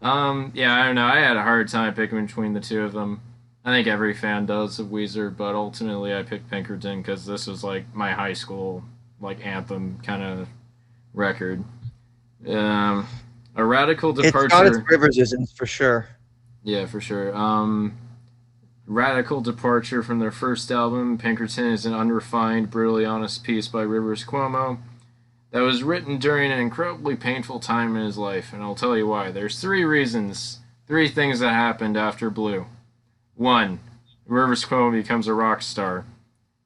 Yeah, I don't know. I had a hard time picking between the two of them. I think every fan does of Weezer, but ultimately I picked Pinkerton because this was like my high school like anthem kind of record. A radical departure. It's got its Rivers-isms for sure. Yeah, for sure. Radical departure from their first album. Pinkerton is an unrefined, brutally honest piece by Rivers Cuomo that was written during an incredibly painful time in his life, and I'll tell you why. There's three things that happened after Blue. 1, Rivers Cuomo becomes a rock star,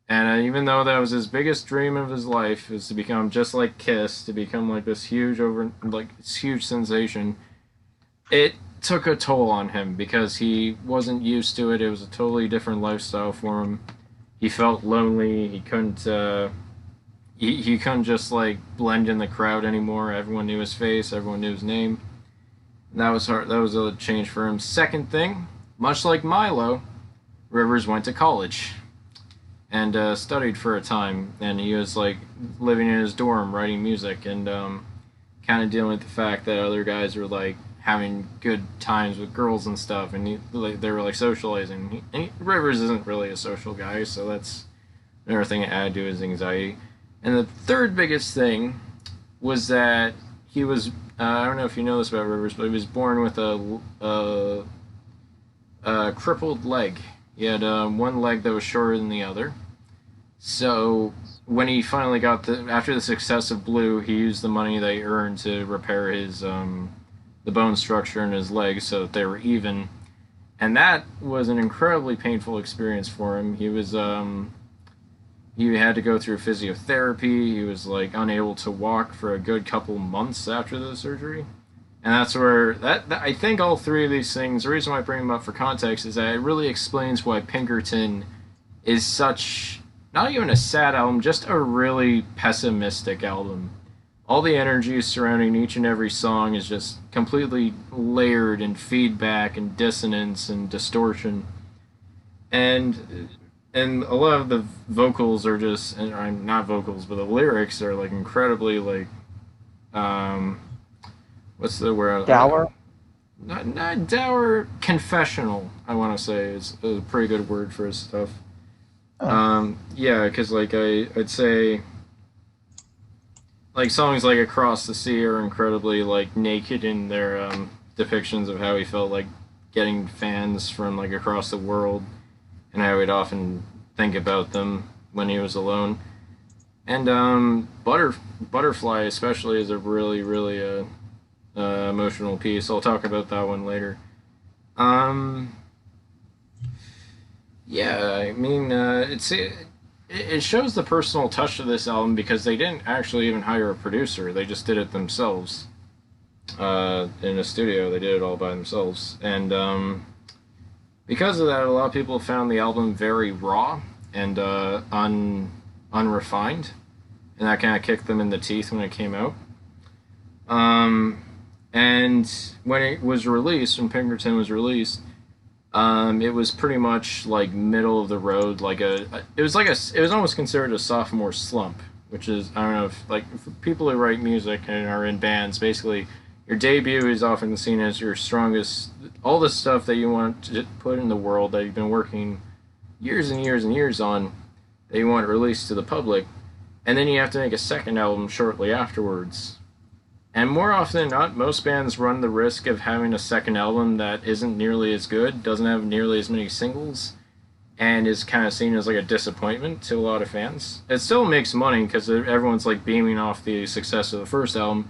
and even though that was his biggest dream of his life, is to become just like Kiss, to become like this huge sensation, it took a toll on him because he wasn't used to it. It was a totally different lifestyle for him. He felt lonely. He couldn't. He couldn't just like blend in the crowd anymore. Everyone knew his face. Everyone knew his name. And that was hard. That was a change for him. Second thing, much like Milo, Rivers went to college and studied for a time. And he was like living in his dorm, writing music, and kind of dealing with the fact that other guys were like having good times with girls and stuff, and they were like socializing. Rivers isn't really a social guy, so that's another thing to add to his anxiety. And the third biggest thing was that he was, I don't know if you know this about Rivers, but he was born with a crippled leg. He had one leg that was shorter than the other. So when he finally after the success of Blue, he used the money they earned to repair his, the bone structure in his legs so that they were even. And that was an incredibly painful experience for him. He was, he had to go through physiotherapy. He was like unable to walk for a good couple months after the surgery. And that's where I think all three of these things, the reason why I bring them up for context is that it really explains why Pinkerton is such, not even a sad album, just a really pessimistic album. All the energy surrounding each and every song is just completely layered in feedback and dissonance and distortion. And a lot of the vocals are just, and not vocals, but the lyrics are like incredibly like, what's the word? Dour? Not dour, confessional, I want to say is a pretty good word for his stuff. Oh. Yeah, because like I'd say, like songs like Across the Sea are incredibly like naked in their depictions of how he felt like getting fans from like across the world, and how he'd often think about them when he was alone. And Butterfly especially is a really, really emotional piece. I'll talk about that one later. Yeah, I mean, it shows the personal touch of this album because they didn't actually even hire a producer. They just did it themselves. In a studio, they did it all by themselves. And because of that, a lot of people found the album very raw and unrefined. And that kind of kicked them in the teeth when it came out. And when it was released, when Pinkerton was released, it was pretty much like middle of the road, it was almost considered a sophomore slump, which is, I don't know if, like, for people who write music and are in bands, basically, your debut is often seen as your strongest, all the stuff that you want to put in the world that you've been working years and years and years on, that you want released to the public, and then you have to make a second album shortly afterwards. And more often than not, most bands run the risk of having a second album that isn't nearly as good, doesn't have nearly as many singles, and is kind of seen as like a disappointment to a lot of fans. It still makes money because everyone's like beaming off the success of the first album,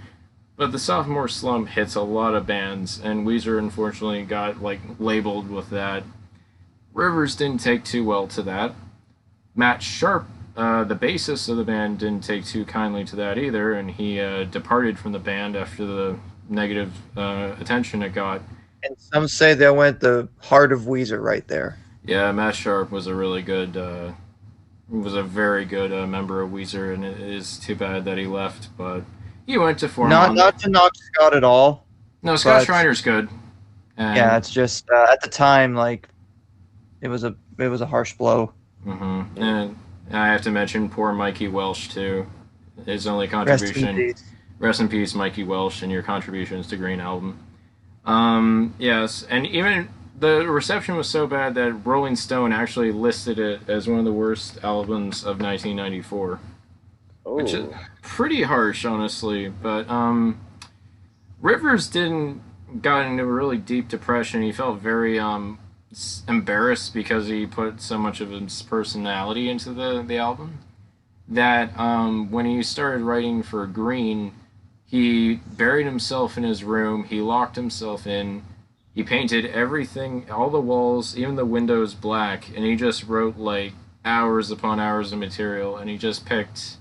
but the sophomore slump hits a lot of bands, and Weezer unfortunately got like labeled with that. Rivers didn't take too well to that. Matt Sharp, the bassist of the band, didn't take too kindly to that either, and he departed from the band after the negative attention it got. And some say they went the heart of Weezer right there. Yeah, Matt Sharp was a really good, was a very good member of Weezer, and it is too bad that he left, but he went to form. Not to knock Scott at all. No, Scott Schreiner's good. And yeah, it's just at the time, like, it was a harsh blow. Mm-hmm. And I have to mention poor Mikey Welsh too. His only contribution. Rest in peace, Mikey Welsh, and your contributions to Green Album. Yes, and even the reception was so bad that Rolling Stone actually listed it as one of the worst albums of 1994. Oh. Which is pretty harsh, honestly. But Rivers got into a really deep depression. He felt very embarrassed because he put so much of his personality into the album that when he started writing for Green, he buried himself in his room, he locked himself in, he painted everything, all the walls, even the windows black, and he just wrote like hours upon hours of material, and he just picked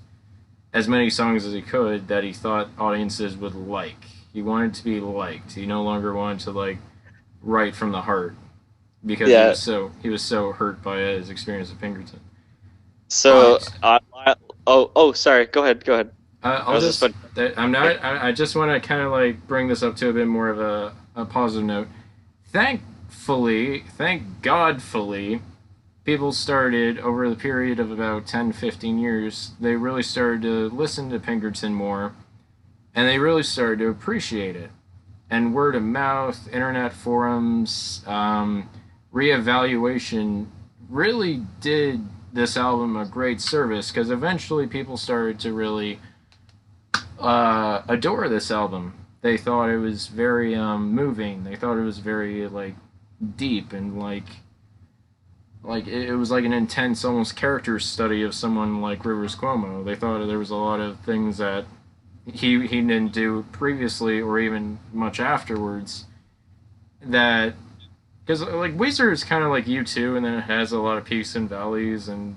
as many songs as he could that he thought audiences would like. He wanted to be liked. He no longer wanted to like write from the heart. Because he was so hurt by his experience at Pinkerton. So, sorry. Go ahead. I just want to kind of like bring this up to a bit more of a positive note. Thank Godfully, people started over the period of about 10, 15 years. They really started to listen to Pinkerton more, and they really started to appreciate it. And word of mouth, internet forums, reevaluation really did this album a great service, because eventually people started to really adore this album. They thought it was very moving. They thought it was very like deep and like it was like an intense, almost character study of someone like Rivers Cuomo. They thought there was a lot of things that he didn't do previously or even much afterwards that. Because, like, Weezer is kind of like U2, and then it has a lot of peaks and valleys, and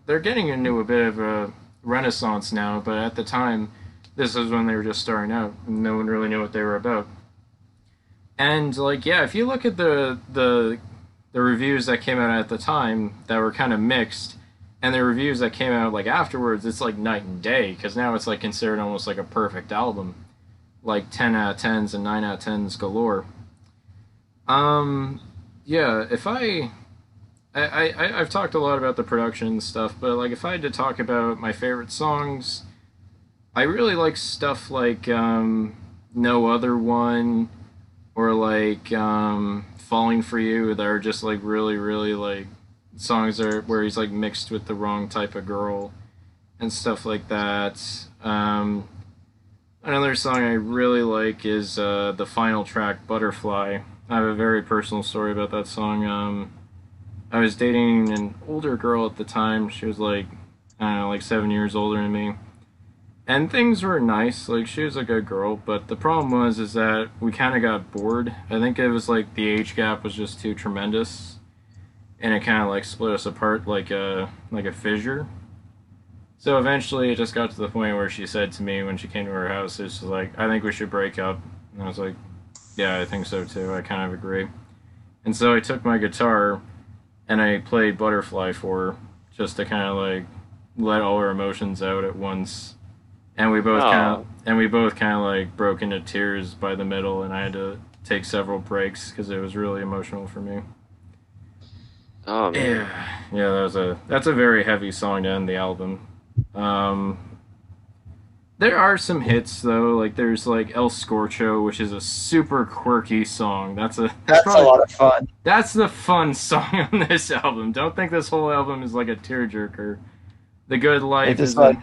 they're getting into a bit of a renaissance now, but at the time, this is when they were just starting out, and no one really knew what they were about. And, like, yeah, if you look at the reviews that came out at the time that were kind of mixed, and the reviews that came out, like, afterwards, it's like night and day, because now it's, like, considered almost like a perfect album. Like, 10 out of 10s and 9 out of 10s galore. Yeah, if I've talked a lot about the production and stuff, but like if I had to talk about my favorite songs, I really like stuff like No Other One or like Falling For You, that are just like really, really like songs where he's like mixed with the wrong type of girl and stuff like that. Another song I really like is the final track, Butterfly. I have a very personal story about that song. I was dating an older girl at the time. She was like, I don't know, like 7 years older than me. And things were nice. Like, she was a good girl. But the problem is that we kind of got bored. I think it was like the age gap was just too tremendous. And it kind of like split us apart like a fissure. So eventually it just got to the point where she said to me when she came to our house, it's like, I think we should break up. And I was like, yeah, I think so too. I kind of agree. And so I took my guitar and I played Butterfly for her, just to kind of like let all our emotions out at once. And we both kind of like broke into tears by the middle, and I had to take several breaks because it was really emotional for me. Oh man. Yeah, that's a very heavy song to end the album. There are some hits though, like there's like El Scorcho, which is a super quirky song. That's a lot of fun. That's the fun song on this album. Don't think this whole album is like a tearjerker. The Good Life is like,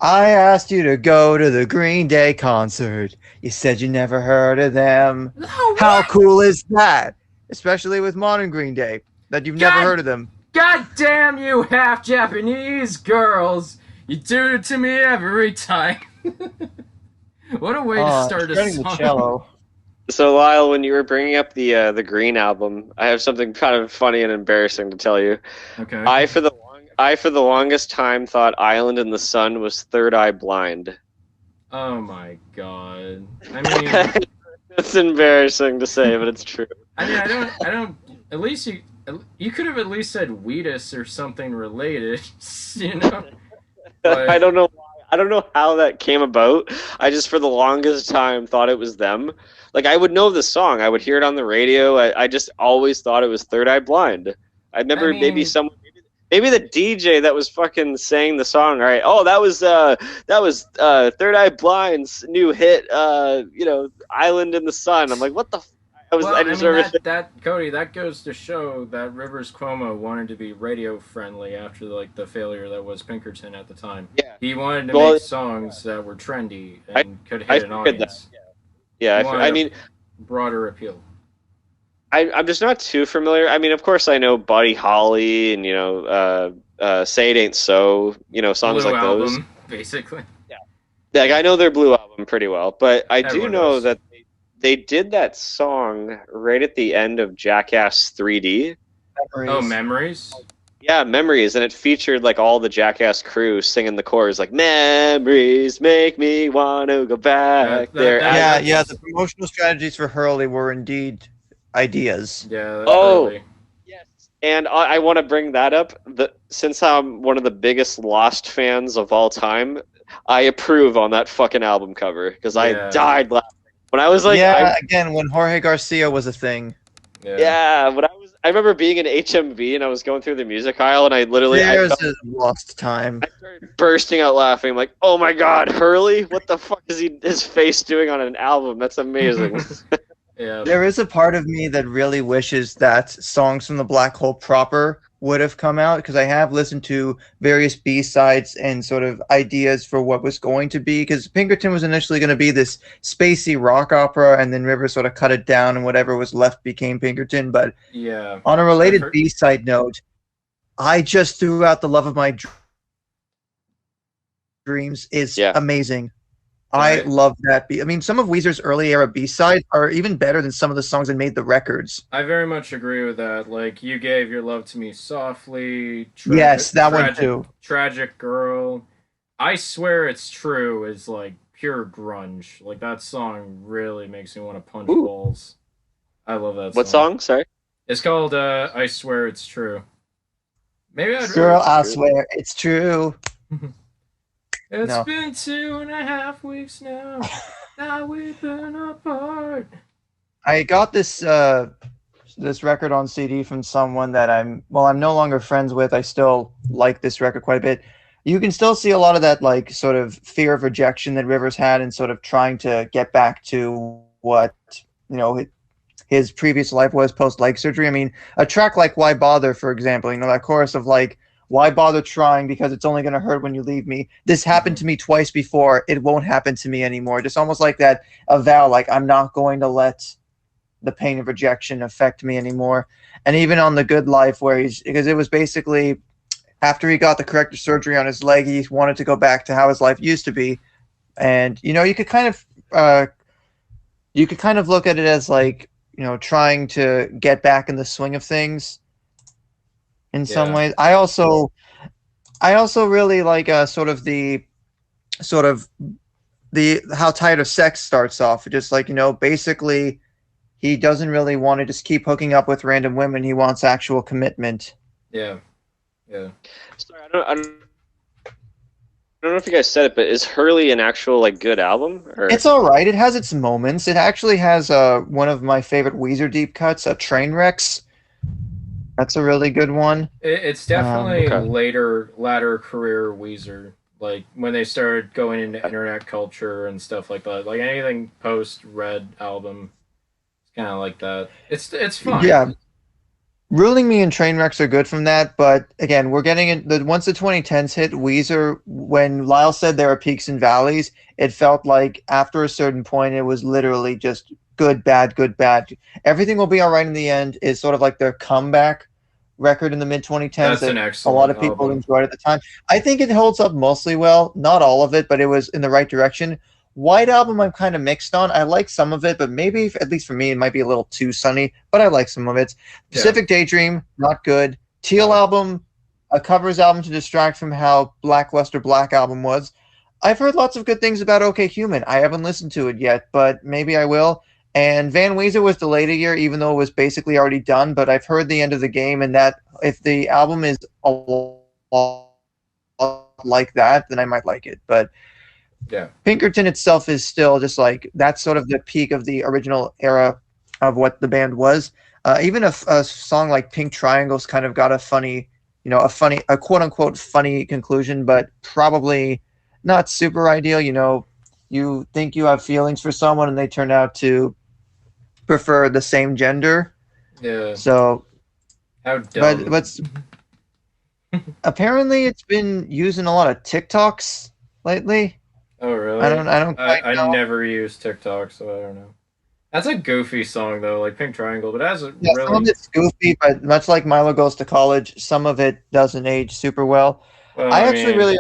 I asked you to go to the Green Day concert. You said you never heard of them. No, How what? cool is that? Especially with modern Green Day, that you've never heard of them. God damn you, half Japanese girls! You do it to me every time. What a way to start a turning song. the cello. So Lyle, when you were bringing up the Green album, I have something kind of funny and embarrassing to tell you. Okay. I for the longest time thought Island in the Sun was Third Eye Blind. Oh my god. I mean, It's embarrassing to say, but it's true. I mean, I don't. At least you could have at least said Wheatus or something related, you know. But, I don't know why. I don't know how that came about. I just for the longest time thought it was them. Like I would know the song. I would hear it on the radio. I just always thought it was Third Eye Blind. I remember maybe the DJ that was fucking saying the song, right? Oh, that was Third Eye Blind's new hit, Island in the Sun. I'm like, what the Cody, that goes to show that Rivers Cuomo wanted to be radio friendly after like the failure that was Pinkerton at the time. Yeah. He wanted to make songs that were trendy and could hit an audience. I mean, broader appeal. I'm just not too familiar. I mean, of course, I know Buddy Holly and Say It Ain't So, songs Blue like album, those. Basically. Yeah, like I know their Blue album pretty well, but I Everyone do know does. that they did that song right at the end of Jackass 3D. Memories. Oh, Memories? Yeah, Memories, and it featured like all the Jackass crew singing the chorus, like "Memories make me want to go back there." The promotional strategies for Hurley were indeed ideas. Yeah. Yes. And I want to bring that up. Since I'm one of the biggest Lost fans of all time, I approve on that fucking album cover because I died laughing when I was like, again when Jorge Garcia was a thing. Yeah, I remember being in HMV and I was going through the music aisle and I literally a lost time. I started bursting out laughing. I'm like, oh my god, Hurley! What the fuck is his face doing on an album? That's amazing. Yeah. There is a part of me that really wishes that Songs from the Black Hole proper would have come out, because I have listened to various B-sides and sort of ideas for what was going to be, because Pinkerton was initially going to be this spacey rock opera, and then Rivers sort of cut it down, and whatever was left became Pinkerton. But on a related B-side note, I just threw out The Love of My Dreams is amazing. I love that. I mean, some of Weezer's early era B-sides are even better than some of the songs that made the records. I very much agree with that. Like, You Gave Your Love to Me Softly. Yes, that one too. Tragic Girl. I Swear It's True is like pure grunge. Like, that song really makes me want to punch balls. I love that song. What song? Sorry? It's called I Swear It's True. Maybe I'd Girl, I swear it's true. It's been 2.5 weeks now. Now we've been apart. I got this this record on CD from someone that I'm no longer friends with. I still like this record quite a bit. You can still see a lot of that like sort of fear of rejection that Rivers had, and sort of trying to get back to what his previous life was post leg surgery. I mean, a track like Why Bother, for example, that chorus of like, why bother trying because it's only going to hurt when you leave me. This happened to me twice before. It won't happen to me anymore. Just almost like that, a vow, like I'm not going to let the pain of rejection affect me anymore. And even on The Good Life, because it was basically after he got the corrective surgery on his leg, he wanted to go back to how his life used to be. And, you could kind of look at it as like, trying to get back in the swing of things. In some ways, I also really like the How Tired of Sex starts off. Just like basically, he doesn't really want to just keep hooking up with random women. He wants actual commitment. Yeah. Sorry, I don't know if you guys said it, but is Hurley an actual like good album? Or? It's all right. It has its moments. It actually has one of my favorite Weezer deep cuts, Trainwrecks. That's a really good one. It's definitely latter career Weezer. Like when they started going into internet culture and stuff like that. Like anything post Red album, it's kind of like that. It's fun. Yeah. Ruling Me and Trainwrecks are good from that, but again, we're getting in once the 2010s hit, Weezer, when Lyle said there are peaks and valleys, it felt like after a certain point, it was literally just good, bad, good, bad. Everything Will Be All Right in the End is sort of like their comeback record in the mid 2010s That's an that a excellent lot of people album. enjoyed at the time. I think it holds up mostly well, not all of it, but it was in the right direction. White Album, I'm kind of mixed on. I like some of it, but maybe, at least for me, it might be a little too sunny, but I like some of it. Pacific Daydream, not good. Teal No. Album, a covers album to distract from how lackluster Black Album was. I've heard lots of good things about OK Human. I haven't listened to it yet, but maybe I will. And Van Weezer was delayed a year, even though it was basically already done. But I've heard the end of the game, and that if the album is a lot like that, then I might like it. But Yeah. Pinkerton itself is still just like that's sort of the peak of the original era of what the band was. Even a song like Pink Triangles kind of got a funny, a quote unquote funny conclusion, but probably not super ideal. You think you have feelings for someone and they turn out to prefer the same gender. Yeah. So, How dumb. but apparently it's been used in a lot of TikToks lately. Oh really? I don't quite I know. never use TikTok, so I don't know. That's a goofy song though, like Pink Triangle, but it has a Yeah, some of really it's goofy, but much like Milo Goes to College, some of it doesn't age super well. well, I I actually mean, really.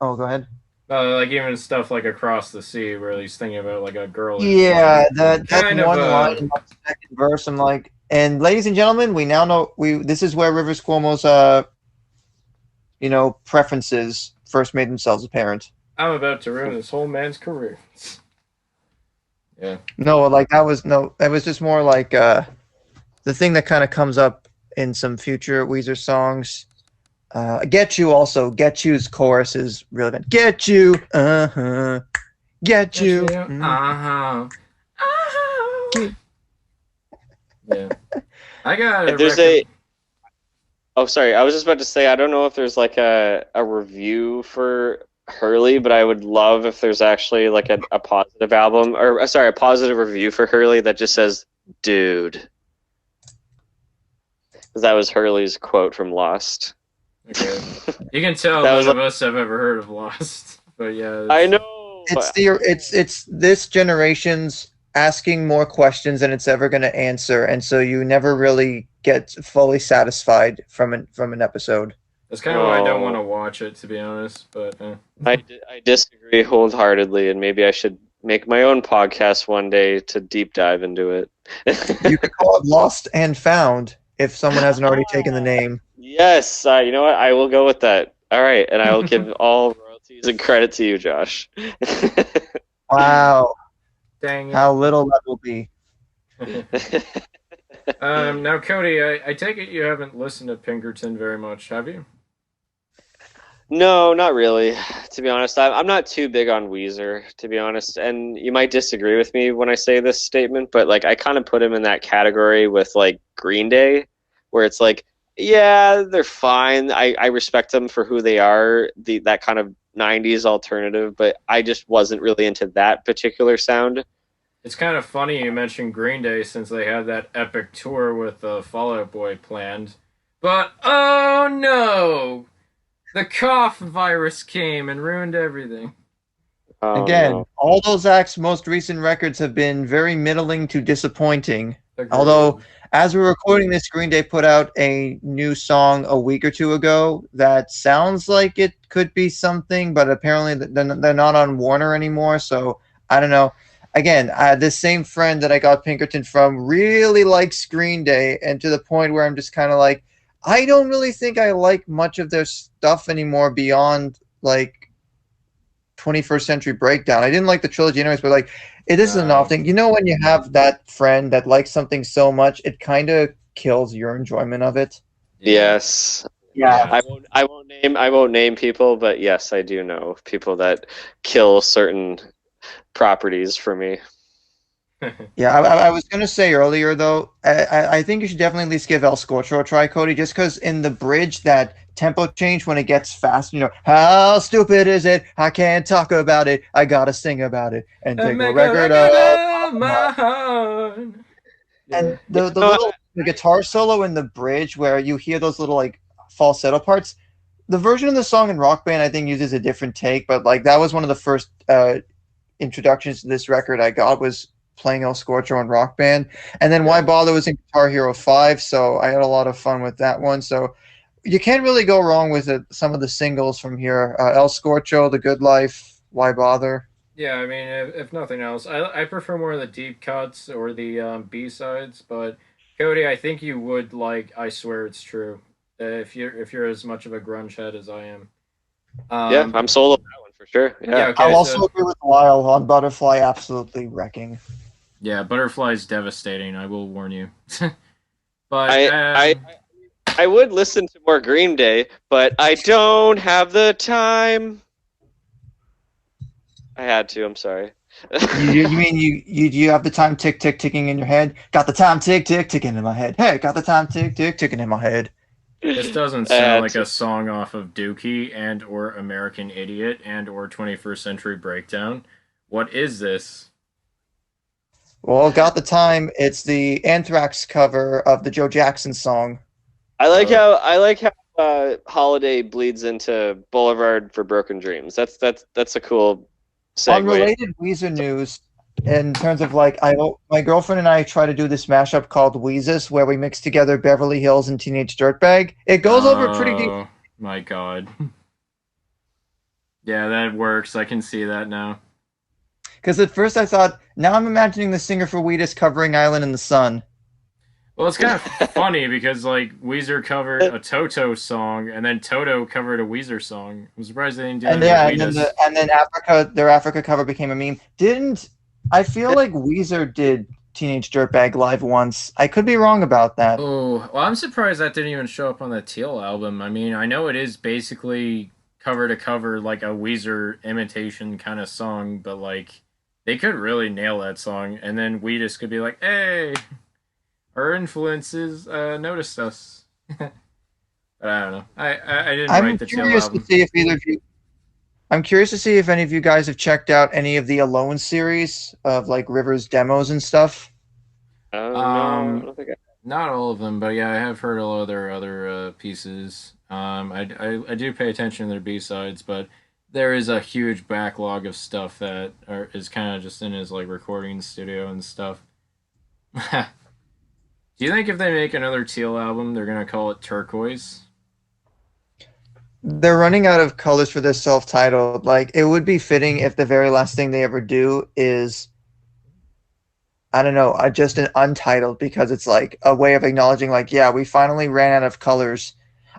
Oh, go ahead. like even stuff like Across the Sea, where he's thinking about like a girl. Yeah, that Kind of, one line in the second verse, I'm like, and ladies and gentlemen, we now know this is where Rivers Cuomo's preferences first made themselves apparent. I'm about to ruin this whole man's career. Yeah. No, like it was just more like the thing that kind of comes up in some future Weezer songs. Get You also. Get You's chorus is really bad. Get You, Get You. Uh-huh. Uh-huh. Yeah. I got If there's oh, sorry. I was just about to say, I don't know if there's like a review for Hurley, but I would love if there's actually like a positive album, or sorry, a positive review for Hurley that just says, dude. Because that was Hurley's quote from Lost. Okay. You can tell That none was of us have ever heard of Lost. But yeah. I know. It's this generation's asking more questions than it's ever going to answer, and so you never really get fully satisfied from an episode. That's kind of why I don't want to watch it, to be honest. But I disagree wholeheartedly, and maybe I should make my own podcast one day to deep dive into it. You could call it Lost and Found if someone hasn't already taken the name. Yes, you know what? I will go with that. All right, and I will give all royalties and credit to you, Josh. Wow. dang it. How little that will be. Now, Cody, I take it you haven't listened to Pinkerton very much, have you? No, not really. To be honest, I'm not too big on Weezer, to be honest. And you might disagree with me when I say this statement, but like I kind of put him in that category with like Green Day, where it's like, yeah, they're fine. I respect them for who they are, that kind of 90s alternative, but I just wasn't really into that particular sound. It's kind of funny you mentioned Green Day since they had that epic tour with Fall Out Boy planned. But, oh no! The cough virus came and ruined everything. Again, No. all those acts' most recent records have been very middling to disappointing. Agreed. Although, as we're recording this, Green Day put out a new song a week or two ago that sounds like it could be something, but apparently they're not on Warner anymore, so I don't know. Again, this same friend that I got Pinkerton from really likes Green Day, and to the point where I'm just kind of like, I don't really think I like much of their stuff anymore beyond, like, 21st Century Breakdown. I didn't like the trilogy anyways, but like it is an off thing. You know, when you have that friend that likes something so much, it kind of kills your enjoyment of it. Yes. Yeah. I won't name people, but yes, I do know people that kill certain properties for me. Yeah, I was going to say earlier, though, I think you should definitely at least give El Scorcho a try, Cody, just because in the bridge, that tempo change when it gets fast, how stupid is it? I can't talk about it. I got to sing about it and take a record of my heart. And the little the guitar solo in the bridge where you hear those little like falsetto parts. The version of the song in Rock Band I think uses a different take, but like that was one of the first introductions to this record I got was playing El Scorcho in Rock Band, and then Why Bother was in Guitar Hero 5, so I had a lot of fun with that one. So you can't really go wrong with it. Some of the singles from here, El Scorcho, The Good Life, Why Bother. Yeah, I mean, if nothing else, I prefer more of the deep cuts or the B-sides, but Cody, I think you would like I Swear It's True, if you're as much of a grunge head as I am. Yeah, I'm sold on that one for sure. Yeah, okay, I'll also agree with Lyle on Butterfly, absolutely wrecking. Yeah, Butterfly's devastating, I will warn you. But I would listen to more Green Day, but I don't have the time. I had to. I'm sorry. You mean you have the time tick tick ticking in your head? Got the time tick tick ticking in my head. Hey, got the time tick tick ticking in my head. This doesn't sound like a song off of Dookie and or American Idiot and or 21st Century Breakdown. What is this? Well, got the time. It's the Anthrax cover of the Joe Jackson song. I like how Holiday bleeds into Boulevard for Broken Dreams. That's a cool segue. Unrelated Weezer news. In terms of like, my girlfriend and I try to do this mashup called Weezus, where we mix together Beverly Hills and Teenage Dirtbag. It goes over pretty deep. Oh my god! Yeah, that works. I can see that now. Because at first I thought, now I'm imagining the singer for Weezus covering Island in the Sun. Well, it's kind of funny because like Weezer covered a Toto song, and then Toto covered a Weezer song. I'm surprised they didn't do that. And then their Africa cover became a meme. I feel like Weezer did Teenage Dirtbag live once. I could be wrong about that. Oh, well, I'm surprised that didn't even show up on the Teal album. I mean, I know it is basically cover to cover, like a Weezer imitation kind of song, but like they could really nail that song, and then we just could be like, "Hey, our influences noticed us." But I don't know. I didn't write the Teal album. I'm curious to see if any of you guys have checked out any of the Alone series of like Rivers demos and stuff. No, I don't think not all of them, but yeah, I have heard all of their other pieces. I do pay attention to their B-sides, but there is a huge backlog of stuff that is kind of just in his like recording studio and stuff. Do you think if they make another Teal album, they're gonna call it Turquoise? They're running out of colors for this self-titled. Like, it would be fitting if the very last thing they ever do is, I don't know, just an untitled, because it's like a way of acknowledging, like, yeah, we finally ran out of colors.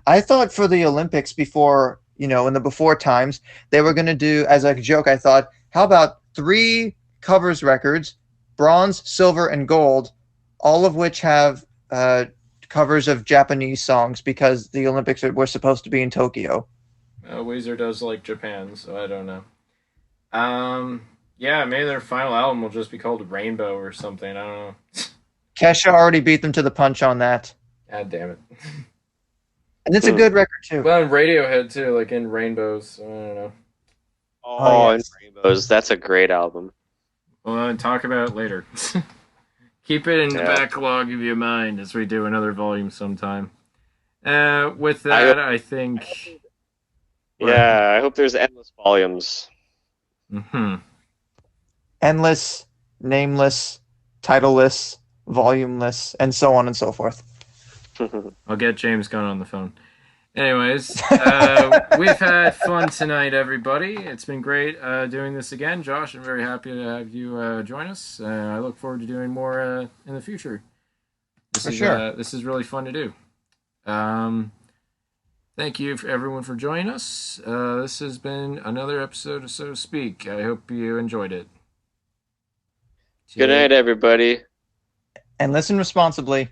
I thought for the Olympics before, in the before times, they were going to do, as a joke, I thought, how about 3 covers records, bronze, silver, and gold, all of which have covers of Japanese songs, because the Olympics were supposed to be in Tokyo. Weezer does like Japan, so I don't know. Yeah, maybe their final album will just be called Rainbow or something. I don't know. Kesha already beat them to the punch on that. God damn it. And it's a good record, too. Well, and Radiohead, too, like in Rainbows. I don't know. Oh, yes. And Rainbows. That's a great album. Well, talk about it later. Keep it in the backlog of your mind as we do another volume sometime. With that, I think... Yeah, I hope there's endless volumes. Mm-hmm. Endless, nameless, titleless, volumeless, and so on and so forth. I'll get James Gunn on the phone. Anyways, we've had fun tonight, everybody. It's been great doing this again. Josh, I'm very happy to have you join us. I look forward to doing more in the future. This is really fun to do. Thank you everyone for joining us. This has been another episode of So to Speak. I hope you enjoyed it. Good night, everybody. And listen responsibly.